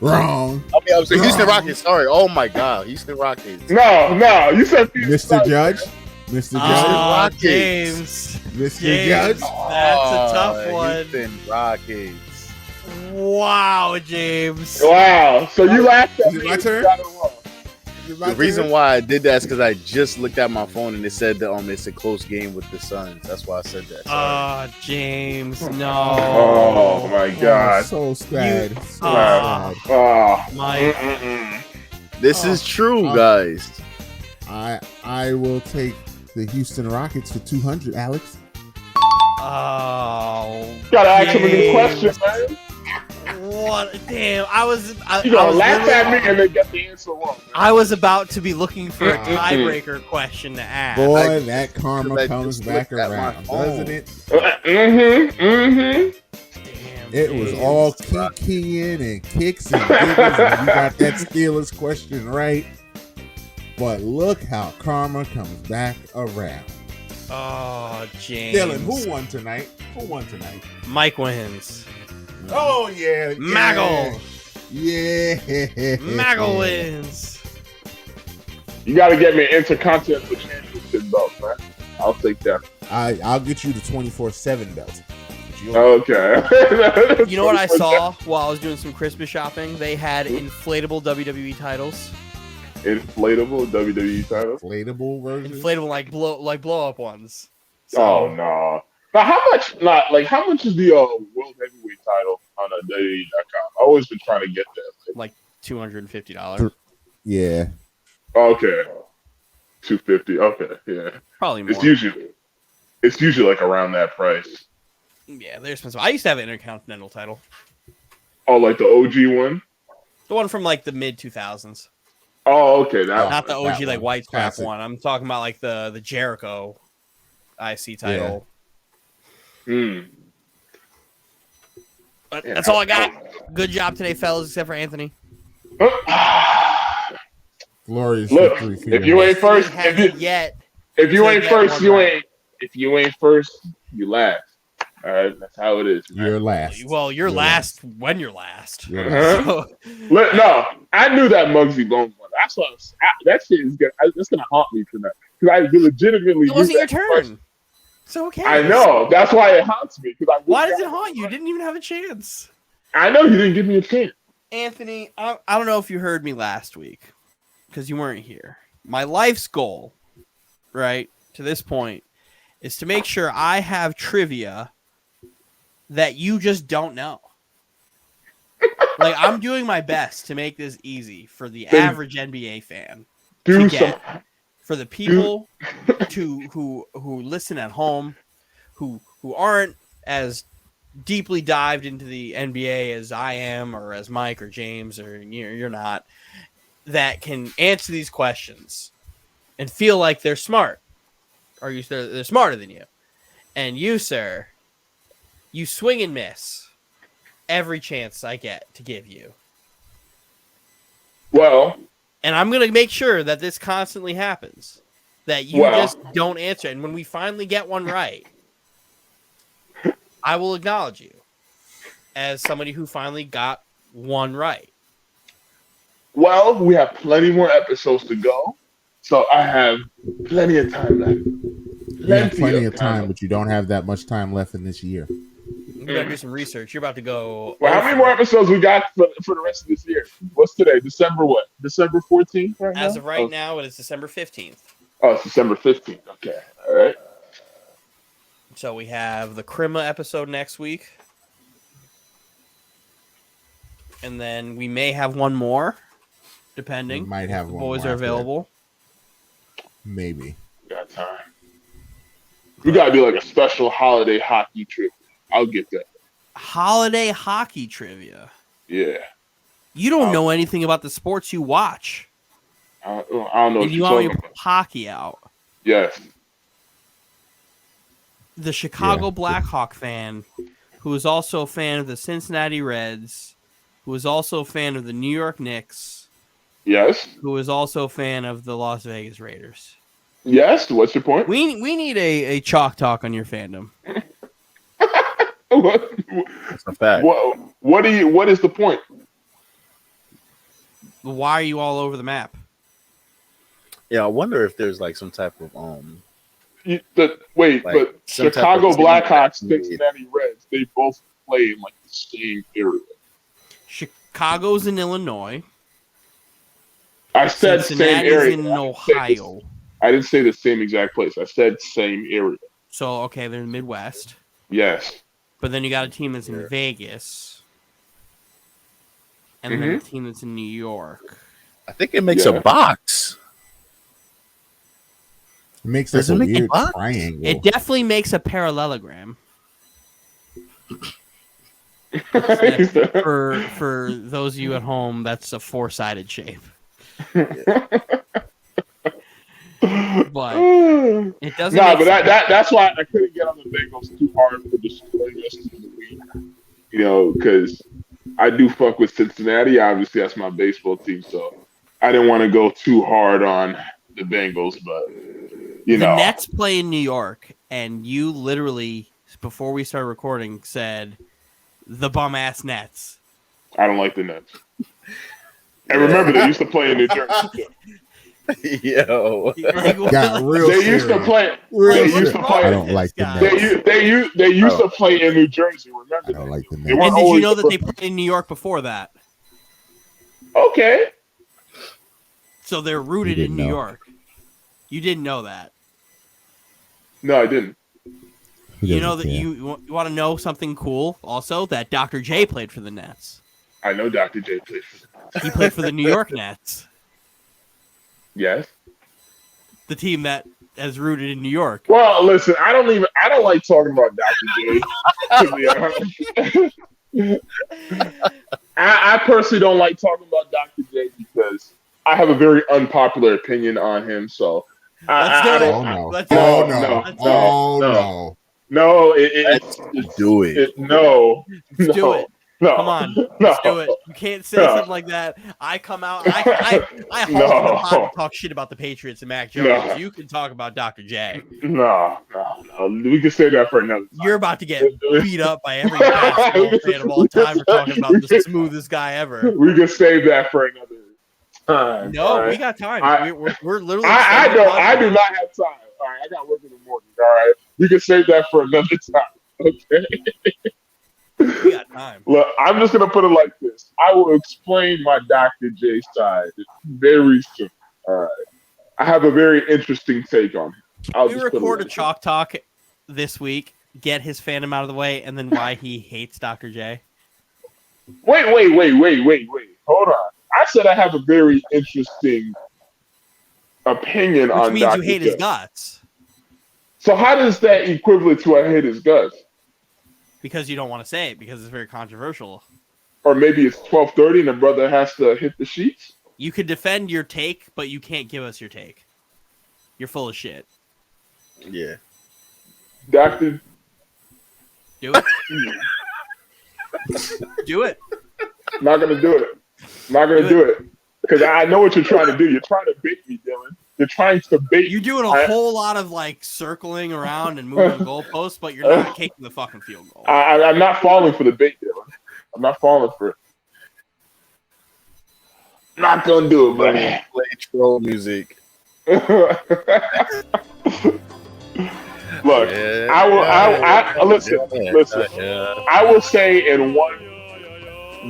Wrong. I mean, I'm saying Houston Rockets. Sorry. Oh my God, Houston Rockets. No, you said Mr. Judge. Mr. Judge. Oh, Rockets. James. Mr. James. Judge. That's a tough one. Houston Rockets. Wow, James. Wow. So you laughed at Is it me. my turn? You got it wrong. The reason why I did that is because I just looked at my phone and it said that it's a close game with the Suns. That's why I said that. Sorry. Oh, James, no. Oh my God. So sad. So Ah. sad. Oh. Mike. This is true, guys. I will take the Houston Rockets for 200, Alex. Oh. Gotta ask him a new James. question, man. What? Damn. I was Laugh at me literally- and then get the answer wrong. I was about to be looking for a tiebreaker question to ask. Boy, that karma I comes just back looked at my around, phone. doesn't it? Damn, It was James. all kicking and kicks and giggles, and you got that Steelers question right. But look how karma comes back around. Oh, James. Dylan, who won tonight? Who won tonight? Mike wins. Oh yeah, Maggle. Yeah, Maggle wins. You gotta get me an Intercontinental Championship belt, man. I'll take that. I'll get you the 24/7 belt. Okay. You know what I saw while I was doing some Christmas shopping? They had inflatable WWE titles. Inflatable WWE title. Inflatable version. Inflatable blow up ones. So, Oh no. Now how much? How much is the world heavyweight title on WWE.com? I've always been trying to get that. like $250. Yeah. Okay. $250. Okay, yeah. Probably more. It's usually like around that price. Yeah, they're expensive. I used to have an Intercontinental title. Oh, like the OG one? The one from like the mid 2000s. Oh, okay. Not the OG that like one. white strap Classic. one. I'm talking about like the Jericho IC title. Hmm. But Yeah. that's all I got. Good job today, fellas, except for Anthony. Glorious Look, victory for if you ain't first, Hasn't yet. if you to ain't get first, one you right. ain't. If you ain't first, you last. All right, that's how it is. man. You're last. Well, you're You're last when you're last. You're last. Uh-huh. So, No, I knew that Muggsy Bones one. That's what that shit is gonna. That's gonna haunt me tonight because I legitimately. it wasn't your used that question. turn. So okay. I know. That's why it haunts me. Because Why does it haunt you? You didn't even have a chance. I know you didn't give me a chance. Anthony, I don't know if you heard me last week because you weren't here. My life's goal, right, to this point, is to make sure I have trivia that you just don't know. Like, I'm doing my best to make this easy for the average NBA fan Do to some. get. For the people who listen at home, who aren't as deeply dived into the NBA as I am, or as Mike or James, or you're not, that can answer these questions and feel like they're smart, or they're smarter than you. And you, sir, you swing and miss every chance I get to give you. Well, And I'm going to make sure that this constantly happens, that you just don't answer. And when we finally get one right, I will acknowledge you as somebody who finally got one right. well, we have plenty more episodes to go, so I have plenty of time left. You have plenty of time, but you don't have that much time left in this year. You better do some research. You're about to go. Well, how many more episodes we got for the rest of this year? What's today? December what? December 14th right now? As of right now, it is December 15th. Oh, it's December 15th. Okay. All right. So we have the Krima episode next week. And then we may have one more, depending. We might have if the one boys more are after available. Maybe. Got time. We got to do like a special holiday hockey trip. I'll get that. Holiday hockey trivia. Yeah. You don't know anything about the sports you watch. I don't know. And you want me to put hockey out. Yes. The Chicago Blackhawk fan, who is also a fan of the Cincinnati Reds, who is also a fan of the New York Knicks. Yes. Who is also a fan of the Las Vegas Raiders. Yes. What's your point? We need a chalk talk on your fandom. That's a fact. What is the point? Why are you all over the map? Yeah, I wonder if there's like some type of But Chicago Blackhawks, Cincinnati Reds, they both play in like the same area. Chicago's in Illinois. I said Cincinnati's same area. in Ohio. I didn't say the same exact place. I said same area. So okay, they're in the Midwest. Yes. But then you got a team that's in Vegas. And then a team that's in New York. I think it makes a box. It makes a weird triangle. It definitely makes a parallelogram. For those of you at home, that's a 4-sided shape. But it doesn't. But that's why I couldn't get on the Bengals too hard for destroying us in the week. You know, because I do fuck with Cincinnati. Obviously, that's my baseball team, so I didn't want to go too hard on the Bengals. But the Nets play in New York, and you literally before we started recording said the bum ass Nets. I don't like the Nets. And remember, they used to play in New Jersey too. Yo, got real. They used to play. They used to play. I don't like the Nets. They used to play in New Jersey. Remember? I don't like the Nets. And did you know that they played in New York before that? Okay. So they're rooted in New York. You didn't know that. No, I didn't. You know that you want to know something cool? Also, that Dr. J played for the Nets. I know Dr. J played for the Nets. He played for the New York Nets. Yes. The team that is rooted in New York. Well, listen, I don't like talking about Dr. J. I personally don't like talking about Dr. J because I have a very unpopular opinion on him. So let's do it. No, do it. Let's do it. No, come on, let's do it. You can't say something like that. I come out. I talk shit about the Patriots and Mac Jones. No. You can talk about Dr. J. No. We can say that for another time. You're about to get beat up by every basketball fan of all time for talking about the smoothest guy ever. We can save that for another time. No, we got time. We're literally. I do not have time. All right, I got work in the morning. All right, we can save that for another time. Okay. We got time. Look, I'm just gonna put it like this. I will explain my Dr. J side very soon. All right. I have a very interesting take on him. We record a chalk talk this week, get his fandom out of the way, and then why he hates Dr. J. Wait. Hold on. I said I have a very interesting opinion on Dr. J. Which means you hate his guts. So how does that equivalent to I hate his guts? Because you don't want to say it because it's very controversial. Or maybe it's 12:30 and the brother has to hit the sheets? You could defend your take, but you can't give us your take. You're full of shit. Yeah. Doctor. Do it. Do it. I'm not going to do it. I'm not going to do it. Because I know what you're trying to do. You're trying to bait me, Dylan. You're trying to bait me. You're doing a whole lot of like circling around and moving the goalposts, but you're not kicking the fucking field goal. I'm not falling for the bait, Dylan. I'm not falling for it. Not gonna do it, buddy. Play troll music. Look, Look, I listen. I will say in one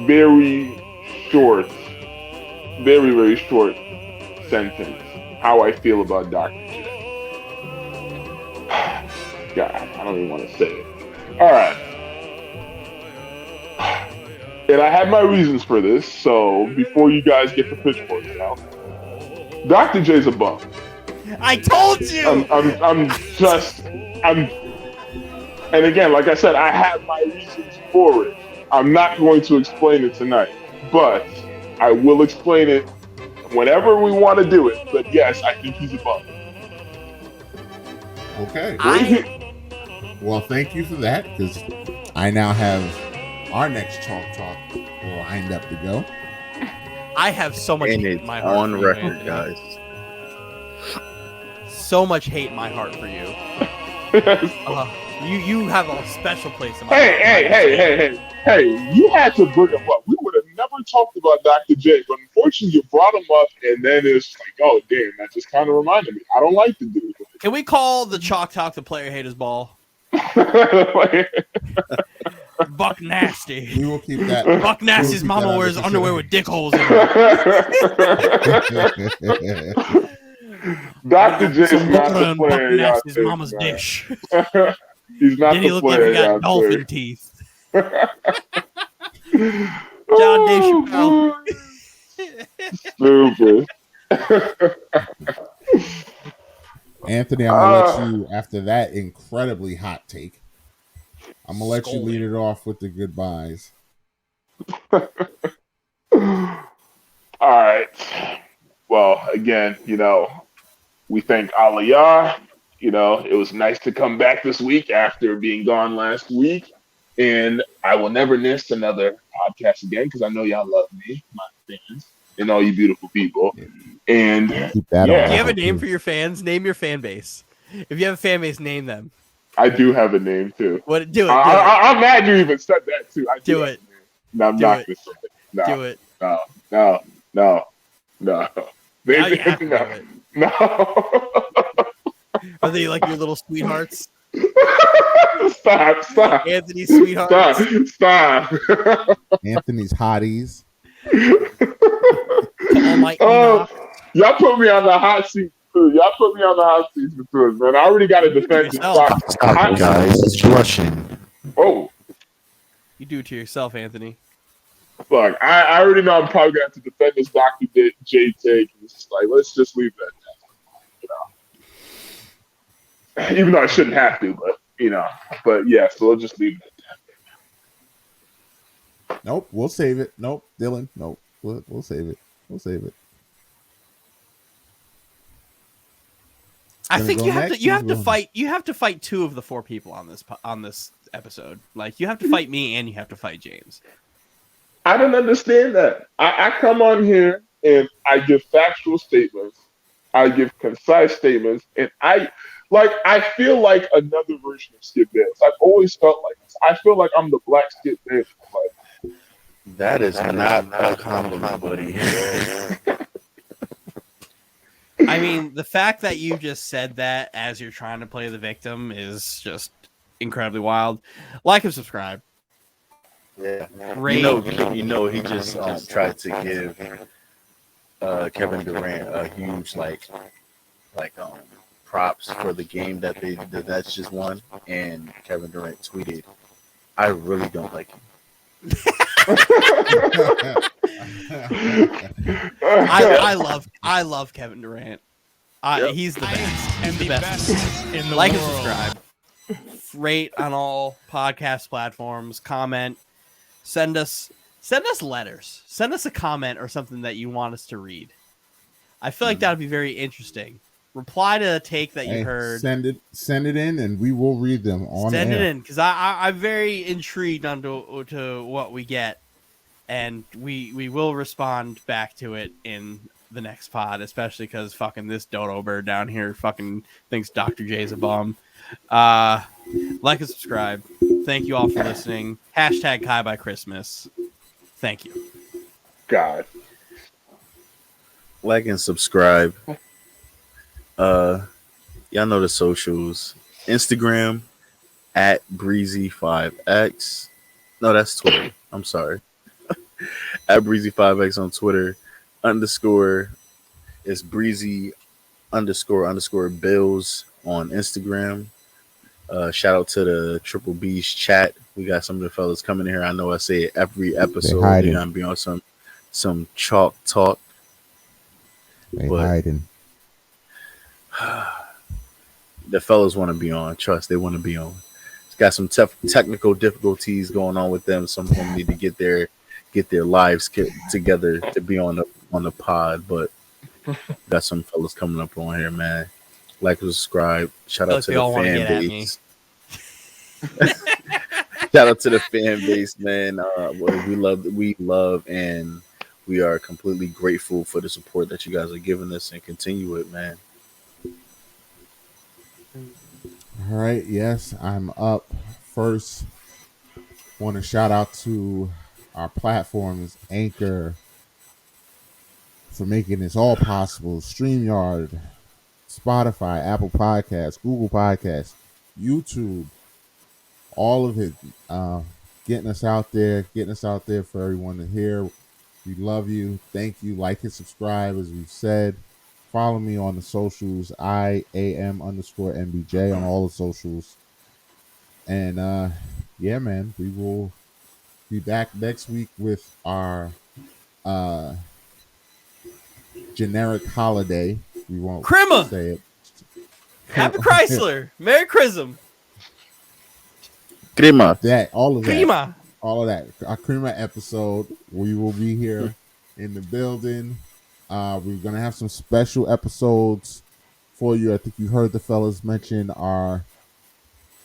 very short, very short sentence how I feel about Dr. J. God, I don't even want to say it. All right. And I have my reasons for this, so before you guys get the pitchforks out, Dr. J's a bum. I told you. And again, like I said, I have my reasons for it. I'm not going to explain it tonight, but I will explain it whenever we want to do it. But yes, I think he's a bum. Okay. Well, thank you for that, because I now have our next Chalk Talk lined up to go. I have so much And hate it's in my heart on for you, record, Anthony. guys. So much hate in my heart for you. You have a special place in my heart. Hey, you had to bring him up. We would have never talked about Dr. J, but unfortunately you brought him up, and then it's like, oh, damn, that just kind of reminded me. I don't like the dude. Can we call the Chalk Talk the player haters ball? Buck Nasty. We will keep that. Buck Nasty's mama wears underwear with dick holes in it. Dr. J is not the Buck player. Nasty's mama's dish. He's not Then he the looked like player. he got dolphin teeth. John Dave Chappelle. Stupid. Anthony, I'm gonna let you, after that incredibly hot take, I'm gonna let you lead it off with the goodbyes. All right. Well, again, we thank Aliyah. It was nice to come back this week after being gone last week. And I will never miss another podcast again because I know y'all love me, my fans, and all you beautiful people. And keep that do you have a name for your fans? Name your fan base. If you have a fan base, name them. I do have a name too. What? Do it. I'm mad you even said that too. Do it. No, I'm not going to say it. No, do it. No. Now you have to do it. No. Are they like your little sweethearts? Stop. Anthony's sweethearts. Stop. Anthony's hotties. Y'all put me on the hot seat too. Y'all put me on the hot seat too, man. I already got to defend Stop, guys. It's rushing. Oh. You do it to yourself, Anthony. Look, I already know I'm probably going to have to defend this Dr. J take. It's just like, let's just leave that. Even though I shouldn't have to, but yeah, so we'll just leave it at that. Nope, we'll save it. Nope, Dylan. Nope, we'll save it. We'll save it. I think you have to fight. You have to fight two of the four people on this episode. Like you have to fight me and you have to fight James. I don't understand that. I come on here and I give factual statements. I give concise statements, and I feel like another version of Skip Bayless. I've always felt like this. I feel like I'm the black Skip Bayless. That is not a compliment, buddy. I mean, the fact that you just said that as you're trying to play the victim is just incredibly wild. Like and subscribe. Yeah, Rate. You know, he just tried to give Kevin Durant a huge props for the game that that's just won, and Kevin Durant tweeted, "I really don't like him." I love Kevin Durant. He's the best. He's the best in the world. And subscribe. Rate on all podcast platforms. Comment. Send us letters. Send us a comment or something that you want us to read. I feel like that would be very interesting. Reply to a take that you heard. Send it in, and we will read them on air. Send it in, because I'm very intrigued to what we get, and we will respond back to it in the next pod, especially because fucking this dodo bird down here fucking thinks Dr. J's a bum. Like and subscribe. Thank you all for listening. Hashtag Kai by Christmas. Thank you. God. Like and subscribe. Y'all know the socials. Instagram at Breezy5X. No, that's Twitter. I'm sorry. At Breezy5X on Twitter. Underscore it's Breezy underscore Bills on Instagram. Shout out to the Triple B's chat. We got some of the fellas coming here. I know I say it every episode. They're gonna be on some chalk talk. They But hiding. the fellas want to be on. Trust, they want to be on. It's got some technical difficulties going on with them. Some of them need to get their lives together to be on the pod. But got some fellas coming up on here, man. Like, subscribe. Shout out to the fan base. Shout out to the fan base, man. We love, and we are completely grateful for the support that you guys are giving us, and continue it, man. All right, yes, I'm up. First, want to shout out to our platforms, Anchor, for making this all possible. StreamYard, Spotify, Apple Podcasts, Google Podcasts, YouTube, all of it, getting us out there for everyone to hear. We love you. Thank you. Like and subscribe, as we've said. Follow me on the socials, IAM_MBJ on all the socials. And yeah, man, we will be back next week with our generic holiday. We won't say it. Happy Chrysler. Merry Chrism. Crema. All of that. Crema. All of that. Our Crema episode. We will be here in the building. We're going to have some special episodes for you. I think you heard the fellas mention our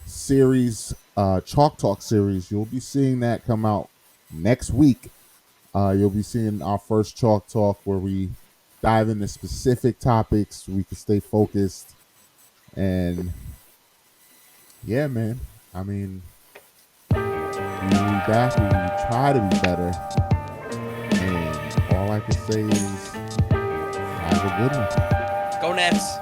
series, Chalk Talk series. You'll be seeing that come out next week. You'll be seeing our first Chalk Talk where we dive into specific topics so we can stay focused. And yeah, man. I mean, we will be back. We will try to be better. And all I can say is have a good one. Go Nets.